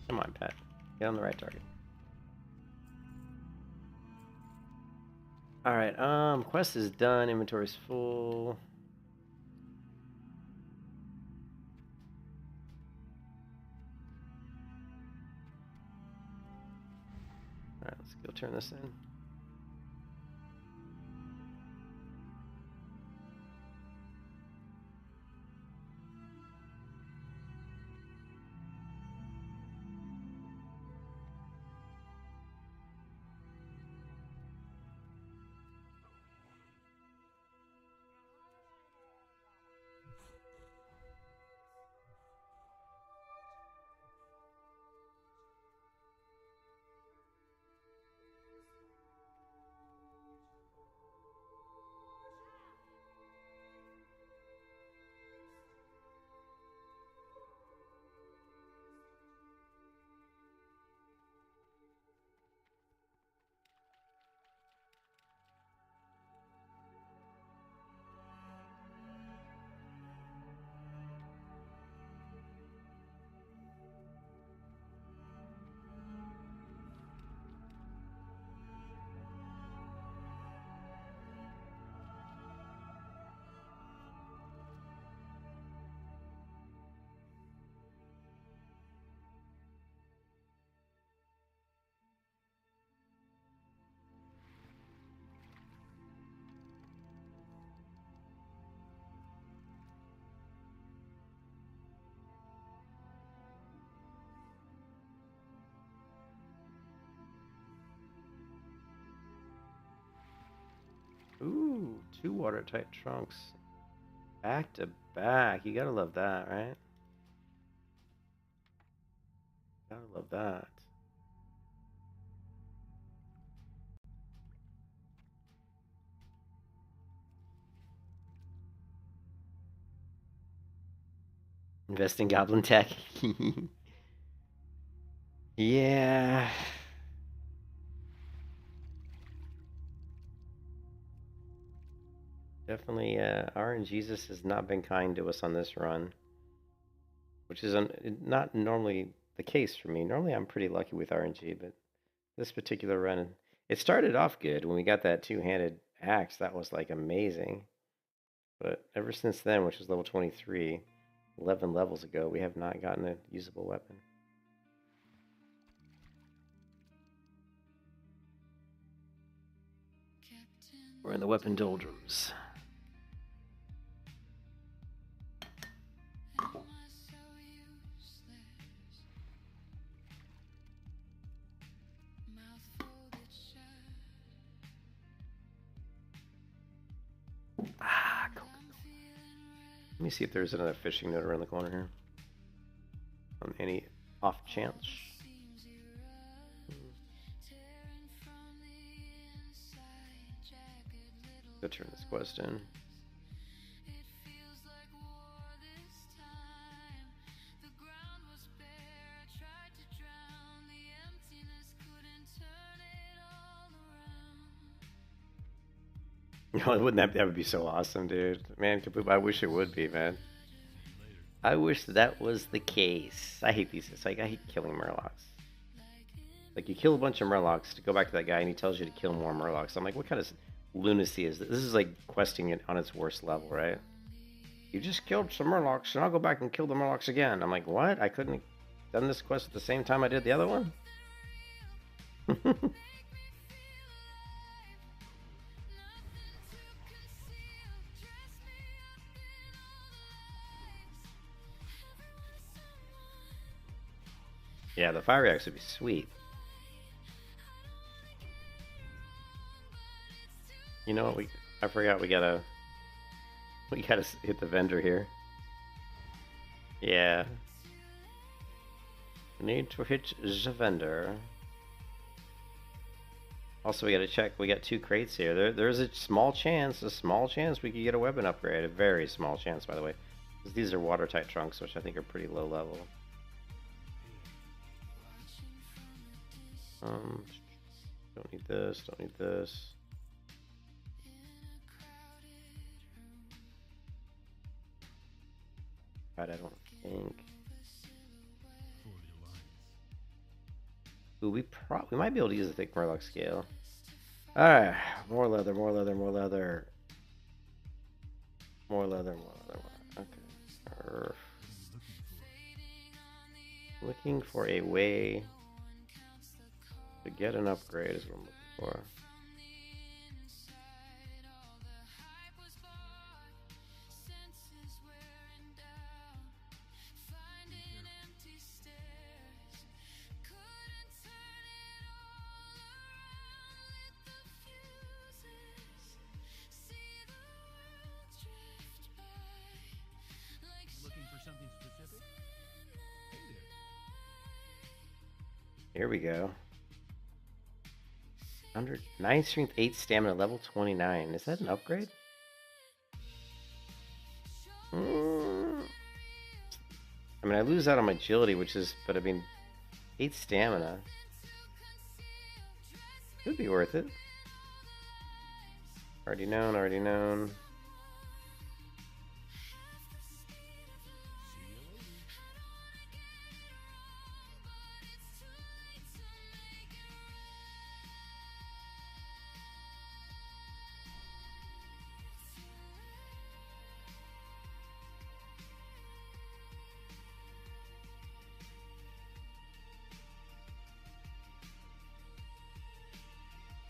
Come on, Pat. Get on the right target. Alright, quest is done. Inventory's full. Alright, let's go turn this in. Ooh, 2 watertight trunks. Back to back. You gotta love that, right? Gotta love that. Invest in Goblin Tech. Yeah. Definitely, RNGesus has not been kind to us on this run, which is not normally the case for me. Normally, I'm pretty lucky with RNG, but this particular run, it started off good when we got that two-handed axe. That was like amazing. But ever since then, which was level 23, 11 levels ago, we have not gotten a usable weapon. We're in the weapon doldrums. Ah, Coca-Cola. Let me see if there's another fishing note around the corner here. On any off chance. Go turn this quest in. Wouldn't that would be so awesome, dude? Man, I wish it would be, man. I wish that was the case. I hate these. It's like I hate killing Murlocs. Like you kill a bunch of Murlocs to go back to that guy, and he tells you to kill more Murlocs. I'm like, what kind of lunacy is this? This is like questing it on its worst level, right? You just killed some Murlocs, and I'll go back and kill the Murlocs again. I'm like, what? I couldn't have done this quest at the same time I did the other one? Yeah, the fire axe would be sweet. You know what? I forgot we gotta hit the vendor here. Yeah. We need to hit the vendor. Also, we gotta check. We got 2 crates here. There's a small chance we could get a weapon upgrade. A very small chance, by the way. Because these are watertight trunks, which I think are pretty low level. Don't need this, don't need this. Right, I don't think. Ooh, we might be able to use the thick Murloc scale. Alright, more leather, more leather, more leather. More leather, more leather. Okay. Looking for a way to get an upgrade is what I'm looking for. Here we go. 9 strength, 8 stamina, level 29. Is that an upgrade? I mean, I lose out on my agility, but I mean, 8 stamina. Could be worth it. Already known, already known.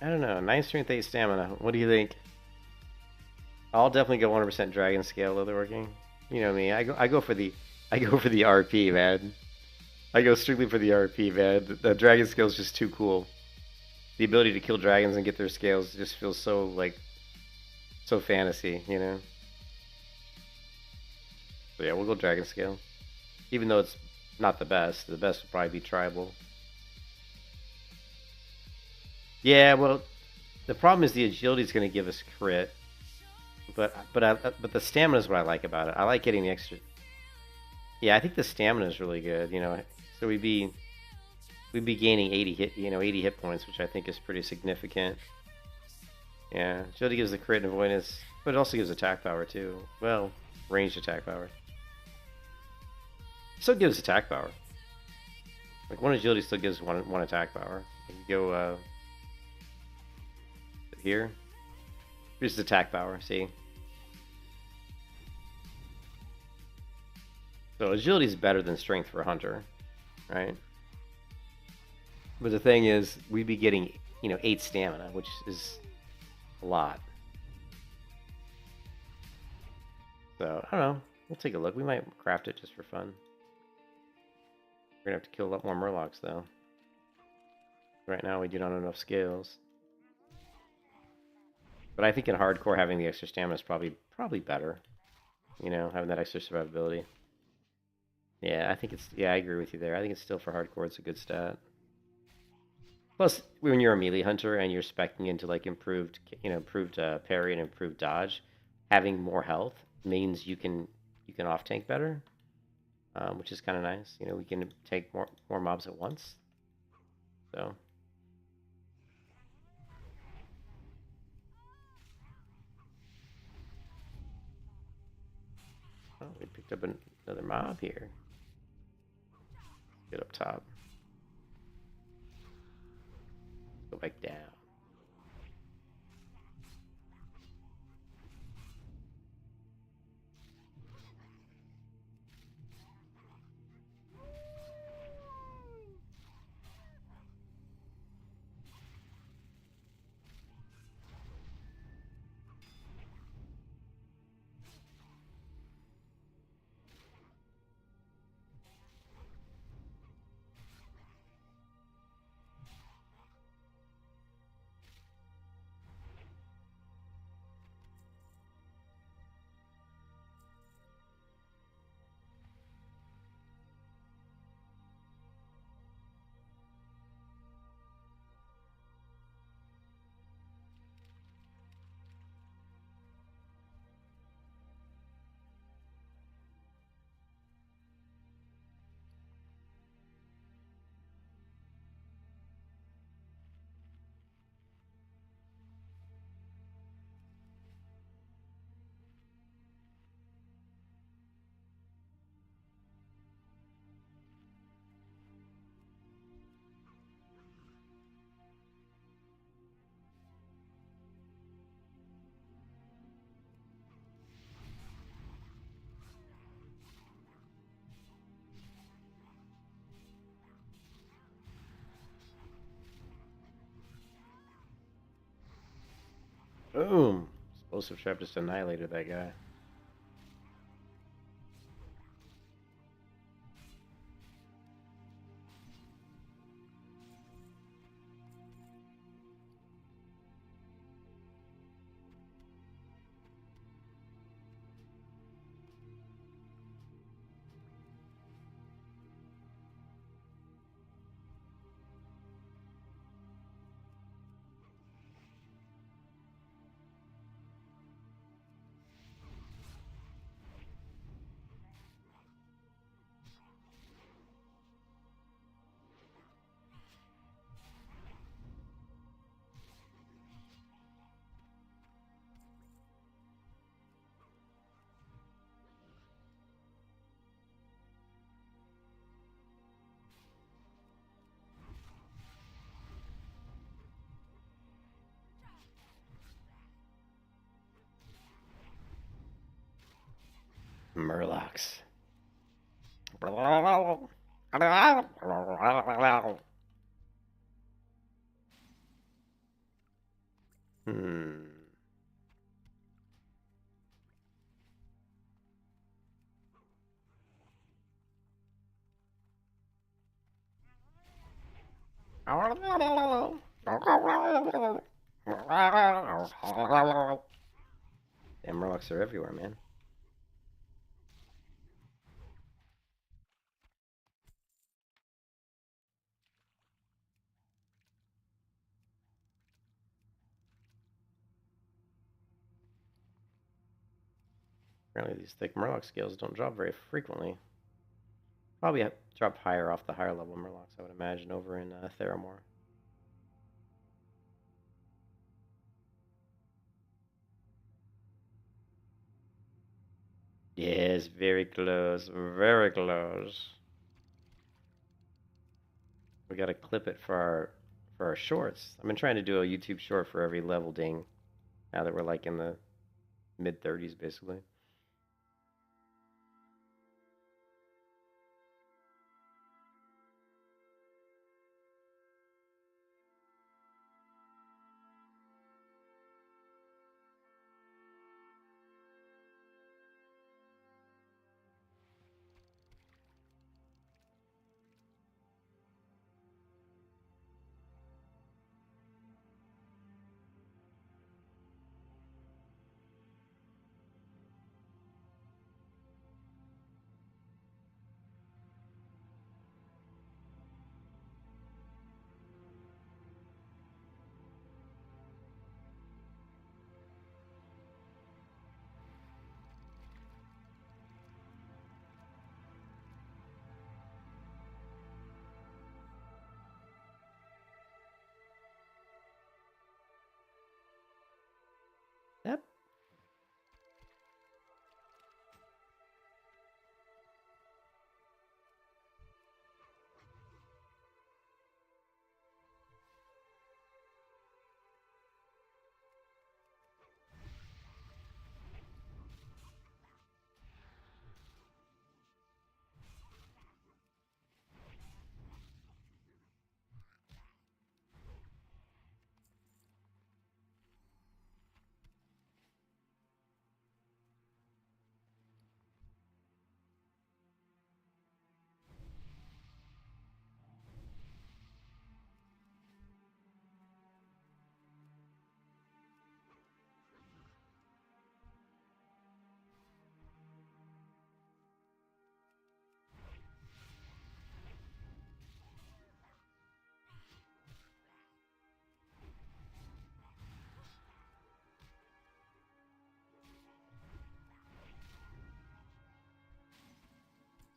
I don't know. 9 strength, 8 stamina. What do you think? I'll definitely go 100% dragon scale leatherworking. You know me. I go for the RP, man. I go strictly for the RP, man. The dragon scale is just too cool. The ability to kill dragons and get their scales just feels so like So fantasy, you know. So yeah, we'll go Dragon Scale. Even though it's not the best. The best would probably be Tribal. Yeah, well, the problem is the agility is going to give us crit, but the stamina is what I like about it. I like getting the extra. Yeah, I think the stamina is really good. You know, so we'd be gaining 80 hit points, which I think is pretty significant. Yeah, agility gives the crit and avoidance, but it also gives attack power too. Well, ranged attack power. Still gives attack power. Like one agility still gives one attack power. You go here. Here's attack power. See. So agility is better than strength for a hunter, right? But the thing is, we'd be getting 8 stamina, which is a lot. So I don't know. We'll take a look. We might craft it just for fun. We're gonna have to kill a lot more Murlocs though. Right now we do not have enough scales. But I think in hardcore having the extra stamina is probably better. You know, having that extra survivability. Yeah, I agree with you there. I think it's still for hardcore, it's a good stat. Plus, when you're a melee hunter and you're speccing into like improved parry and improved dodge, having more health means you can off tank better, which is kind of nice. You know, we can take more mobs at once. So. Oh, we picked up another mob here. Get up top. Go back down. Boom! Explosive trap just annihilated that guy. Murlocs. Hmm. Damn, Murlocs are everywhere, man. Apparently these thick Murloc scales don't drop very frequently. Probably drop higher off the higher level Murlocs, I would imagine, over in Theramore. Yes, very close. Very close. We gotta clip it for our shorts. I've been trying to do a YouTube short for every level ding. Now that we're like in the mid-30s, basically. Yep.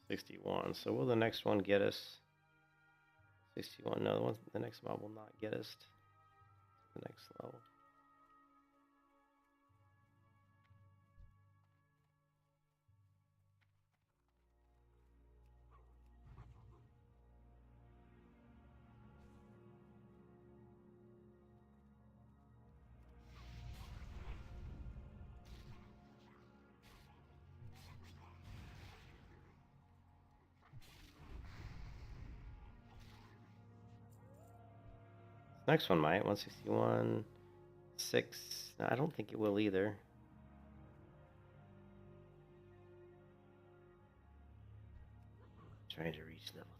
$61. So will the next one get us? 61. No, the next mob will not get us to the next level. Next one might. 161. 6. No, I don't think it will either. Trying to reach level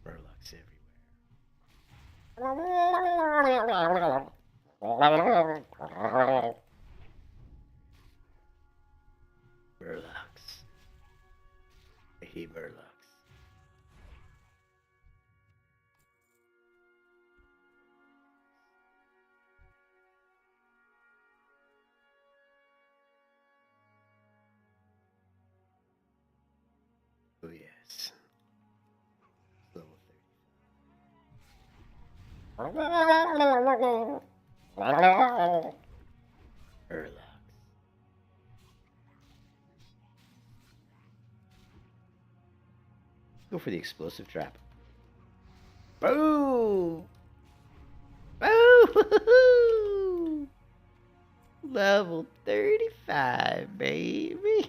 30. Murlocs everywhere. Murlocs. I hate Murlocs. Oh yes. Level 30. Murlocs. Go for the explosive trap. Boom! Boom! Level 35, baby.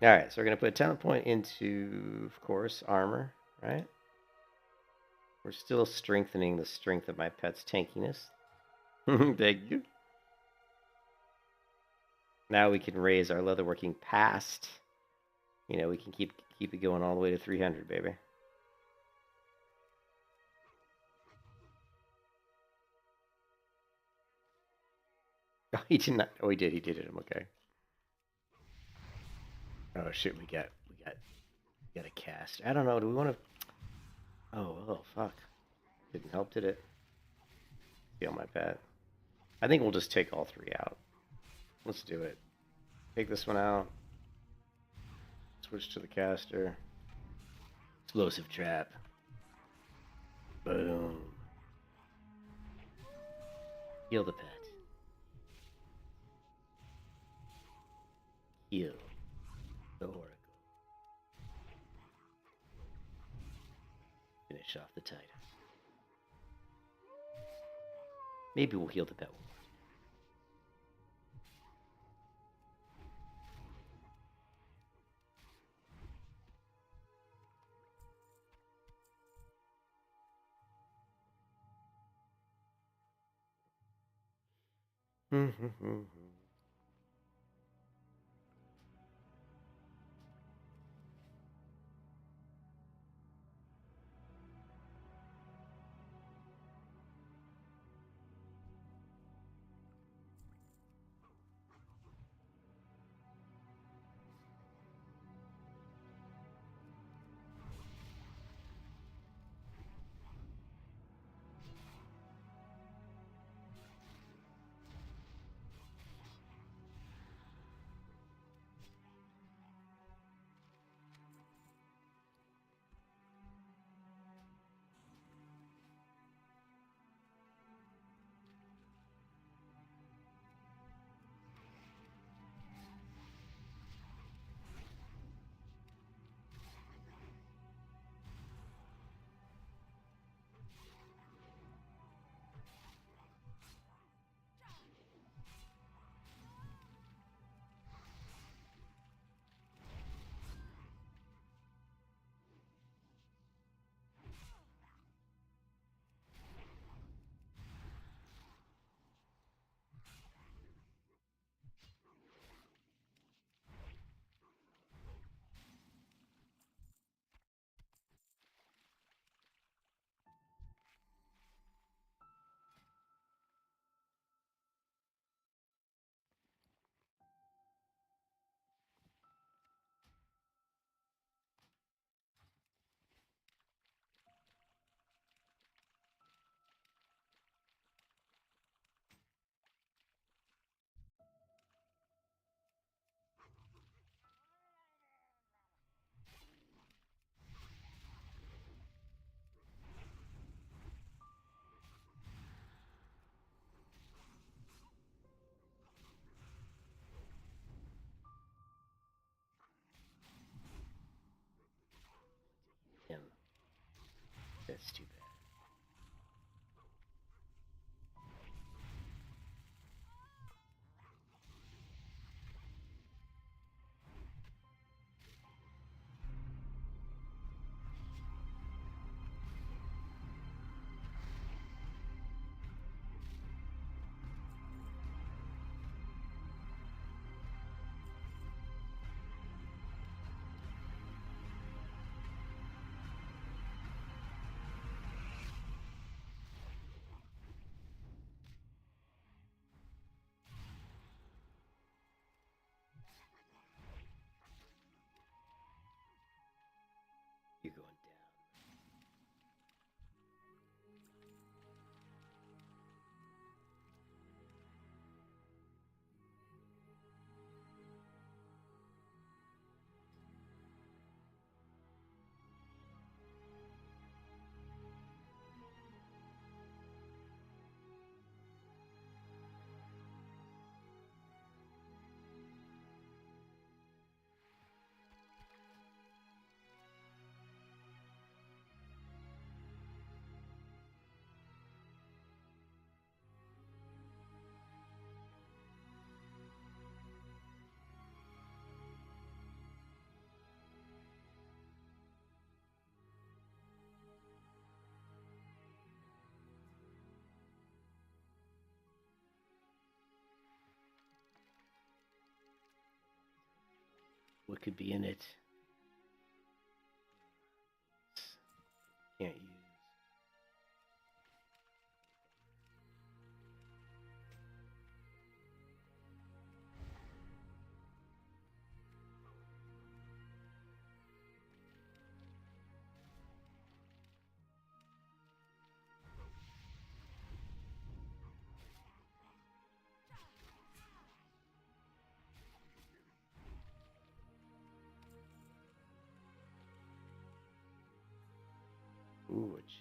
Alright, so we're going to put a talent point into, of course, armor, right? We're still strengthening the strength of my pet's tankiness. Thank you. Now we can raise our leatherworking past. You know, we can keep it going all the way to 300, baby. Oh, he did not. Oh, he did. He did it. I'm okay. Oh shit, we got a cast. I don't know. Do we want to? Oh, fuck. Didn't help, did it? Feel my bad. I think we'll just take all three out. Let's do it. Take this one out. Switch to the caster. Explosive trap. Boom. Heal the pet. Heal the oracle. Finish off the Titan. Maybe we'll heal the pet one. Him. That's too bad. You're going down. What could be in it? Can't use.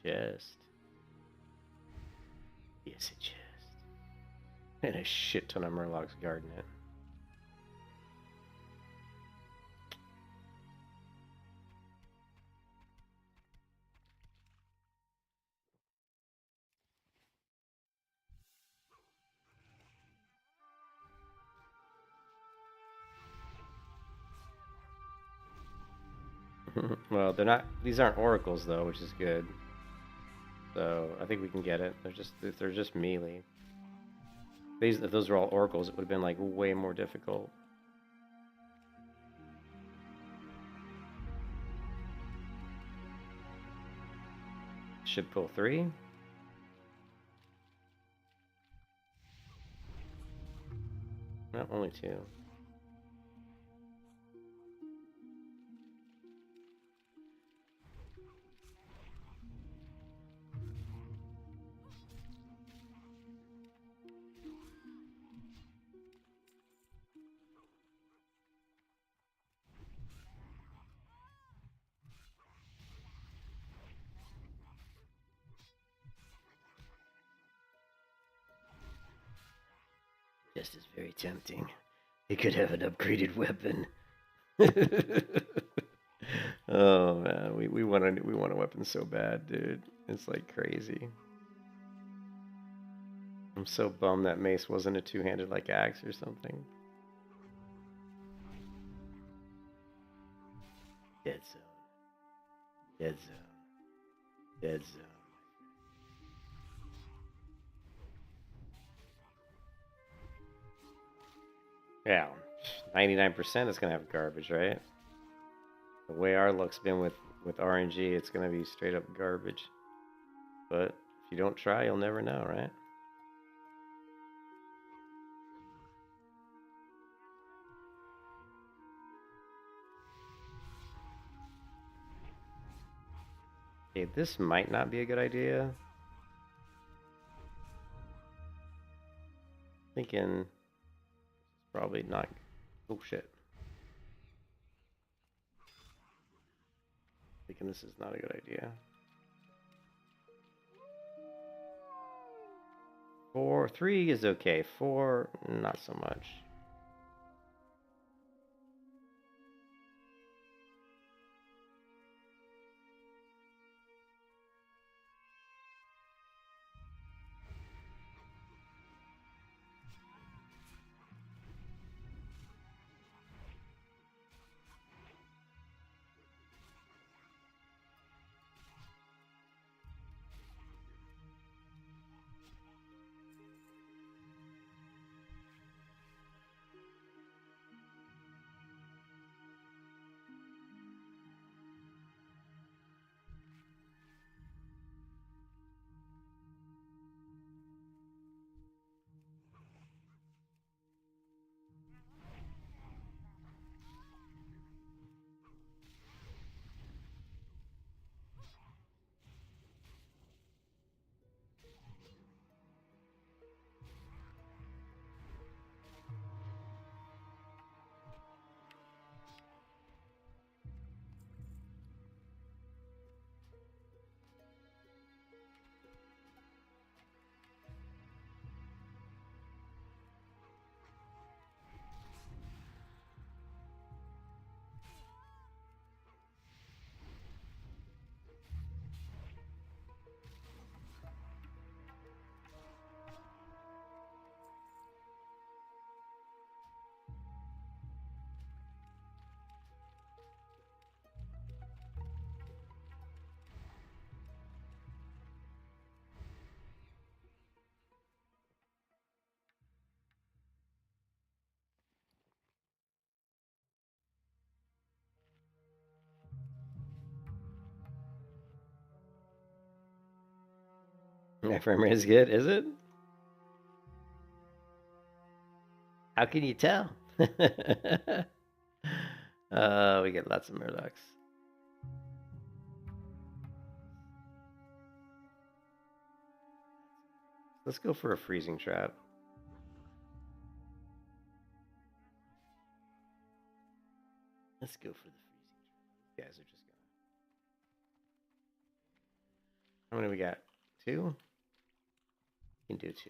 chest. Yes, a chest. And a shit ton of Murlocs guarding it. Well, they're not. These aren't oracles though, which is good. So I think we can get it. They're just melee. If those were all oracles, it would have been like way more difficult. Should pull 3. No, only 2. Just is very tempting. He could have an upgraded weapon. Oh man, we want a weapon so bad, dude. It's like crazy. I'm so bummed that mace wasn't a two-handed like axe or something. Dead zone. Dead zone. Dead zone. Yeah, 99% is gonna have garbage, right? The way our luck's been with RNG, it's gonna be straight up garbage. But if you don't try, you'll never know, right? Okay, this might not be a good idea. Thinking probably not. Oh shit. Thinking this is not a good idea. 4, 3 is okay. 4, not so much. My frame rate is good, is it? How can you tell? We get lots of Murlocs. Let's go for a freezing trap. Let's go for the freezing trap. These guys are just How many we got? 2? We can do 2.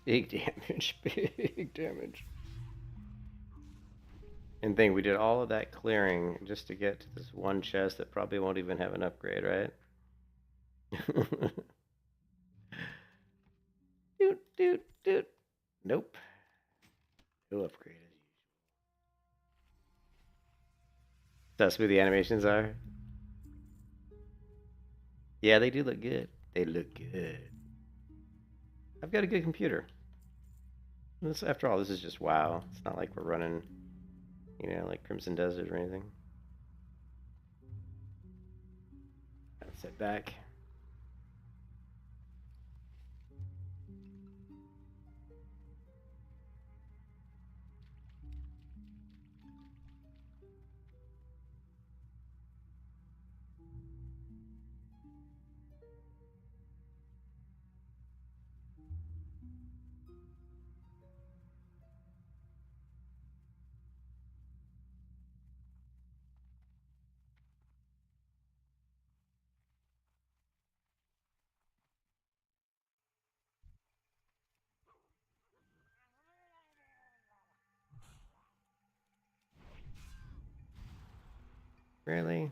Big damage, big damage. And thing, we did all of that clearing just to get to this one chest that probably won't even have an upgrade, right? Doot, doot, doot. Nope. No upgrade as usual. That's who the animations are? Yeah, they do look good. They look good. I've got a good computer. This, after all, this is just WoW. It's not like we're running, you know, like Crimson Desert or anything. Sit back. Really?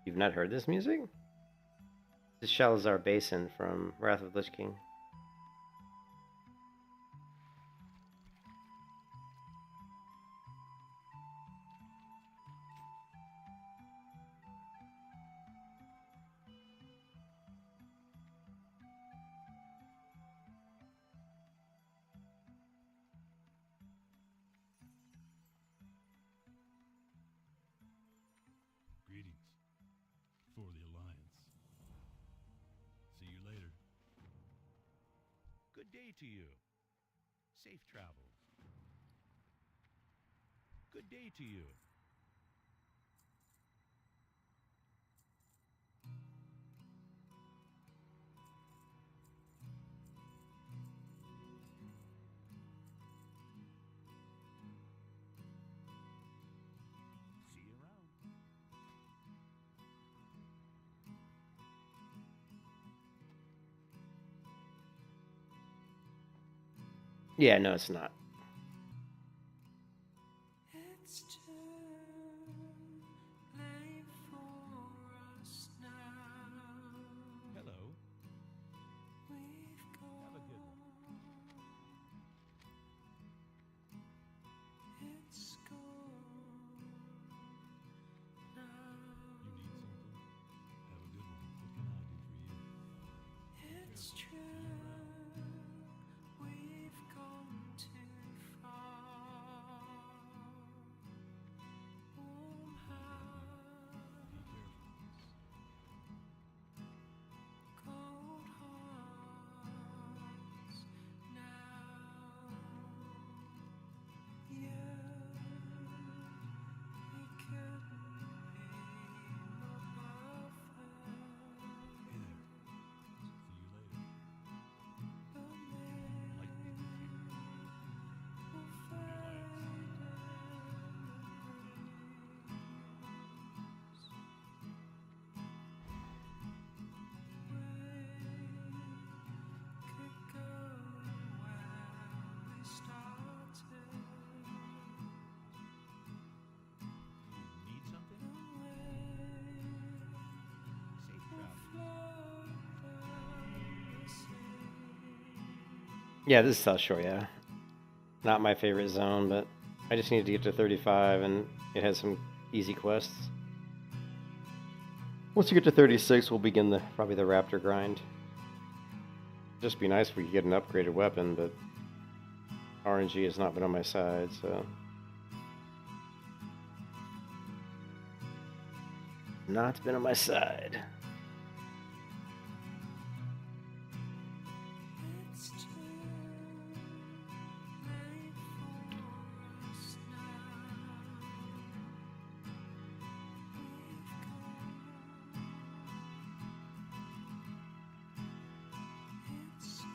You've not heard this music? This is Shalazar Basin from Wrath of Lich King. Greetings. For the Alliance. See you later. Good day to you. Safe travels. Good day to you. See you around. Yeah, no, it's not. It's too late for us now. Hello. We've Have a good one. gone. It's gone now. You need something? Have a good one. What can I do for you? It's Careful. true. See you around. We've gone too far. Warm Be careful. cold hearts now. You, we couldn't be more perfect. Hey there. See you later. But Lightning McQueen. we'll Relax. Need something? Safe travels. Yeah, this is South Shore. Yeah, not my favorite zone, but I just needed to get to 35, and it has some easy quests. Once you get to 36, we'll begin probably the Raptor grind. Just be nice if we could get an upgraded weapon, but RNG has not been on my side, so not been on my side. It's too late for us now. It's gone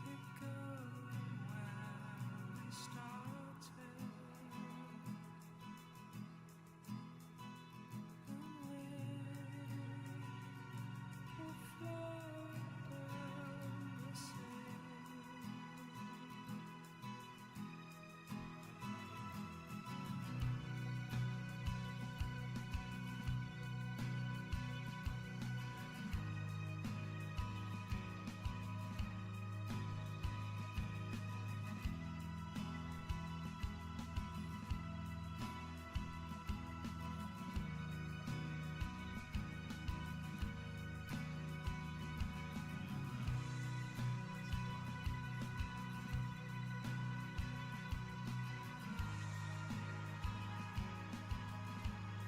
could go where we started. We'll float down the sea.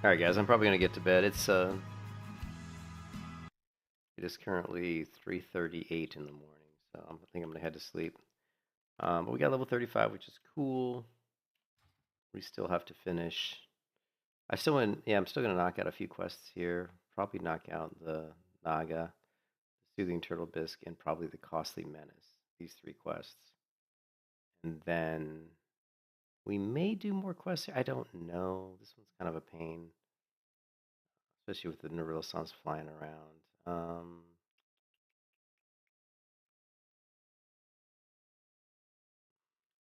All right, guys, I'm probably gonna get to bed. It is currently 3:38 in the morning, so I think I'm gonna head to sleep. But we got level 35, which is cool. We still have to finish. I'm still gonna knock out a few quests here. Probably knock out the Naga, the Soothing Turtle Bisque, and probably the Costly Menace. These 3 quests, and then we may do more quests here. I don't know. This one's kind of a pain, especially with the Neurosans flying around.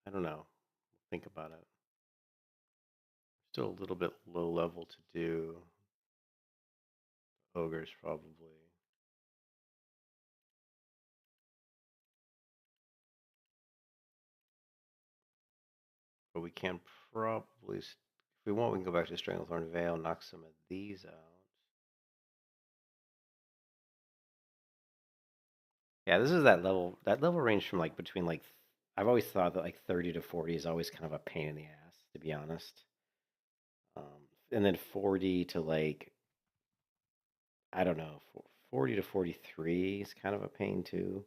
I don't know. Think about it. Still a little bit low level to do. Ogres probably. But we can probably, if we want, we can go back to Stranglethorn Vale, knock some of these out. Yeah, this is that level. That level range from like between like, I've always thought that like 30 to 40 is always kind of a pain in the ass, to be honest. And then 40 to like, I don't know, 40 to 43 is kind of a pain too.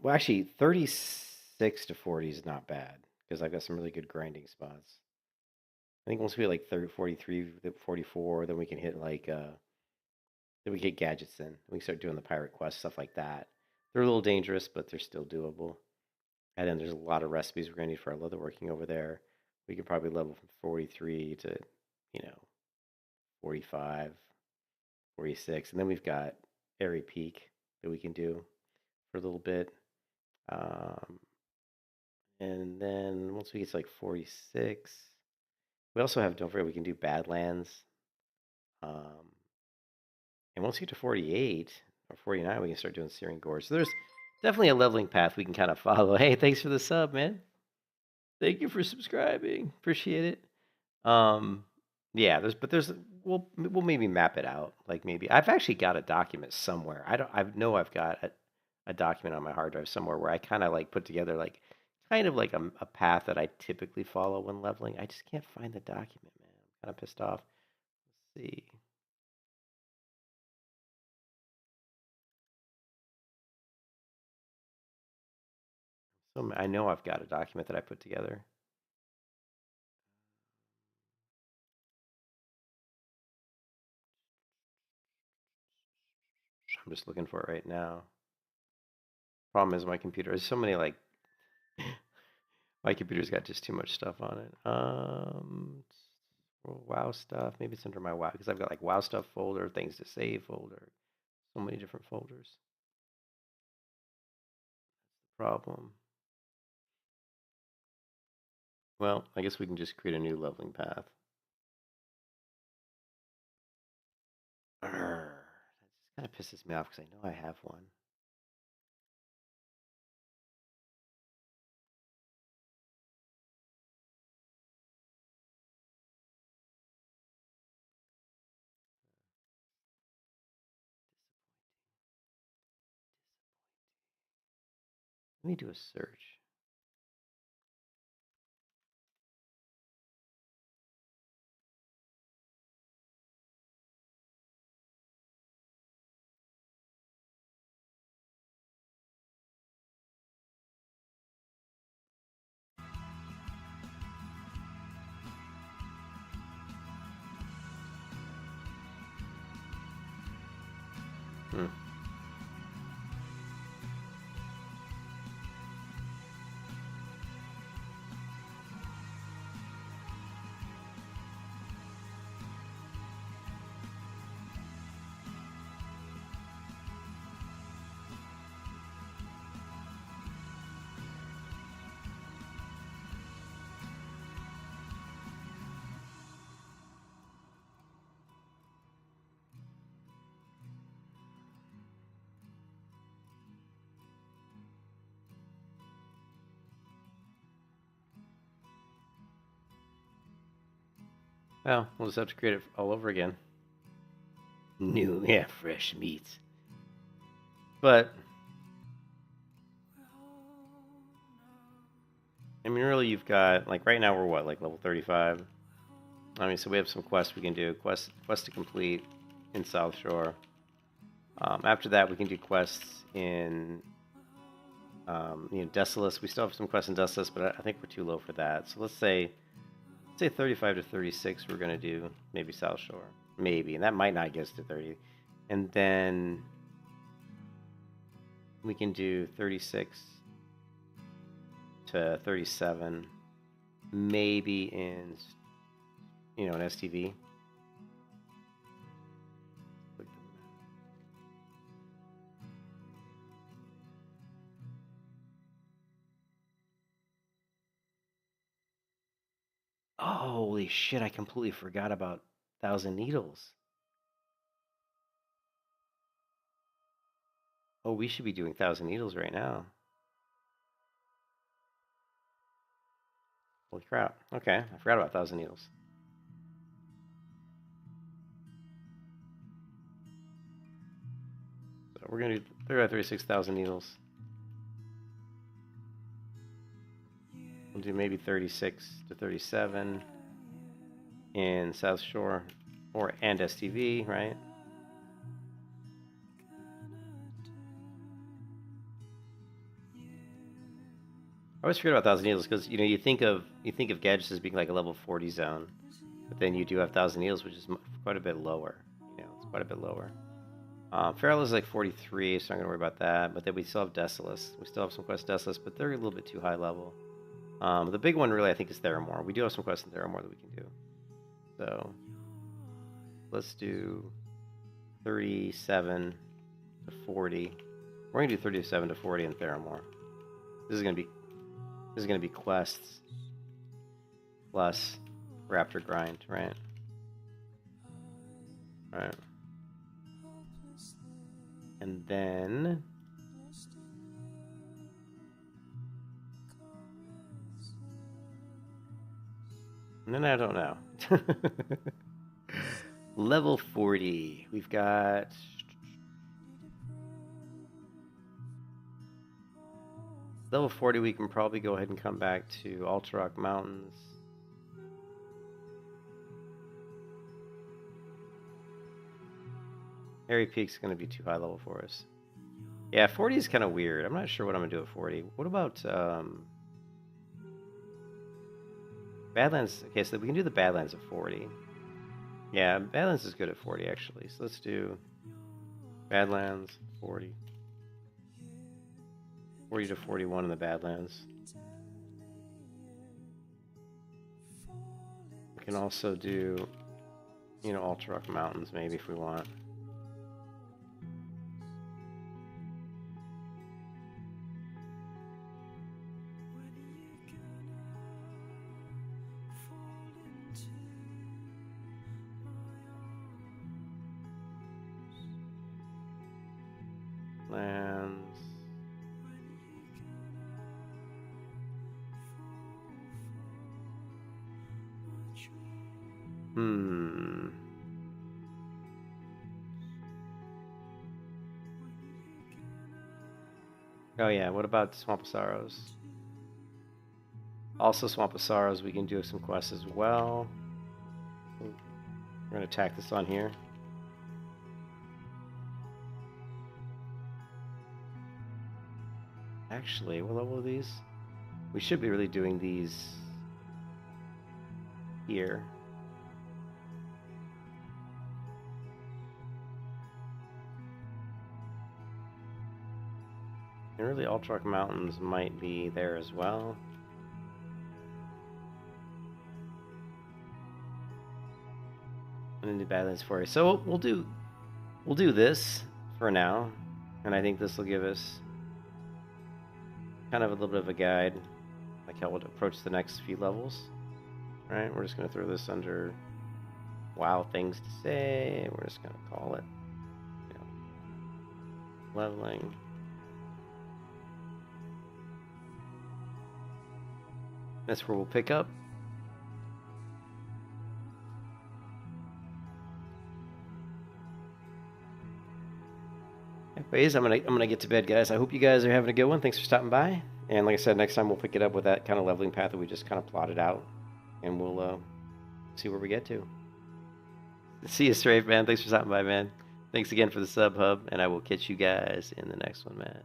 Well, actually, 36 to 40 is not bad because I've got some really good grinding spots. I think once we hit like 30, 43, 44, then we can hit like then we get gadgets in. We can start doing the pirate quest stuff like that. They're a little dangerous, but they're still doable. And then there's a lot of recipes we're gonna need for our leatherworking over there. We could probably level from 43 to, you know, 45, 46, and then we've got Airy Peak that we can do for a little bit. And then once we get to like 46, we also have, don't forget, we can do Badlands. And once we get to 48 or 49, we can start doing Searing Gorge. So there's definitely a leveling path we can kind of follow. Hey, thanks for the sub, man. Thank you for subscribing. Appreciate it. Yeah, there's we'll maybe map it out. Like maybe I've actually got a document somewhere. I know I've got a document on my hard drive somewhere where I kind of like put together like kind of like a path that I typically follow when leveling. I just can't find the document, man. I'm kind of pissed off. Let's see. So I know I've got a document that I put together. I'm just looking for it right now. Problem is my computer has so many like my computer's got just too much stuff on it. WoW stuff. Maybe it's under my WoW because I've got like WoW stuff folder, things to save folder, so many different folders. That's the problem. Well, I guess we can just create a new leveling path. That just kind of pisses me off because I know I have one. Let me do a search. Hmm. Well, we'll just have to create it all over again. New, yeah, fresh meats. But I mean, really, you've got like right now we're what, like level 35. I mean, so we have some quests we can do. Quest to complete in South Shore. After that, we can do quests in Desolus. We still have some quests in Desolus, but I think we're too low for that. So let's say 35 to 36. We're gonna do maybe South Shore, maybe, and that might not get us to 30. And then we can do 36 to 37, maybe in an STV. Holy shit, I completely forgot about Thousand Needles. Oh, we should be doing Thousand Needles right now. Holy crap. Okay, I forgot about Thousand Needles. So we're going to do 36,000 needles. We'll do maybe 36 to 37 in South Shore and STV, right? I always forget about Thousand Needles because you think of Gadgets as being like a level 40 zone, but then you do have Thousand Needles, which is quite a bit lower. It's quite a bit lower. Feral is like 43, so I'm not gonna worry about that. But then we still have Desolus. We still have some quests in Desolus, but they're a little bit too high level. The big one really I think is Theramore. We do have some quests in Theramore that we can do. So Let's do 37 to 40. We're gonna do 37 to 40 in Theramore. This is gonna be quests plus Raptor grind, right? Right. And then I don't know. Level 40. We've got level 40. We can probably go ahead and come back to Altarock Mountains. Harry Peak's going to be too high level for us. Yeah, 40 is kind of weird. I'm not sure what I'm going to do at 40. What about Badlands? Okay, so we can do the Badlands at 40. Yeah, Badlands is good at 40, actually. So let's do Badlands 40. 40 to 41 in the Badlands. We can also do, you know, Altarock Mountains maybe if we want. Lands. Oh yeah, what about Swamp of Sorrows? Also Swamp of Sorrows, we can do some quests as well. We're going to tack this on here. Actually, what level are these? We should be really doing these here. And really, Altarock Mountains might be there as well. And into Badlands Forest. So we'll do this for now, and I think this will give us kind of a little bit of a guide, like how we'll approach the next few levels. All right, we're just going to throw this under WoW things to say. We're just going to call it, you know, leveling. That's where we'll pick up. Anyways, I'm gonna get to bed, guys. I hope you guys are having a good one. Thanks for stopping by. And like I said, next time we'll pick it up with that kind of leveling path that we just kind of plotted out, and we'll see where we get to. See you, Strafe, man. Thanks for stopping by, man. Thanks again for the sub hub, and I will catch you guys in the next one, man.